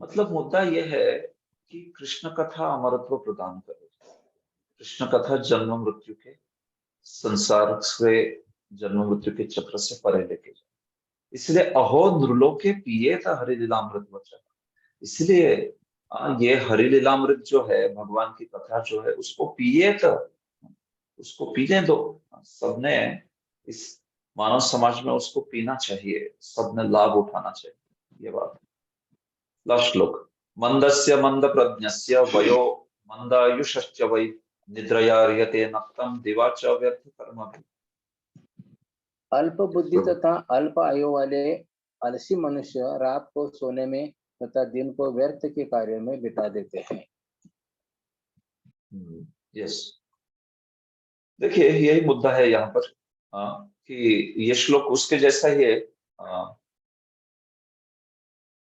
मतलब मुद्दा यह है कि कृष्ण कथा अमरत्व प्रदान करे, कृष्ण कथा जन्म मृत्यु के संसार से, जन्म मृत्यु के चक्र से परे लेके जाए। इसलिए अहो नृलोके पियेत हरिलीलामृत वचः। इसलिए ये हरिलीलामृत जो है, भगवान की कथा जो है, उसको पियेत, उसको पीने दो। सबने इस मानव समाज में उसको पीना चाहिए, सबने लाभ उठाना चाहिए, ये बात। लास्ट श्लोक। मंदस्य मंद प्रज्ञस्य वयो मंदायुषश्च वै निद्रया रियते नक्तम दिवाच व्यर्थ कर्मभिः। अल्प बुद्धि तथा अल्प आयु वाले आलसी मनुष्य रात को सोने में तथा दिन को व्यर्थ के कार्य में बिता देते हैं। यस, देखिए यही मुद्दा है यहाँ पर, कि ये श्लोक उसके जैसा ही है।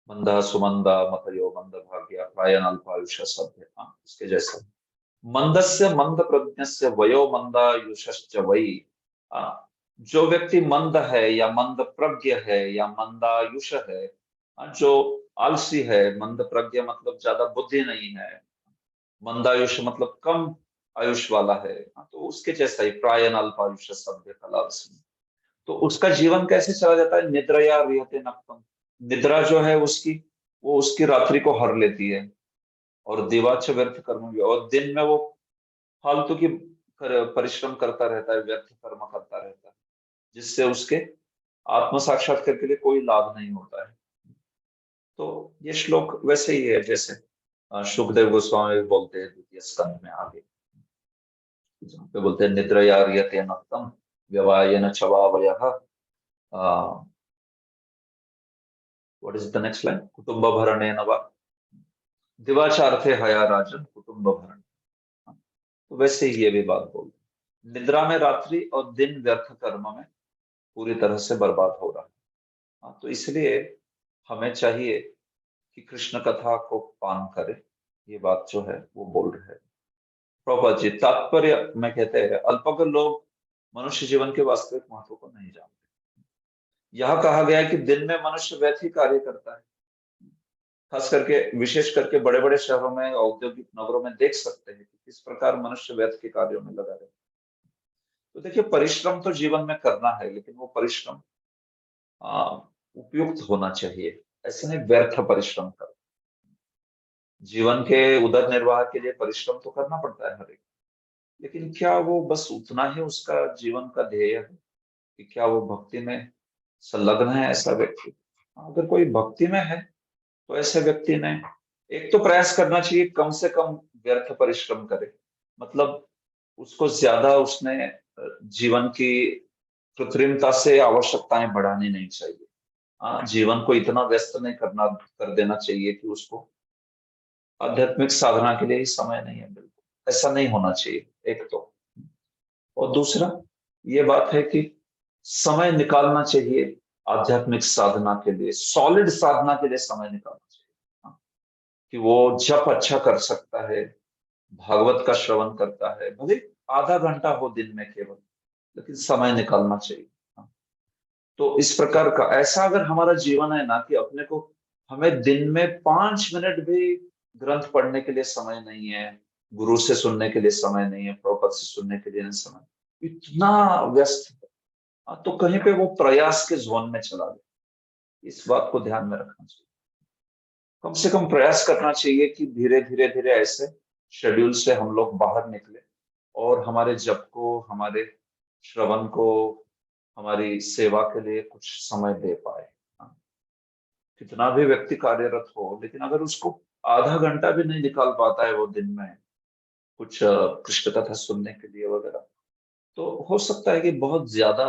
मंदा सुमंदा मतयो मंद भाग्य प्रायन अल्पायुष सभ्य, इसके जैसा। मंदस्य मंद प्रज्ञस्य वयो मंदायुषश्च वै। जो व्यक्ति मंद है या मंद प्रज्ञ है या मंदायुष है, जो आलसी है, मंद प्रज्ञ मतलब ज्यादा बुद्धि नहीं है, मंदायुष मतलब कम आयुष वाला है, तो उसके जैसा ही प्रायन अल्पायुष सभ्य कलावस्मी। तो उसका जीवन कैसे चला जाता है? निद्रया रियते नक्तम। निद्रा जो है उसकी, वो उसकी रात्रि को हर लेती है, और दिवाच व्यर्थ कर्म भी, और दिन में वो फालतू की परिश्रम करता रहता है, व्यर्थ कर्म करता रहता है, जिससे उसके आत्म साक्षात्कार के लिए कोई लाभ नहीं होता है। तो ये श्लोक वैसे ही है जैसे सुखदेव गोस्वामी बोलते हैं द्वितीय स्कंद में आगे, जहाँ पे बोलते हैं निद्रया रियते नक्तम व्यवायेन चवावयः। What is the next line? कुटुंब भरणेन वा दिवाचार्थे हया राजन कुटुंब भरण। तो वैसे ही ये भी बात बोलते निद्रा में रात्रि और दिन व्यर्थ कर्म में पूरी तरह से बर्बाद हो रहा है। तो इसलिए हमें चाहिए कि कृष्ण कथा को पान करें, ये बात जो है वो बोल रहे हैं प्रभुपाद जी। तात्पर्य में कहते हैं अल्पज्ञ लोग मनुष्य जीवन के वास्तविक महत्व को नहीं जानते। यह कहा गया है कि दिन में मनुष्य व्यर्थ ही कार्य करता है। खास करके विशेष करके बड़े बड़े शहरों में, औद्योगिक नगरों में देख सकते हैं कि किस प्रकार मनुष्य व्यर्थ के कार्यों में लगा रहता है। तो देखिए, परिश्रम तो जीवन में करना है, लेकिन वो परिश्रम उपयुक्त होना चाहिए। ऐसे नहीं व्यर्थ परिश्रम कर। जीवन के उदर निर्वाह के लिए परिश्रम तो करना पड़ता है हर एक, लेकिन क्या वो बस उतना ही उसका जीवन का ध्येय है कि क्या वो भक्ति में संलग्न है ऐसा व्यक्ति? अगर कोई भक्ति में है तो ऐसे व्यक्ति ने एक तो प्रयास करना चाहिए कम से कम व्यर्थ परिश्रम करे, मतलब उसको ज्यादा उसने जीवन की कृत्रिमता से आवश्यकताएं बढ़ानी नहीं चाहिए। जीवन को इतना व्यस्त नहीं कर देना चाहिए कि उसको आध्यात्मिक साधना के लिए ही समय नहीं है। बिल्कुल ऐसा नहीं होना चाहिए, एक तो। और दूसरा ये बात है कि समय निकालना चाहिए आध्यात्मिक साधना के लिए, सॉलिड साधना के लिए समय निकालना चाहिए। कि वो जप अच्छा कर सकता है, भागवत का श्रवण करता है, भले आधा घंटा हो दिन में केवल, लेकिन समय निकालना चाहिए। तो इस प्रकार का ऐसा अगर हमारा जीवन है ना कि अपने को, हमें दिन में 5 मिनट भी ग्रंथ पढ़ने के लिए समय नहीं है, गुरु से सुनने के लिए समय नहीं है, प्रभुपाद से सुनने के लिए नहीं समय, इतना व्यस्त है, तो कहीं पे वो प्रयास के जोन में चला गया। इस बात को ध्यान में रखना चाहिए। कम से कम प्रयास करना चाहिए कि धीरे धीरे धीरे ऐसे शेड्यूल से हम लोग बाहर निकले और हमारे जप को, हमारे श्रवण को, हमारी सेवा के लिए कुछ समय दे पाए। कितना भी व्यक्ति कार्यरत हो, लेकिन अगर उसको आधा घंटा भी नहीं निकाल पाता है वो दिन में कुछ कृष्ण कथा सुनने के लिए वगैरह, तो हो सकता है कि बहुत ज्यादा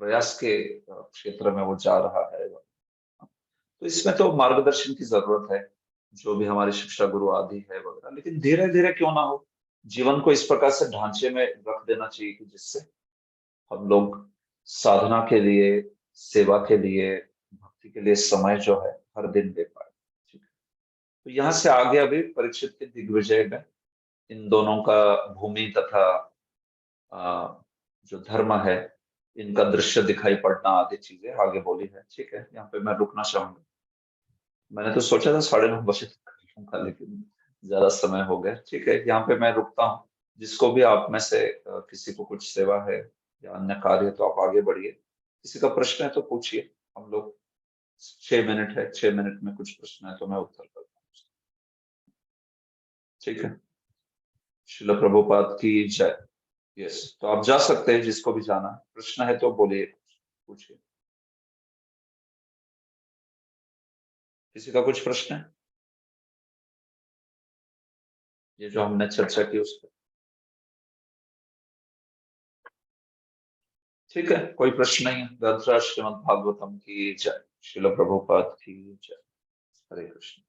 प्रयास के क्षेत्र में वो जा रहा है। तो इसमें तो मार्गदर्शन की जरूरत है, जो भी हमारे शिक्षा गुरु आदि है वगैरह। लेकिन धीरे धीरे क्यों ना हो, जीवन को इस प्रकार से ढांचे में रख देना चाहिए कि जिससे हम लोग साधना के लिए, सेवा के लिए, भक्ति के लिए समय जो है हर दिन दे पाए। ठीक है, तो यहाँ से आगे अभी परीक्षित के दिग्विजय में इन दोनों का भूमि तथा जो धर्म है, इनका दृश्य दिखाई पड़ना आदि चीजें आगे बोली है। ठीक है, यहाँ पे मैं रुकना चाहूंगा। मैंने तो सोचा था 9:30 तक कर लूंगा, लेकिन ज्यादा समय हो गया। ठीक है, यहाँ पे मैं रुकता हूँ। जिसको भी आप में से किसी को कुछ सेवा है या अन्य कार्य, तो आप आगे बढ़िए। किसी का प्रश्न है तो पूछिए। हम लोग 6 मिनट है, 6 मिनट में कुछ प्रश्न है तो मैं उत्तर करता हूँ। ठीक है, श्रील प्रभुपाद की जय। यस, तो आप जा सकते हैं, जिसको भी जाना है। प्रश्न है तो बोलिए, पूछिए। किसी का कुछ प्रश्न है ये जो हमने चर्चा की उस पर? ठीक है, कोई प्रश्न नहीं है। ग्रंथराज श्रीमद् भागवतम की जय। श्रील प्रभुपाद की जय। हरे कृष्ण।